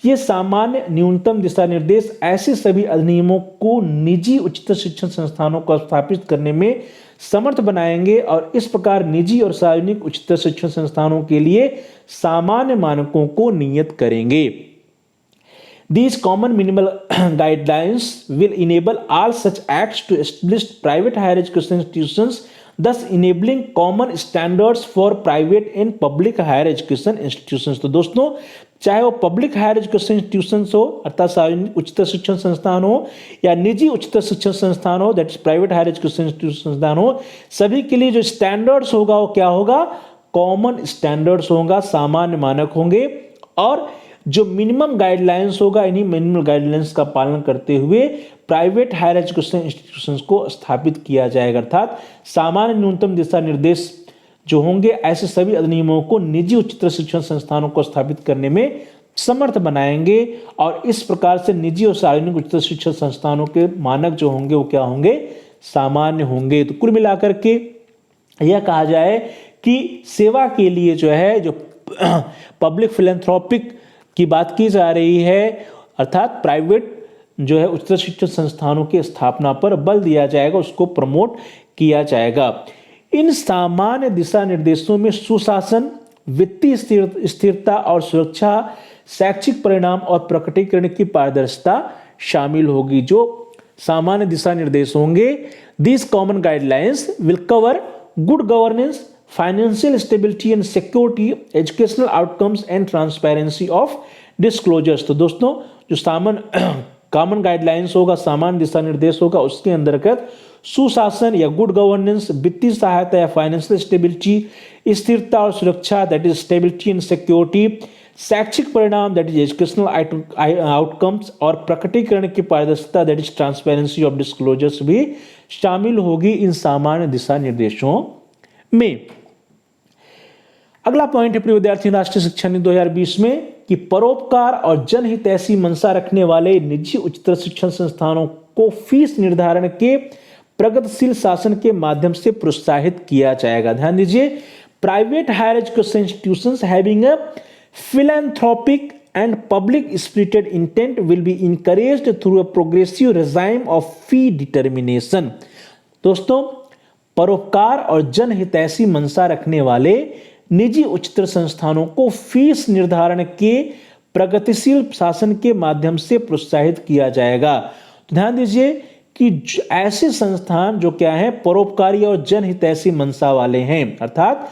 ये सामान्य न्यूनतम दिशा निर्देश ऐसे सभी अधिनियमों को निजी उच्चतर शिक्षण संस्थानों को स्थापित करने में समर्थ बनाएंगे और इस प्रकार निजी और सार्वजनिक उच्चतर शिक्षण संस्थानों के लिए सामान्य मानकों को नियत करेंगे। These common minimal guidelines will enable all such acts to establish private higher education institutions, thus enabling common standards for private and public higher education institutions। तो दोस्तों चाहे वो पब्लिक हायर एजुकेशन इंस्टीट्यूशंस हो अर्थात सार्वजनिक उच्चतर शिक्षण संस्थान हो या निजी उच्चतर शिक्षण संस्थान हो that is private higher education institution संस्थान हो, सभी के लिए जो स्टैंडर्ड्स होगा वो क्या होगा, कॉमन स्टैंडर्ड्स होगा, सामान्य मानक होंगे। और जो मिनिमम गाइडलाइंस होगा इन्हीं मिनिमम गाइडलाइंस का पालन करते हुए प्राइवेट हायर एजुकेशन इंस्टीट्यूशंस को स्थापित किया जाएगा। अर्थात सामान्य न्यूनतम दिशा निर्देश जो होंगे ऐसे सभी अधिनियमों को निजी उच्चतर शिक्षण संस्थानों को स्थापित करने में समर्थ बनाएंगे और इस प्रकार से निजी और सार्वजनिक उच्चतर शिक्षण संस्थानों के मानक जो होंगे वो क्या होंगे, सामान्य होंगे। तो कुल मिलाकर के यह कहा जाए कि सेवा के लिए जो है जो पब्लिक फिलैंथ्रोपिक की बात की जा रही है अर्थात प्राइवेट जो है उच्चतर शिक्षण संस्थानों की स्थापना पर बल दिया जाएगा, उसको प्रमोट किया जाएगा। इन सामान्य दिशा निर्देशों में सुशासन, वित्तीय स्थिरता और सुरक्षा, शैक्षिक परिणाम और प्रकटीकरण की पारदर्शिता शामिल होगी। जो सामान्य दिशा निर्देश होंगे, these common guidelines will cover good governance, financial stability and security, educational outcomes and transparency of disclosures। तो दोस्तों जो कॉमन गाइडलाइंस होगा, सामान्य दिशा निर्देश होगा, उसके अंतर्गत सुशासन या गुड गवर्नेंस, वित्तीय सहायता या फाइनेंशियल स्टेबिलिटी, स्थिरता और सुरक्षा that is stability and security, शैक्षिक परिणाम दैट इज एजुकेशनल आउटकम्स और प्रकटीकरण की पारदर्शिता that is transparency of disclosures भी शामिल होगी इन सामान्य दिशा निर्देशों में। अगला पॉइंट है प्रिय विद्यार्थी राष्ट्रीय शिक्षा नीति 2020 में कि परोपकार और जनहितैषी मंशा रखने वाले निजी उच्चतर शिक्षण संस्थानों को फीस निर्धारण के प्रगतिशील शासन के माध्यम से प्रोत्साहित किया जाएगा। ध्यान दीजिए, private higher education institutions having a philanthropic and public spirited intent will be encouraged through a progressive regime of fee determination। दोस्तों परोपकार और जनहितैषी मंशा रखने वाले निजी उच्चतर संस्थानों को फीस निर्धारण के प्रगतिशील शासन के माध्यम से प्रोत्साहित किया जाएगा। तो ध्यान दीजिए कि ऐसे संस्थान जो क्या है, परोपकारी और जनहितैषी मंशा वाले हैं, अर्थात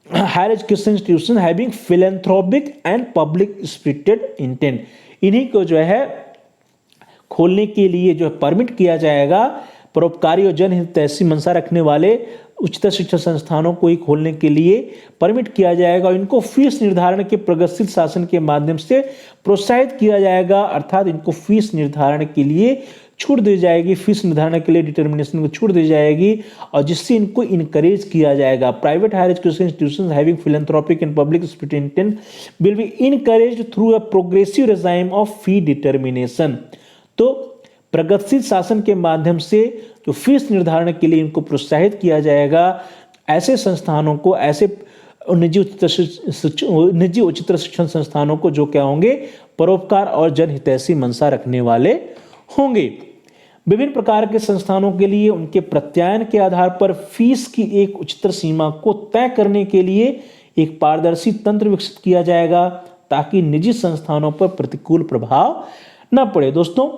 higher education institution having philanthropic and public spirited intent, इन्हीं को जो है खोलने के लिए जो परमिट किया जाएगा। परोपकारी और जनहितैषी मंशा रखने वाले उच्चतर शिक्षा संस्थानों को ही खोलने के लिए परमिट किया जाएगा और इनको फीस निर्धारण के प्रगतिशील शासन के माध्यम से प्रोत्साहित किया जाएगा, अर्थात इनको फीस निर्धारण के लिए छूट दी जाएगी, फीस निर्धारण के लिए डिटर्मिनेशन को छूट दी जाएगी और जिससे इनको इनकरेज किया जाएगा। Private higher education institutions having philanthropic and public spirit intent will be encouraged through a progressive regime of fee determination. तो प्रगतिशील शासन के माध्यम से जो फीस निर्धारण के लिए इनको प्रोत्साहित किया जाएगा। ऐसे संस्थानों को, ऐसे निजी उच्चतर शिक्षण संस्थानों को जो क्या होंगे, परोपकार और जनहितैषी मंशा रखने वाले होंगे। विभिन्न प्रकार के संस्थानों के लिए उनके प्रत्यायन के आधार पर फीस की एक उच्चतर सीमा को तय करने के लिए एक पारदर्शी तंत्र विकसित किया जाएगा ताकि निजी संस्थानों पर प्रतिकूल प्रभाव न पड़े। दोस्तों,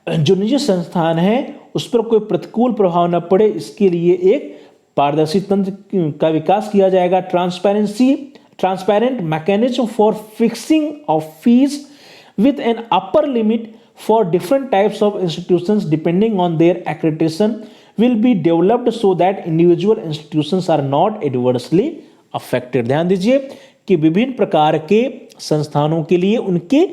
जो निजी संस्थान है उस पर कोई प्रतिकूल प्रभाव न पड़े, इसके लिए एक पारदर्शी तंत्र का विकास किया जाएगा। Transparent mechanism for fixing of fees with an upper limit for different types of institutions depending on their accreditation will be developed so that individual institutions are not adversely affected। ध्यान दीजिए कि विभिन्न प्रकार के संस्थानों के लिए उनके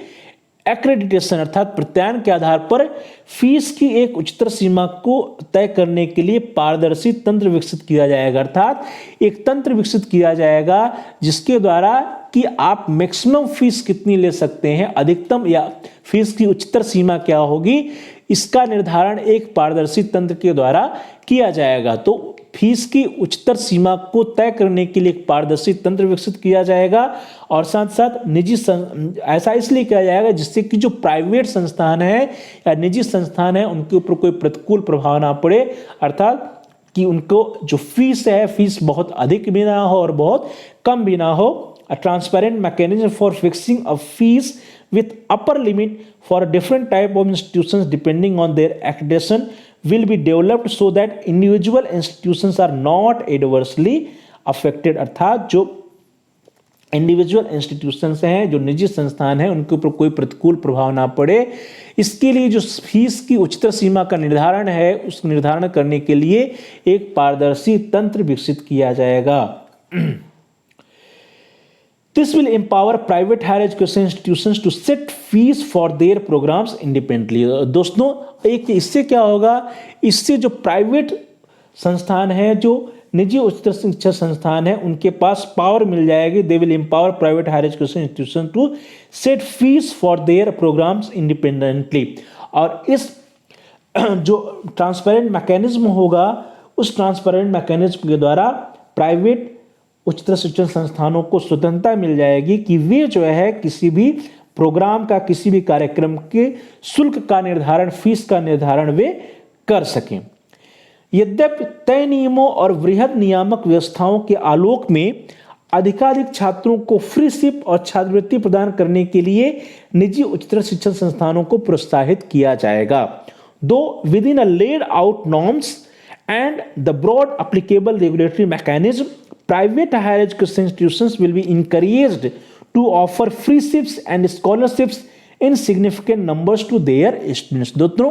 एक्रेडिटेशन अर्थात प्रत्यायन के आधार पर फीस की एक उच्चतर सीमा को तय करने के लिए पारदर्शी तंत्र विकसित किया जाएगा, अर्थात एक तंत्र विकसित किया जाएगा जिसके द्वारा कि आप मैक्सिमम फीस कितनी ले सकते हैं, अधिकतम या फीस की उच्चतर सीमा क्या होगी, इसका निर्धारण एक पारदर्शी तंत्र के द्वारा किया जाएगा। तो फीस की उच्चतर सीमा को तय करने के लिए एक पारदर्शी तंत्र विकसित किया जाएगा और साथ साथ निजी ऐसा इसलिए किया जाएगा जिससे कि जो प्राइवेट संस्थान है या निजी संस्थान है उनके ऊपर कोई प्रतिकूल प्रभाव ना पड़े, अर्थात कि उनको जो फीस है, फीस बहुत अधिक भी ना हो और बहुत कम भी ना हो। A transparent mechanism for fixing a fees with upper limit for different type of institutions depending on their accreditation will be developed so that individual institutions are not adversely affected। अर्थात जो इंडिविजुअल इंस्टीट्यूशंस हैं, जो निजी संस्थान हैं, उनके ऊपर कोई प्रतिकूल प्रभाव ना पड़े, इसके लिए जो फीस की उच्चतर सीमा का निर्धारण है उस निर्धारण करने के लिए एक पारदर्शी तंत्र विकसित किया जाएगा। This will empower private higher education institutions to set fees for their programs independently। दोस्तों, एक इससे क्या होगा, इससे जो प्राइवेट संस्थान है, जो निजी उच्चतर शिक्षा संस्थान है, उनके पास पावर मिल जाएगी। They will empower private higher education institutions to set fees for their programs independently। और इस जो ट्रांसपेरेंट मैकेनिज्म होगा, उस ट्रांसपेरेंट मैकेनिज्म के द्वारा प्राइवेट उच्चतर शिक्षण संस्थानों को स्वतंत्रता मिल जाएगी कि वे जो है किसी भी प्रोग्राम का, किसी भी कार्यक्रम के शुल्क का निर्धारण, फीस का निर्धारण वे कर सकें। यद्यपि तय नियमों और वृहद नियामक व्यवस्थाओं के आलोक में अधिकाधिक छात्रों को फ्री शिप और छात्रवृत्ति प्रदान करने के लिए निजी उच्चतर शिक्षण संस्थानों को प्रोत्साहित किया जाएगा। Though within a laid out norms and the broad applicable regulatory mechanism, private higher education institutions will be encouraged to offer free ships and scholarships in significant numbers to their students। दोस्तों,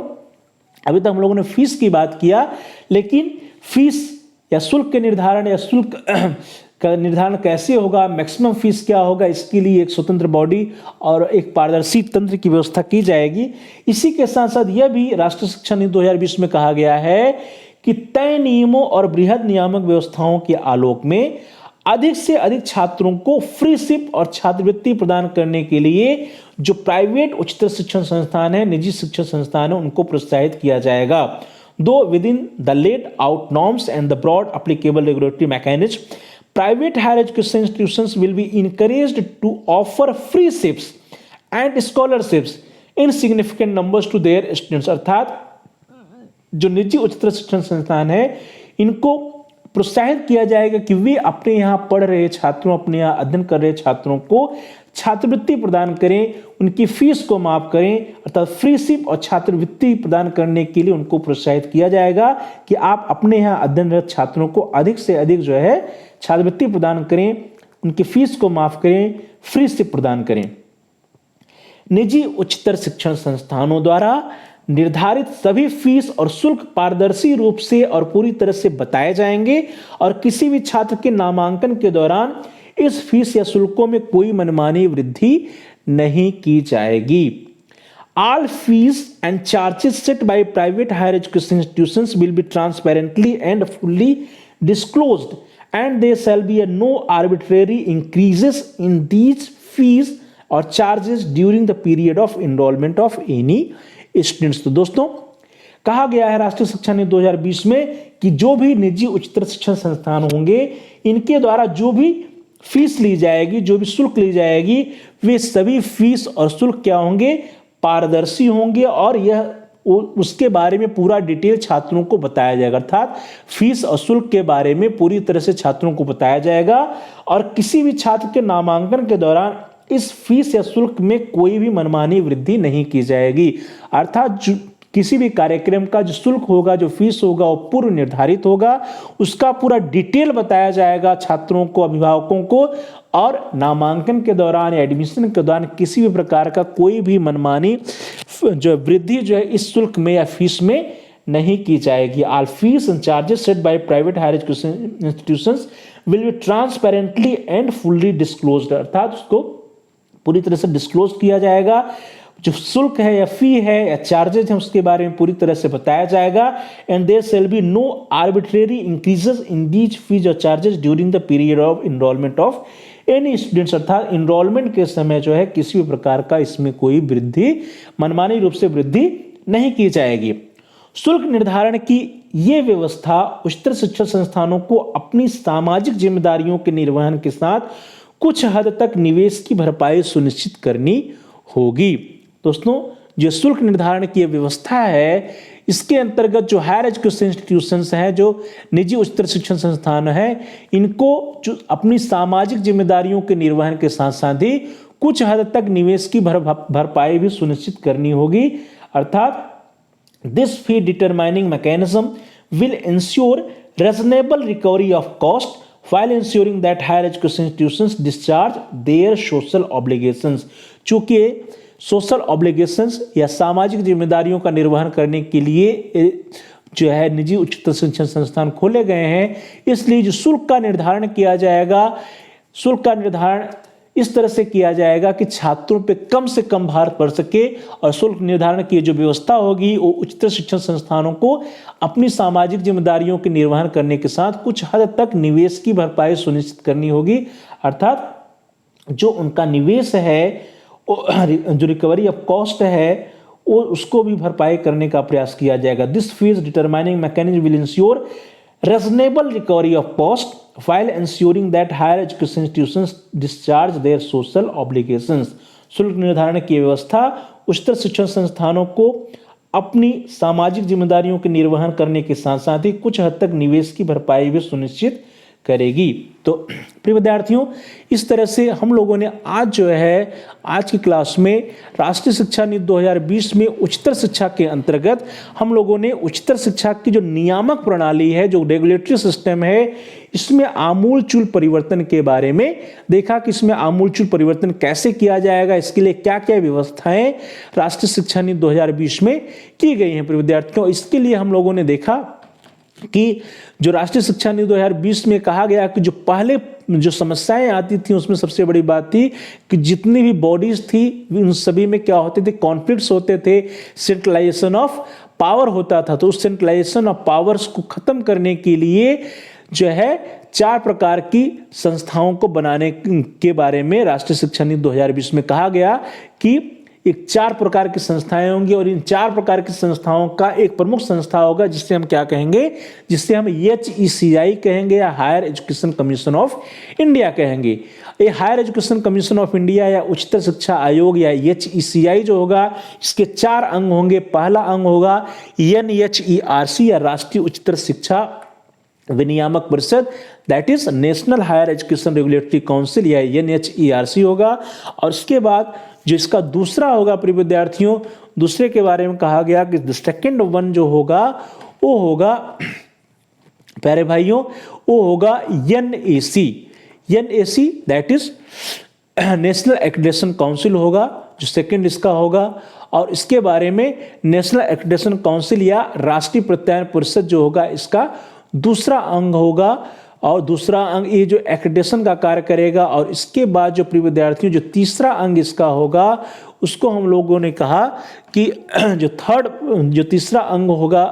अभी तक हम लोगों ने फीस की बात किया, लेकिन फीस या शुल्क के निर्धारण या शुल्क का निर्धारण कैसे होगा, मैक्सिमम फीस क्या होगा, इसके लिए एक स्वतंत्र बॉडी और एक पारदर्शी तंत्र की व्यवस्था की जाएगी। इसी के साथ साथ यह भी राष्ट्रीय शिक्षा नीति 2020 में कहा गया है कि तय नियमों और बृहद नियामक व्यवस्थाओं के आलोक में अधिक से अधिक छात्रों को फ्री शिप और छात्रवृत्ति प्रदान करने के लिए जो प्राइवेट उच्चतर शिक्षण संस्थान है, निजी शिक्षण संस्थान है, उनको प्रोत्साहित किया जाएगा। Though within the laid out norms and the broad applicable regulatory mechanism, private higher education institutions will be encouraged to offer freeships and scholarships in significant numbers to their students. अर्थात जो निजी उच्चतर शिक्षण संस्थान है, इनको प्रोत्साहित किया जाएगा कि वे अपने यहाँ पढ़ रहे छात्रों, अपने यहाँ अध्ययन कर रहे छात्रों को छात्रवृत्ति प्रदान करें, उनकी फीस को माफ करें, अर्थात फ्रीशिप और छात्रवृत्ति प्रदान करने के लिए उनको प्रोत्साहित किया जाएगा कि आप अपने यहाँ अध्ययनरत छात्रों को अधिक से अधिक जो है छात्रवृत्ति प्रदान करें, उनकी फीस को माफ करें, फ्रीशिप प्रदान करें। निजी उच्चतर शिक्षण संस्थानों द्वारा निर्धारित सभी फीस और शुल्क पारदर्शी रूप से और पूरी तरह से बताए जाएंगे और किसी भी छात्र के नामांकन के दौरान इस फीस या शुल्कों में कोई मनमानी वृद्धि नहीं की जाएगी। All fees and charges set by private higher education institutions will be transparently and fully disclosed, and there shall be no arbitrary increases in these fees or charges during the period of enrollment of any students। तो दोस्तों कहा गया है राष्ट्रीय शिक्षा नीति 2020 में कि जो भी निजी उच्चतर शिक्षण संस्थान होंगे, इनके द्वारा जो भी फीस ली जाएगी, जो भी शुल्क ली जाएगी, वे सभी फीस और शुल्क क्या होंगे, पारदर्शी होंगे और यह उसके बारे में पूरा डिटेल छात्रों को बताया जाएगा। अर्थात फीस और शुल्क के बारे में पूरी तरह से छात्रों को बताया जाएगा और किसी भी छात्र के नामांकन के दौरान इस फीस या शुल्क में कोई भी मनमानी वृद्धि नहीं की जाएगी। अर्थात किसी भी कार्यक्रम का जो शुल्क होगा, जो फीस होगा, वो पूर्व निर्धारित होगा, उसका पूरा डिटेल बताया जाएगा छात्रों को, अभिभावकों को, और नामांकन के दौरान या एडमिशन के दौरान किसी भी प्रकार का कोई भी मनमानी जो वृद्धि जो है इस शुल्क में या फीस में नहीं की जाएगी। All fees and charges set by private higher education institutions will be transparently and fully disclosed, अर्थात उसको पूरी तरह से डिस्क्लोज किया जाएगा। जो शुल्क है या फी है या चार्जेज है उसके बारे में पूरी तरह से बताया जाएगा। And there shall be no arbitrary increases in these fees और charges during the period of enrolment of any students, अर्थात इनरोलमेंट के समय जो है किसी भी प्रकार का इसमें कोई वृद्धि, मनमानी रूप से वृद्धि नहीं की जाएगी। शुल्क निर्धारण की ये व्यवस्था उच्चतर शिक्षा संस्थानों को अपनी सामाजिक जिम्मेदारियों के निर्वहन के साथ कुछ हद तक निवेश की भरपाई सुनिश्चित करनी होगी। दोस्तों, जो शुल्क निर्धारण की व्यवस्था है, इसके अंतर्गत जो हायर एजुकेशन इंस्टीट्यूशंस हैं, जो निजी उच्चतर शिक्षण संस्थान हैं, इनको जो अपनी सामाजिक जिम्मेदारियों के निर्वहन के साथ साथ ही कुछ हद तक निवेश की भरपाई भी सुनिश्चित करनी होगी। अर्थात this fee determining mechanism will ensure reasonable recovery of cost while ensuring that higher education institutions discharge their social obligations। चूंकि सोशल ऑब्लिगेशंस या सामाजिक जिम्मेदारियों का निर्वहन करने के लिए जो है निजी उच्चतर शिक्षण संस्थान खोले गए हैं, इसलिए जो शुल्क का निर्धारण किया जाएगा, शुल्क का निर्धारण इस तरह से किया जाएगा कि छात्रों पे कम से कम भार पड़ सके और शुल्क निर्धारण की जो व्यवस्था होगी वो उच्चतर शिक्षण संस्थानों को अपनी सामाजिक जिम्मेदारियों के निर्वहन करने के साथ कुछ हद तक निवेश की भरपाई सुनिश्चित करनी होगी। अर्थात जो उनका निवेश है, जो रिकवरी ऑफ कॉस्ट है, वो उसको भी भरपाई करने का प्रयास किया जाएगा। This fees determining mechanism will ensure reasonable recovery of cost while ensuring that higher education institutions discharge their social obligations। शुल्क निर्धारण की व्यवस्था उच्चतर शिक्षण संस्थानों को अपनी सामाजिक जिम्मेदारियों के निर्वहन करने के साथ साथ ही कुछ हद तक निवेश की भरपाई भी सुनिश्चित करेगी। तो प्रिय विद्यार्थियों, इस तरह से हम लोगों ने आज जो है आज की क्लास में राष्ट्रीय शिक्षा नीति 2020 में उच्चतर शिक्षा के अंतर्गत हम लोगों ने उच्चतर शिक्षा की जो नियामक प्रणाली है, जो रेगुलेटरी सिस्टम है, इसमें आमूलचूल परिवर्तन के बारे में देखा कि इसमें आमूलचूल परिवर्तन कैसे किया जाएगा, इसके लिए क्या क्या व्यवस्थाएं राष्ट्रीय शिक्षा नीति 2020 में की गई हैं। प्रिय विद्यार्थियों, इसके लिए हम लोगों ने देखा कि जो राष्ट्रीय शिक्षा नीति 2020 में कहा गया कि जो पहले जो समस्याएं आती थी उसमें सबसे बड़ी बात थी कि जितनी भी बॉडीज थी उन सभी में क्या होते थे, कॉन्फ्लिक्ट्स होते थे, सेंट्रलाइजेशन ऑफ पावर होता था। तो उस सेंट्रलाइजेशन ऑफ पावर्स को खत्म करने के लिए जो है 4 प्रकार की संस्थाओं को बनाने के बारे में राष्ट्रीय शिक्षा नीति 2020 में कहा गया कि एक 4 प्रकार की संस्थाएं होंगी और इन 4 प्रकार की संस्थाओं का एक प्रमुख संस्था होगा जिससे हम क्या कहेंगे, जिससे हम HECI कहेंगे या higher education commission of India कहेंगे। ये higher education commission of India या उच्चतर शिक्षा आयोग या HECI जो होगा, इसके 4 अंग होंगे। पहला अंग होगा NHERC या राष्ट्रीय उच्चतर शिक्षा विनियामक परिषद, that is national higher education regulatory council या NHERC होगा। और इसके बाद जो इसका दूसरा होगा प्रिय विद्यार्थियों, दूसरे के बारे में कहा गया कि सेकेंड वन जो होगा वो होगा प्यारे भाइयों, वो होगा NAC that is national Accreditation council होगा, जो सेकंड इसका होगा। और इसके बारे में नेशनल एक्रेडिटेशन काउंसिल या राष्ट्रीय प्रत्यायन परिषद जो होगा इसका दूसरा अंग होगा। और दूसरा अंग ये जो एक्रेडिटेशन का कार्य करेगा। और इसके बाद जो प्रिय विद्यार्थियों जो तीसरा अंग इसका होगा उसको हम लोगों ने कहा कि जो तीसरा अंग होगा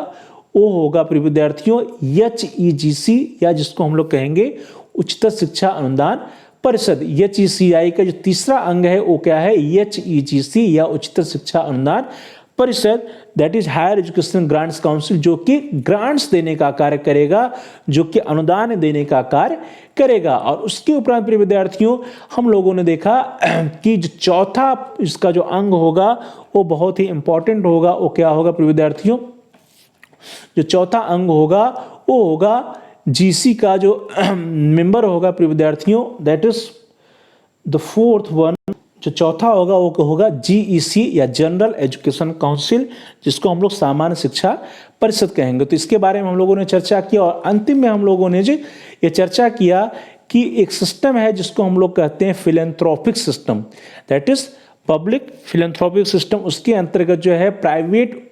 वो होगा प्रिय विद्यार्थियों HEGC, या जिसको हम लोग कहेंगे उच्चतर शिक्षा अनुदान परिषद। HECI का जो तीसरा अंग है वो क्या है, HEGC या उच्चतर शिक्षा अनुदान परिषद, that is higher education grants council, जो कि ग्रांट्स देने का कार्य करेगा, जो कि अनुदान देने का कार्य करेगा। और उसके उपरांत प्रिय विद्यार्थियों हम लोगों ने देखा कि जो चौथा इसका जो अंग होगा वो बहुत ही इंपॉर्टेंट होगा। वो क्या होगा प्रिय विद्यार्थियों, जो चौथा अंग होगा वो होगा GC का जो मेंबर होगा प्रिय विद्यार्थियों, that is the fourth one. जो चौथा होगा वो होगा GEC या जनरल एजुकेशन काउंसिल, जिसको हम लोग सामान्य शिक्षा परिषद कहेंगे। तो इसके बारे में हम लोगों ने चर्चा किया। और अंतिम में हम लोगों ने जो ये चर्चा किया कि एक सिस्टम है जिसको हम लोग कहते हैं philanthropic system, that is public philanthropic system. उसके अंतर्गत जो है प्राइवेट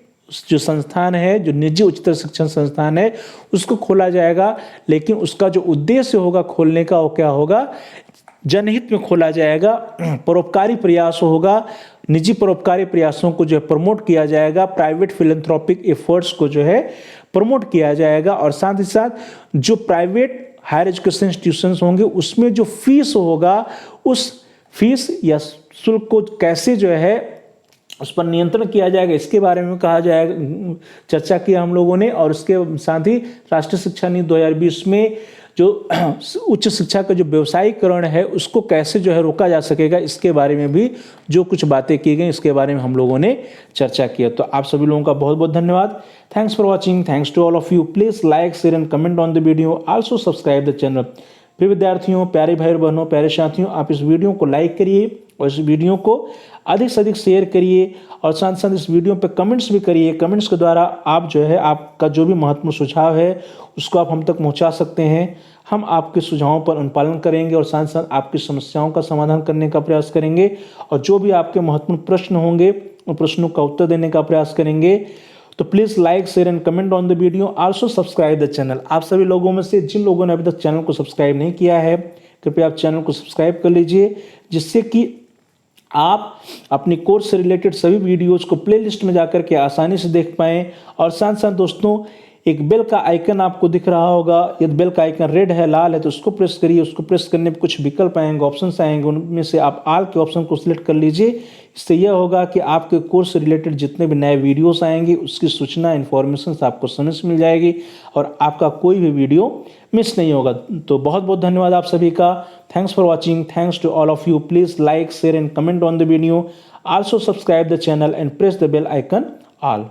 जो संस्थान है, जो निजी उच्चतर शिक्षण संस्थान है, उसको खोला जाएगा। लेकिन उसका जो उद्देश्य होगा खोलने का वो क्या होगा, जनहित में खोला जाएगा, परोपकारी प्रयास होगा, निजी परोपकारी प्रयासों को जो है प्रमोट किया जाएगा, प्राइवेट फिलेंथ्रोपिक एफर्ट्स को जो है प्रमोट किया जाएगा। और साथ ही साथ जो प्राइवेट हायर एजुकेशन इंस्टीट्यूशंस होंगे उसमें जो फीस होगा उस फीस या शुल्क को कैसे जो है उस पर नियंत्रण किया जाएगा, इसके बारे में कहा जाएगा, चर्चा किया हम लोगों ने। और उसके साथ ही राष्ट्रीय शिक्षा नीति 2020 में जो उच्च शिक्षा का जो व्यवसायीकरण है उसको कैसे जो है रोका जा सकेगा, इसके बारे में भी जो कुछ बातें की गई इसके बारे में हम लोगों ने चर्चा किया। तो आप सभी लोगों का बहुत बहुत धन्यवाद। Thanks for watching, thanks to all of you. Please like share and comment on the video, also subscribe the channel. प्रिय विद्यार्थियों, प्यारे भाई और बहनों, प्यारे साथियों, आप इस वीडियो को लाइक करिए और इस वीडियो को अधिक से अधिक शेयर करिए। और साथ साथ इस वीडियो पे कमेंट्स भी करिए। कमेंट्स के द्वारा आप जो है आपका जो भी महत्वपूर्ण सुझाव है उसको आप हम तक पहुंचा सकते हैं। हम आपके सुझावों पर अनुपालन करेंगे और साथ साथ आपकी समस्याओं का समाधान करने का प्रयास करेंगे। और जो भी आपके महत्वपूर्ण प्रश्न होंगे उन प्रश्नों का उत्तर देने का प्रयास करेंगे। तो please like share and comment on the video, also subscribe the channel. आप सभी लोगों में से जिन लोगों ने अभी तक चैनल को सब्सक्राइब नहीं किया है, कृपया आप चैनल को सब्सक्राइब कर लीजिए, जिससे कि आप अपनी कोर्स से रिलेटेड सभी वीडियोज को प्लेलिस्ट में जाकर के आसानी से देख पाएं। और साथ साथ दोस्तों एक बेल का आइकन आपको दिख रहा होगा, यदि बेल का आइकन रेड है, लाल है, तो उसको प्रेस करिए। उसको प्रेस करने पर कुछ विकल्प आएंगे, ऑप्शंस आएंगे, उनमें से आप ऑल के ऑप्शन को सिलेक्ट कर लीजिए। इससे यह होगा कि आपके कोर्स से रिलेटेड जितने भी नए वीडियोस आएंगे उसकी सूचना इन्फॉर्मेशन आपको समय से मिल जाएगी और आपका कोई भी वीडियो मिस नहीं होगा। तो बहुत बहुत धन्यवाद आप सभी का। Thanks for watching, thanks to all of you. Please like share and comment on the video, also subscribe the channel and press the bell icon all.